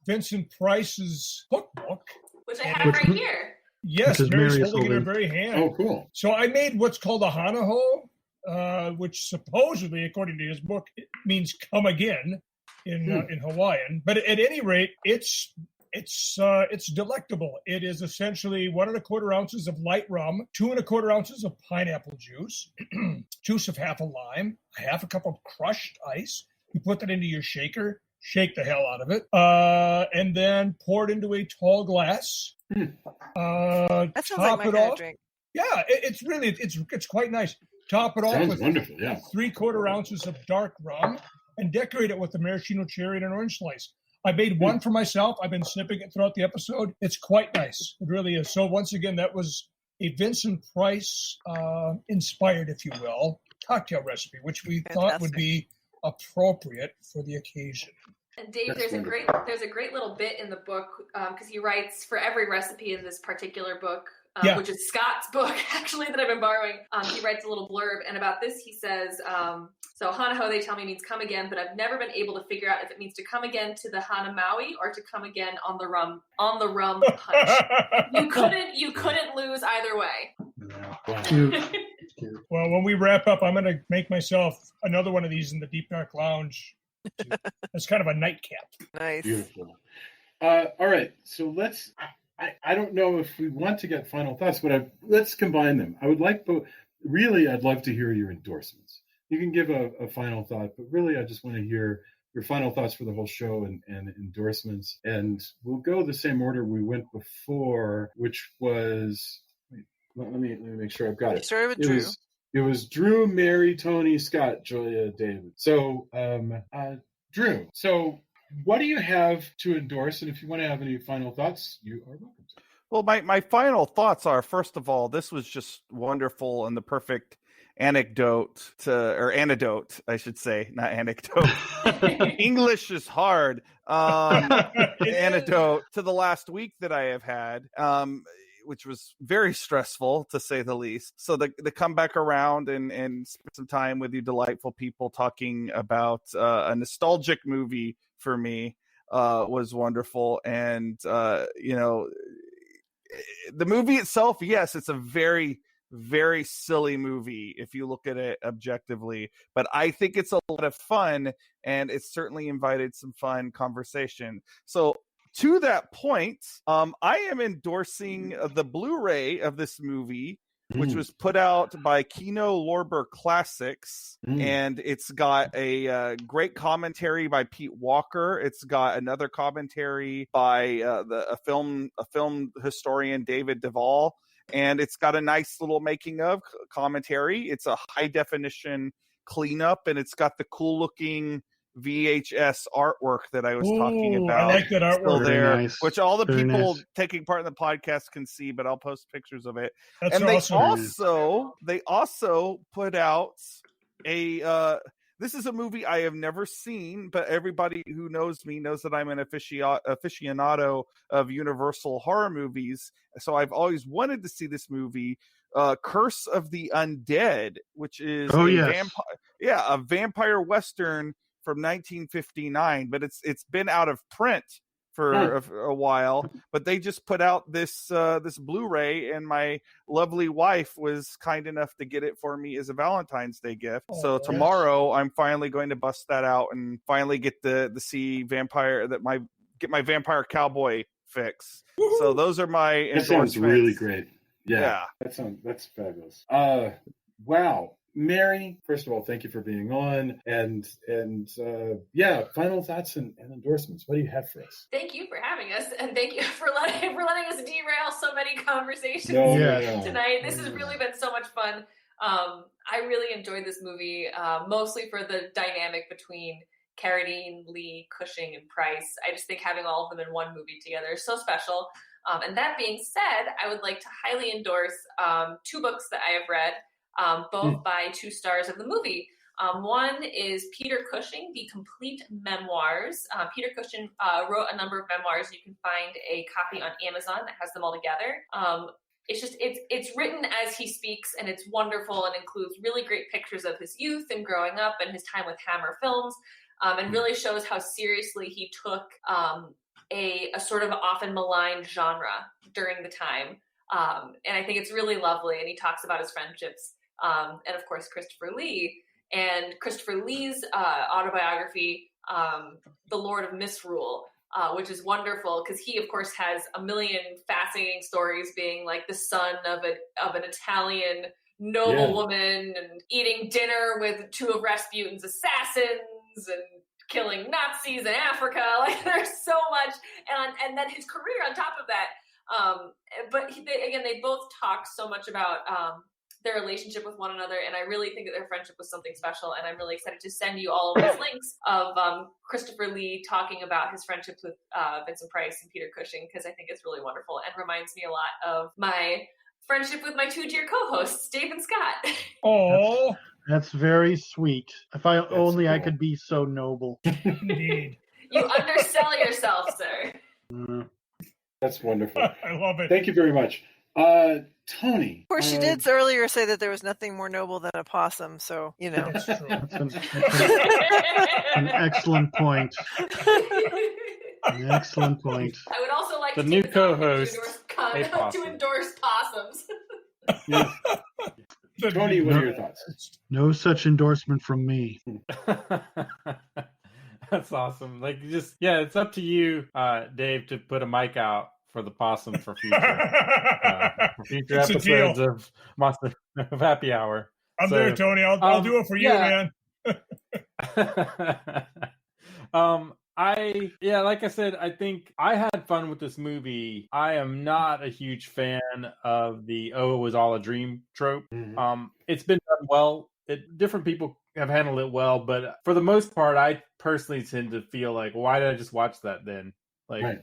Vincent Price's cookbook, which I have right here. Yes, Mary's holding it in her very hand. Oh, cool! So I made what's called a hanaho, which supposedly, according to his book, it means "come again" in Hawaiian. But at any rate, it's It's delectable. It is essentially 1 1/4 ounces of light rum, 2 1/4 ounces of pineapple juice, juice of half a lime, half a cup of crushed ice. You put that into your shaker, shake the hell out of it, and then pour it into a tall glass. That sounds like my kind of drink. Yeah, it's quite nice. Top it off with wonderful, 3/4 ounces of dark rum, and decorate it with a maraschino cherry and an orange slice. I made one for myself. I've been sipping it throughout the episode. It's quite nice. It really is. So once again, that was a Vincent Price inspired, if you will, cocktail recipe, which we thought would be appropriate for the occasion. And Dave, there's a great little bit in the book because he writes for every recipe in this particular book, which is Scott's book, actually, that I've been borrowing. He writes a little blurb, and about this he says, so Hanaho, they tell me, means come again, but I've never been able to figure out if it means to come again to the Hana Maui or to come again on the rum punch. You couldn't lose either way. Well, when we wrap up, I'm going to make myself another one of these in the Deep Dark Lounge. It's kind of a nightcap. Nice. Beautiful. All right. So I don't know if we want to get final thoughts, but let's combine them. I would like both. Really, I'd love to hear your endorsements. You can give a final thought, but really, I just want to hear your final thoughts for the whole show and endorsements. And we'll go the same order we went before, which was, let me make sure I've got it. Started with Drew. It was Drew, Mary, Tony, Scott, Julia, David. So, Drew, so what do you have to endorse? And if you want to have any final thoughts, you are welcome to. Well, my final thoughts are, first of all, this was just wonderful and the perfect anecdote, I should say, not anecdote. English is hard. Anecdote to the last week that I have had, which was very stressful, to say the least. So to come back around and spend some time with you delightful people talking about a nostalgic movie for me was wonderful. And, the movie itself, yes, it's a very, very silly movie if you look at it objectively, but I think it's a lot of fun, and it's certainly invited some fun conversation. So to that point, I am endorsing the Blu-ray of this movie, which was put out by Kino Lorber Classics, and it's got a great commentary by Pete Walker. It's got another commentary by a film historian, David Duvall, and it's got a nice little making of commentary. It's a high definition cleanup, and it's got the cool looking VHS artwork that I was talking about. I like that artwork. There, nice. which all the Very people nice. taking part in the podcast can see, but I'll post pictures of it. That's And awesome. they also put out a this is a movie I have never seen, but everybody who knows me knows that I'm an aficionado of Universal horror movies. So I've always wanted to see this movie, Curse of the Undead, which is a vampire western from 1959, but it's been out of print for a while. But they just put out this Blu-ray, and my lovely wife was kind enough to get it for me as a Valentine's Day gift. So tomorrow I'm finally going to bust that out and finally get to see get my vampire cowboy fix. Woo-hoo! So those are my endorsements. That sounds really great. Yeah. That's fabulous. Wow. Mary, first of all, thank you for being on, and final thoughts and endorsements. What do you have for us? Thank you for having us, and thank you for letting us derail so many conversations tonight. This has really been so much fun. I really enjoyed this movie, mostly for the dynamic between Carradine, Lee, Cushing, and Price. I just think having all of them in one movie together is so special. And that being said, I would like to highly endorse 2 books that I have read. Both by 2 stars of the movie. One is Peter Cushing, The Complete Memoirs. Peter Cushing wrote a number of memoirs. You can find a copy on Amazon that has them all together. It's written as he speaks, and it's wonderful, and includes really great pictures of his youth and growing up and his time with Hammer Films, and really shows how seriously he took a sort of often maligned genre during the time. And I think it's really lovely, and he talks about his friendships. And of course, Christopher Lee. And Christopher Lee's autobiography, The Lord of Misrule, which is wonderful because he, of course, has a million fascinating stories, being like the son of an Italian noblewoman and eating dinner with two of Rasputin's assassins and killing Nazis in Africa. Like, there's so much, and then his career on top of that. But they both talk so much about their relationship with one another, and I really think that their friendship was something special, and I'm really excited to send you all of these links of Christopher Lee talking about his friendships with Vincent Price and Peter Cushing, because I think it's really wonderful and reminds me a lot of my friendship with my two dear co-hosts, Dave and Scott. Oh, that's very sweet. If I only cool. I could be so noble. Indeed. You undersell yourself, sir. That's wonderful. I love it. Thank you very much. Tony. Of course, she did earlier say that there was nothing more noble than a possum, so, you know. That's true. That's an excellent point. An excellent point. I would also like the to new co-host to endorse possums. Yes. Tony, what are your thoughts? No such endorsement from me. That's awesome. Like, it's up to you, Dave, to put a mic out for the possum for future episodes of Monster of Happy Hour. I'm there, Tony. I'll do it for you, man. Like I said, I think I had fun with this movie. I am not a huge fan of the it was all a dream trope. Mm-hmm. It's been done well. Different people have handled it well, but for the most part, I personally tend to feel like, why did I just watch that then? Like, right.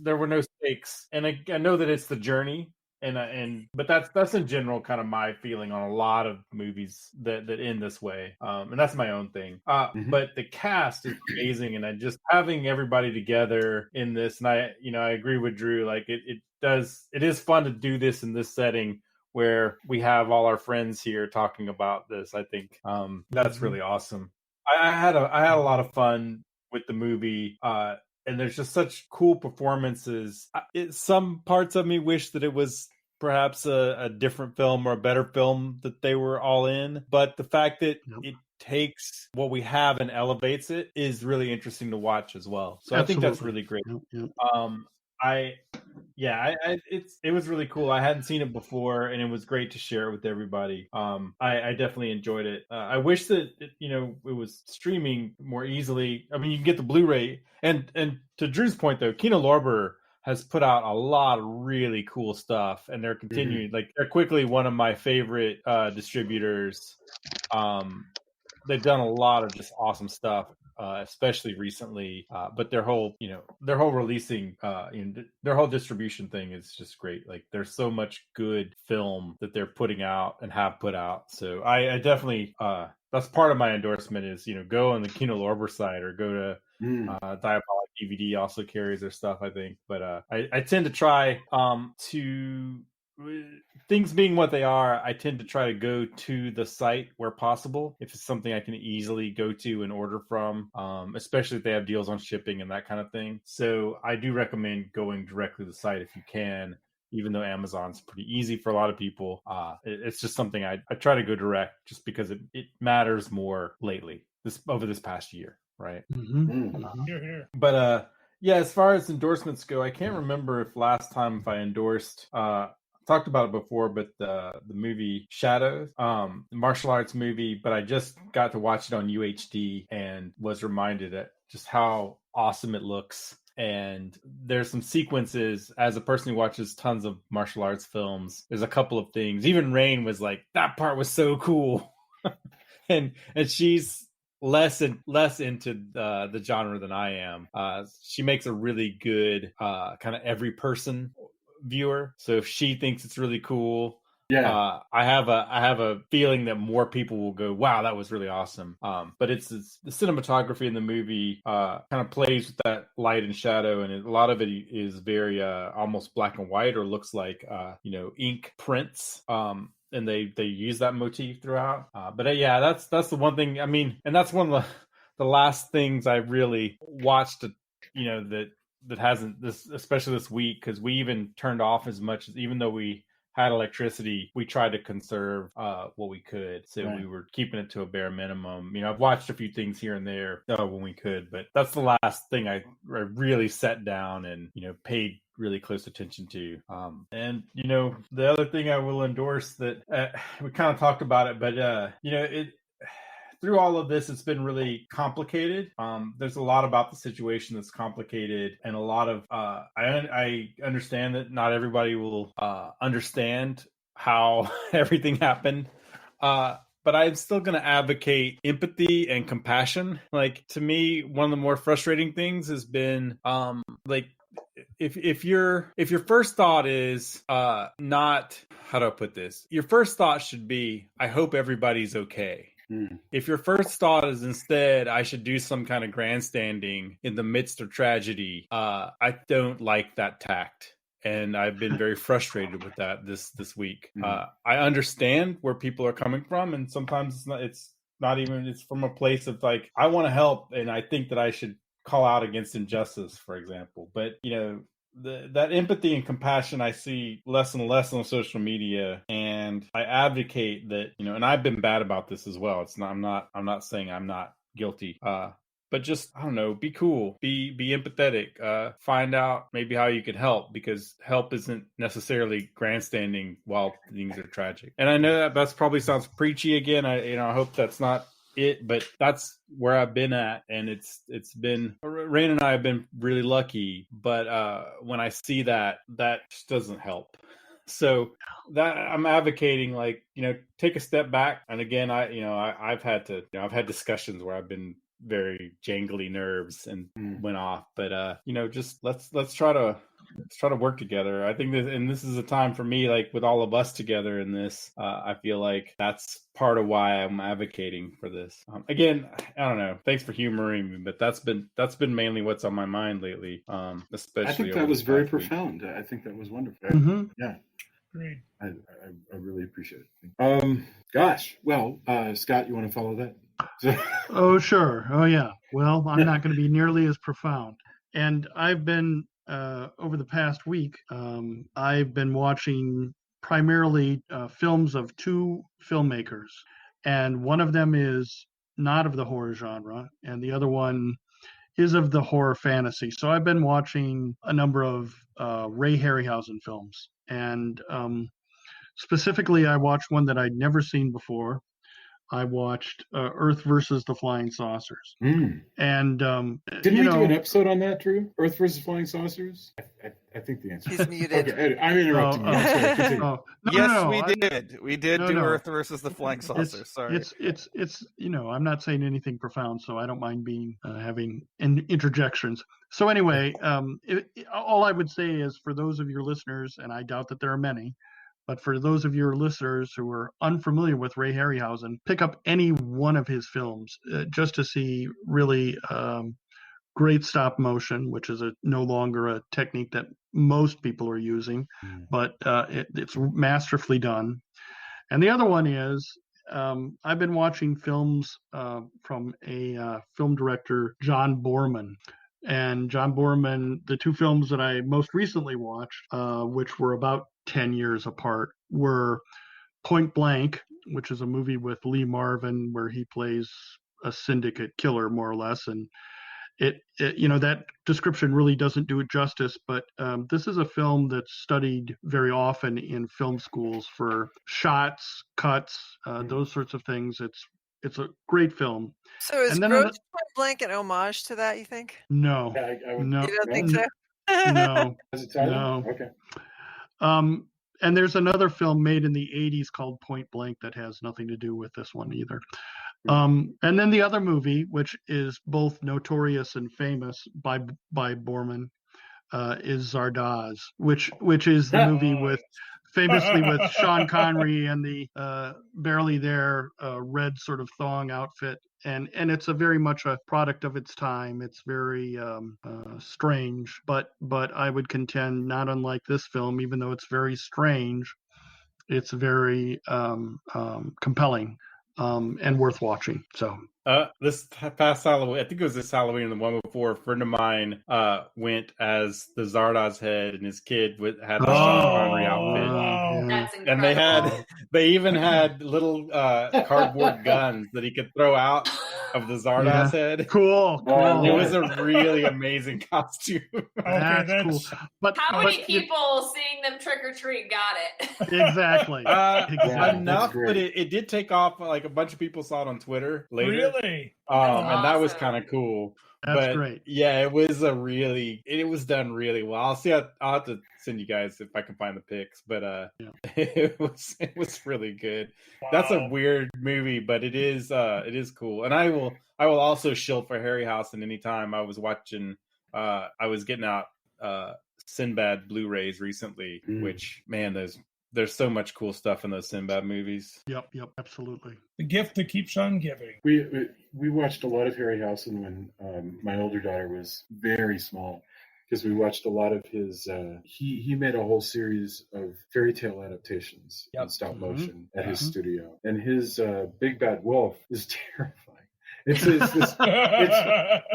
There were no stakes, and I know that it's the journey, but that's in general kind of my feeling on a lot of movies that end this way, and that's my own thing. But the cast is amazing, and just having everybody together in this, and I agree with Drew. Like, it is fun to do this in this setting where we have all our friends here talking about this. I think that's really awesome. I had a lot of fun with the movie. And there's just such cool performances. Some parts of me wish that it was perhaps a different film or a better film that they were all in. But the fact that it takes what we have and elevates it is really interesting to watch as well. So Absolutely. I think that's really great. It was really cool. I hadn't seen it before, and it was great to share it with everybody. I definitely enjoyed it. I wish that it was streaming more easily. I mean, you can get the Blu-ray, and to Drew's point though, Kino Lorber has put out a lot of really cool stuff, and they're continuing. Mm-hmm. Like, they're quickly one of my favorite distributors. They've done a lot of just awesome stuff. Especially recently, but their whole releasing, their whole distribution thing is just great. Like, there's so much good film that they're putting out and have put out. So I definitely, that's part of my endorsement is, go on the Kino Lorber site or go to Diabolic DVD also carries their stuff, I think. But I tend to try to, things being what they are, I tend to try to go to the site where possible if it's something I can easily go to and order from, especially if they have deals on shipping and that kind of thing. So I do recommend going directly to the site if you can, even though Amazon's pretty easy for a lot of people. It's just something I try to go direct just because it matters more lately, over this past year, right? Mm-hmm. Here. But as far as endorsements go, I can't remember if last time if I endorsed talked about it before, but the movie Shadows, the martial arts movie, but I just got to watch it on UHD and was reminded at just how awesome it looks. And there's some sequences, as a person who watches tons of martial arts films, there's a couple of things. Even Rain was like, that part was so cool. and she's less into the genre than I am. She makes a really good kind of every person viewer. So if she thinks it's really cool, I have a feeling that more people will go, wow, that was really awesome. But it's the cinematography in the movie kind of plays with that light and shadow, and a lot of it is very almost black and white, or looks like ink prints. And they use that motif throughout. But that's the one thing. I mean, and that's one of the last things I really watched. That hasn't, this, especially this week, because we even turned off as much as, even though we had electricity, we tried to conserve what we could. So Right. we were keeping it to a bare minimum. I've watched a few things here and there when we could, but that's the last thing I really sat down and, paid really close attention to. And the other thing I will endorse that we kind of talked about it, but through all of this, it's been really complicated. There's a lot about the situation that's complicated, and a lot of I understand that not everybody will understand how everything happened. But I'm still going to advocate empathy and compassion. Like, to me, one of the more frustrating things has been if your first thought is not, how do I put this? Your first thought should be, I hope everybody's okay. If your first thought is instead, I should do some kind of grandstanding in the midst of tragedy, I don't like that tact. And I've been very frustrated with that this week. I understand where people are coming from, and sometimes it's from a place of like, I want to help, and I think that I should call out against injustice, for example. But that empathy and compassion I see less and less on social media, and I advocate that, and I've been bad about this as well. I'm not saying I'm not guilty. But just, I don't know, be cool, be empathetic, find out maybe how you could help, because help isn't necessarily grandstanding while things are tragic. And I know that probably sounds preachy again. I hope that's not it, but that's where I've been at, and it's been, Rain and I have been really lucky, but when I see that just doesn't help. So that I'm advocating, like, take a step back. And again, I've had discussions where I've been very jangly nerves and went off, but just let's try to work together. I think this is a time for me, like, with all of us together in this, I feel like that's part of why I'm advocating for this. Again, I don't know, thanks for humoring me, but that's been mainly what's on my mind lately, especially. I think that was very profound. I think that was wonderful. Yeah. Great. I really appreciate it. Gosh, well, Scott, you want to follow that? Oh, sure. Oh, yeah. Well, I'm not going to be nearly as profound. And I've been, over the past week, I've been watching primarily films of two filmmakers. And one of them is not of the horror genre, and the other one is of the horror fantasy. So I've been watching a number of Ray Harryhausen films. And specifically, I watched one that I'd never seen before. I watched Earth versus the Flying Saucers. And didn't we do an episode on that, Drew? Earth versus Flying Saucers? I think the answer. He's muted. Okay, I'm interrupting you. No, we did. We did do Earth versus the Flying Saucers. Sorry. It's I'm not saying anything profound, so I don't mind having interjections. So anyway, all I would say is, for those of your listeners, and I doubt that there are many, but for those of your listeners who are unfamiliar with Ray Harryhausen, pick up any one of his films just to see really great stop motion, which is no longer a technique that most people are using, but it's masterfully done. And the other one is, I've been watching films from a film director, John Boorman. And John Boorman, the two films that I most recently watched, which were about 10 years apart, were Point Blank, which is a movie with Lee Marvin where he plays a syndicate killer, more or less. And that description really doesn't do it justice, but this is a film that's studied very often in film schools for shots, cuts, those sorts of things. It's a great film. So is Point Blank an homage to that, you think? No. No. You don't think so? No. No. Okay. And there's another film made in the 80s called Point Blank that has nothing to do with this one either. And then the other movie, which is both notorious and famous by Boorman, is Zardoz, which is the movie famously with Sean Connery and the barely there red sort of thong outfit. And it's a very much a product of its time. It's very strange, but I would contend, not unlike this film, even though it's very strange, it's very compelling. and worth watching. So this past Halloween, I think it was this Halloween and the one before, a friend of mine went as the Zardoz head, and his kid had the Sean Connery outfit. Wow. That's incredible. And they even had little cardboard guns that he could throw out of the Zardoz head. Cool. It was a really amazing costume. That's cool. But how many people seeing them trick or treat got it? Exactly. Enough, but it did take off. Like a bunch of people saw it on Twitter later. Really? And that was kind of cool. That's great. Yeah, it was done really well. I'll have to send you guys if I can find the pics, but it was really good. Wow. That's a weird movie, but it is cool. And I will also shield for Harryhausen anytime. I was getting out Sinbad Blu-rays recently, which, man, there's so much cool stuff in those Sinbad movies. Yep, absolutely. The gift that keeps on giving. We watched a lot of Harryhausen when my older daughter was very small, because we watched a lot of his. He made a whole series of fairy tale adaptations in stop motion at his studio, and his Big Bad Wolf is terrifying. It's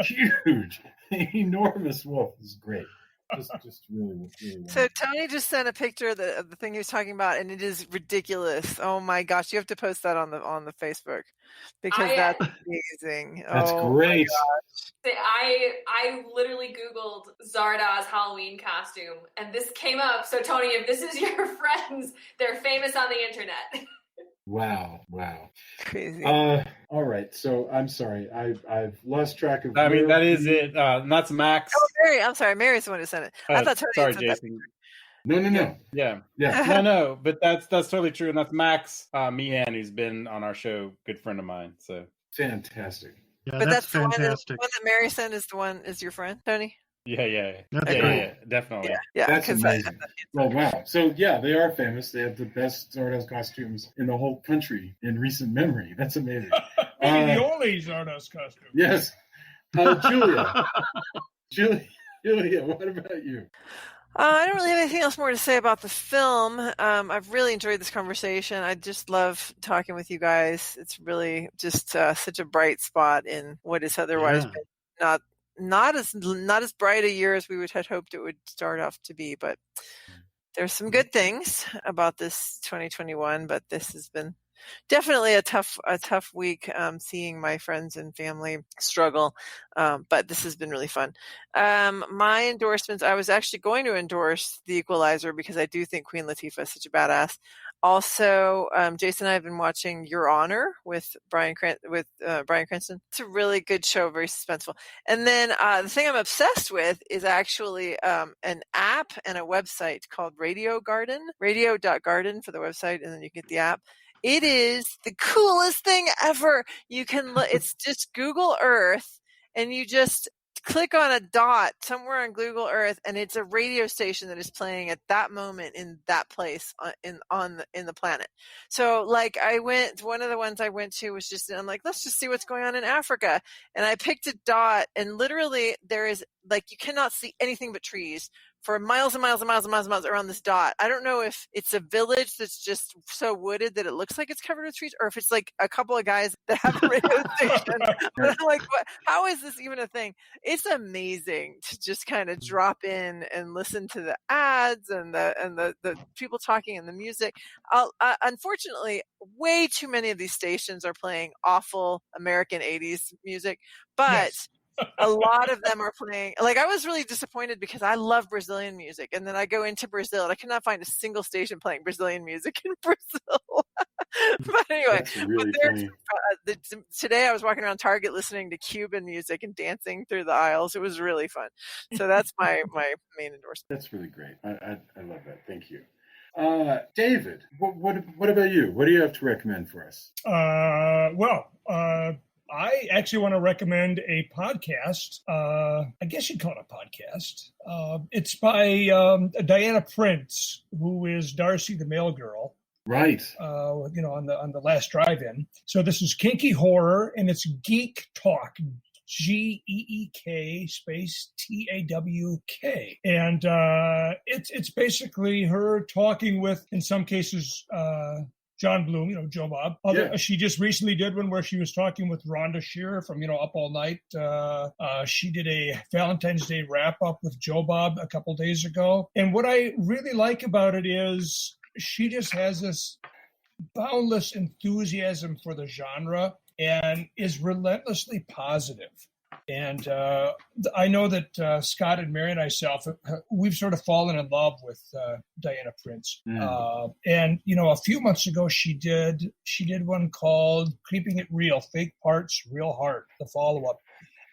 huge, enormous wolf. It's great. Just really So Tony just sent a picture of the thing he was talking about, and it is ridiculous. Oh my gosh, you have to post that on the Facebook, because that's amazing. That's great. I literally Googled Zardoz Halloween costume, and this came up. So Tony, if this is your friends, they're famous on the internet. Wow. Crazy. All right. So I'm sorry. I've lost track of. I mean, that is it. And that's Max. Oh, Mary. I'm sorry. Mary's the one who sent it. I thought Tony sorry, sent Jason. That. No. Yeah. No. But that's totally true, and that's Max Meehan, who's been on our show. Good friend of mine. So fantastic. Yeah, but that's fantastic. The one that Mary sent is your friend, Tony. Yeah. That's yeah, definitely. Yeah, that's amazing. Well, wow. So yeah, they are famous. They have the best Zardoz costumes in the whole country in recent memory. That's amazing. Maybe the only Zardoz costume. Yes. Julia, what about you? I don't really have anything else more to say about the film. I've really enjoyed this conversation. I just love talking with you guys. It's really just such a bright spot in what is otherwise been not as bright a year as we would had hoped it would start off to be, but there's some good things about this 2021, but this has been definitely a tough week, seeing my friends and family struggle. But this has been really fun. My endorsements, I was actually going to endorse The Equalizer because I do think Queen Latifah is such a badass. Also, Jason and I have been watching Your Honor with Bryan Cranston. It's a really good show, very suspenseful. And then the thing I'm obsessed with is actually an app and a website called radio.garden for the website, and then you get the app. It is the coolest thing ever. You can it's just Google Earth, and you just click on a dot somewhere on Google Earth, and it's a radio station that is playing at that moment in that place in the planet. So like one of the ones I went to was just, I'm like, let's just see what's going on in Africa. And I picked a dot, and literally there is, like, you cannot see anything but trees for miles and miles and miles and miles and miles around this dot. I don't know if it's a village that's just so wooded that it looks like it's covered with trees, or if it's like a couple of guys that have a radio station. But I'm like, what? How is this even a thing? It's amazing to just kind of drop in and listen to the ads and the people talking and the music. Unfortunately, way too many of these stations are playing awful American 80s music, but yes. A lot of them are playing, like, I was really disappointed because I love Brazilian music, and then I go into Brazil and I could not find a single station playing Brazilian music in Brazil. But anyway, really today I was walking around Target listening to Cuban music and dancing through the aisles. It was really fun. So that's my main endorsement. That's really great. I love that. Thank you. David, what about you? What do you have to recommend for us? I actually want to recommend a podcast. I guess you'd call it a podcast. It's by Diana Prince, who is Darcy the Mail Girl. Right. On the last drive-in. So this is Kinky Horror, and it's Geek Talk. GEEK space TAWK. And it's basically her talking with, in some cases, John Bloom, Joe Bob. She just recently did one where she was talking with Rhonda Shearer from, Up All Night. She did a Valentine's Day wrap-up with Joe Bob a couple days ago. And what I really like about it is she just has this boundless enthusiasm for the genre and is relentlessly positive. And I know that Scott and Mary and myself, we've sort of fallen in love with Diana Prince. And a few months ago, she did one called "Keeping It Real: Fake Parts, Real Heart," the follow-up,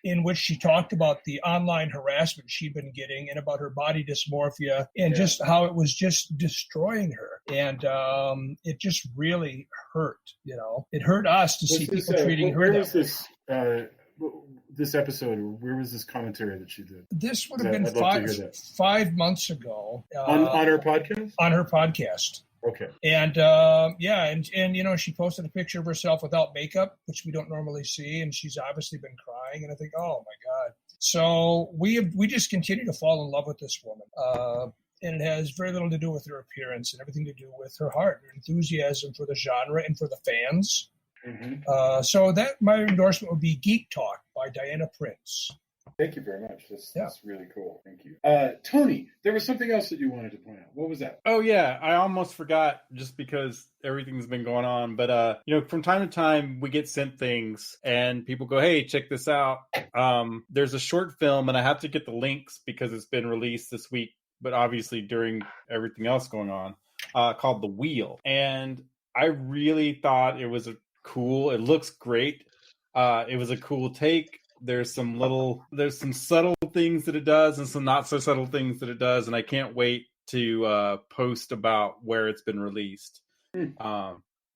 in which she talked about the online harassment she'd been getting and about her body dysmorphia and just how it was just destroying her. And it just really hurt. It hurt us to see people treating her that way. This episode, where was this commentary that she did? This would have been 5 months ago. On her podcast? On her podcast. Okay. And she posted a picture of herself without makeup, which we don't normally see, and she's obviously been crying. And I think, oh my God. So we just continue to fall in love with this woman. And it has very little to do with her appearance and everything to do with her heart, her enthusiasm for the genre and for the fans. Mm-hmm. So that my endorsement would be Geek Talk by Diana Prince. Thank you very much. That's really cool. Thank you. Tony, there was something else that you wanted to point out. What was that? Oh, yeah. I almost forgot just because everything's been going on. But, from time to time, we get sent things and people go, hey, check this out. There's a short film, and I have to get the links because it's been released this week, but obviously during everything else going on, called The Wheel. And I really thought it was cool. It looks great. It was a cool take. There's some subtle things that it does and some not so subtle things that it does. And I can't wait to post about where it's been released.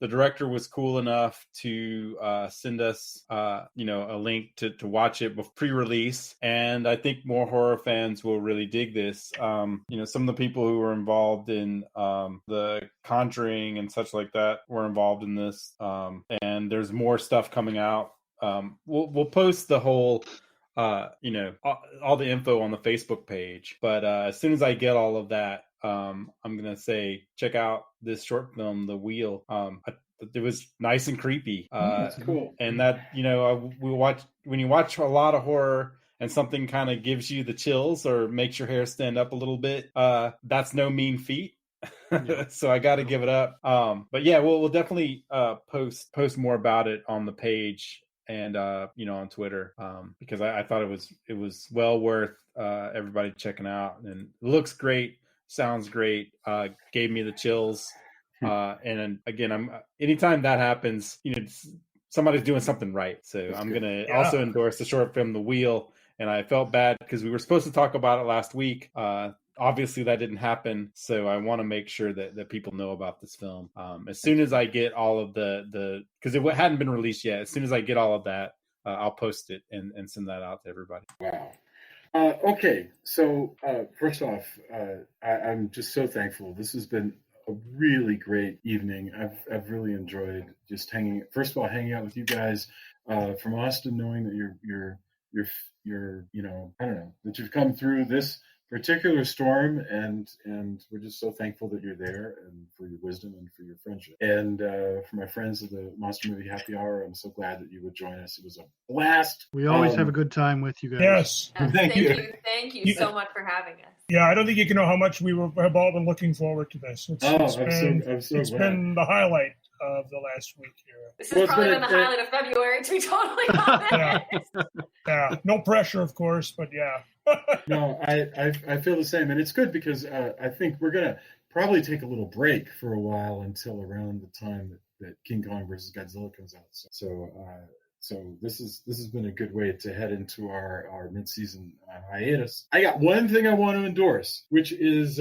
The director was cool enough to send us, a link to watch it pre-release. And I think more horror fans will really dig this. Some of the people who were involved in The Conjuring and such like that were involved in this. And there's more stuff coming out. We'll post the whole, all the info on the Facebook page. But as soon as I get all of that, I'm going to say, check out this short film, The Wheel. It was nice and creepy. That's cool. And that, when you watch a lot of horror and something kind of gives you the chills or makes your hair stand up a little bit, that's no mean feat. So I got to give it up. But yeah, we'll definitely post more about it on the page and on Twitter, because I thought it was well worth everybody checking out, and it looks great, sounds great, gave me the chills, and again, anytime that happens, somebody's doing something right. So I'm gonna also endorse the short film The Wheel, and I felt bad because we were supposed to talk about it last week. Obviously that didn't happen, so I want to make sure that people know about this film. As soon as I get all of the because it hadn't been released yet, as soon as I get all of that, I'll post it and send that out to everybody. Wow. Okay, so first off, I'm just so thankful. This has been a really great evening. I've really enjoyed just hanging out with you guys from Austin, knowing that you're I don't know, that you've come through this particular storm, and we're just so thankful that you're there, and for your wisdom and for your friendship. And for my friends of the Monster Movie Happy Hour, I'm so glad that you would join us. It was a blast. We always have a good time with you guys. Yes. Thank you so much for having us. Yeah, I don't think you can know how much have all been looking forward to this. It's been the highlight of the last week here. This has probably been the highlight of February, to be totally honest. Yeah, no pressure, of course, but yeah. No, I feel the same, and it's good because I think we're gonna probably take a little break for a while until around the time that King Kong versus Godzilla comes out. So this has been a good way to head into our mid-season hiatus. I got one thing I want to endorse, which is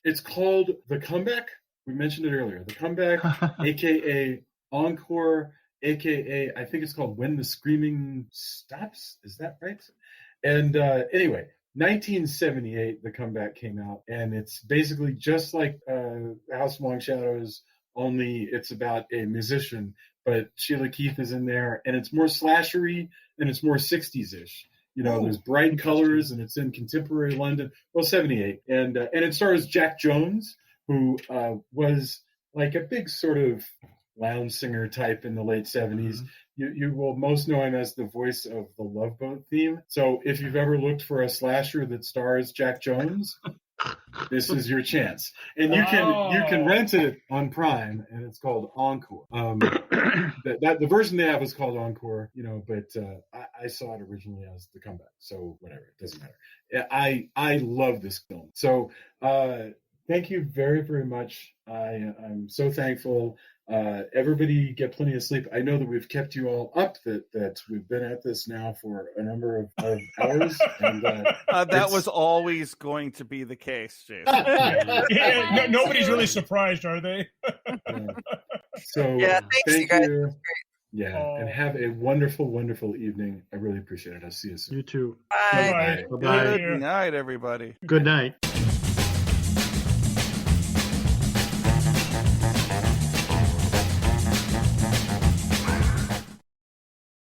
it's called The Comeback. We mentioned it earlier. The Comeback, aka Encore, aka I think it's called When the Screaming Stops. Is that right? And anyway, 1978, The Comeback came out, and it's basically just like House of Long Shadows, only it's about a musician, but Sheila Keith is in there, and it's more slashery, and it's more 60s-ish. There's bright colors, and it's in contemporary London. Well, 78, and it stars Jack Jones, who was like a big sort of lounge singer type in the late 70s. You will most know him as the voice of the Love Boat theme. So if you've ever looked for a slasher that stars Jack Jones, this is your chance. And you can rent it on Prime, and it's called Encore. The version they have is called Encore, but I saw it originally as The Comeback. So whatever, it doesn't matter. I love this film. So thank you very, very much. I'm so thankful. Everybody get plenty of sleep. I know that we've kept you all up, that we've been at this now for a number of hours. And, that was always going to be the case, Jason. Nobody's really surprised, are they? So thanks, thank you guys. you. Yeah, and have a wonderful, wonderful evening. I really appreciate it. I'll see you soon. You too. Bye. Bye. Bye-bye. Good night, everybody. Good night.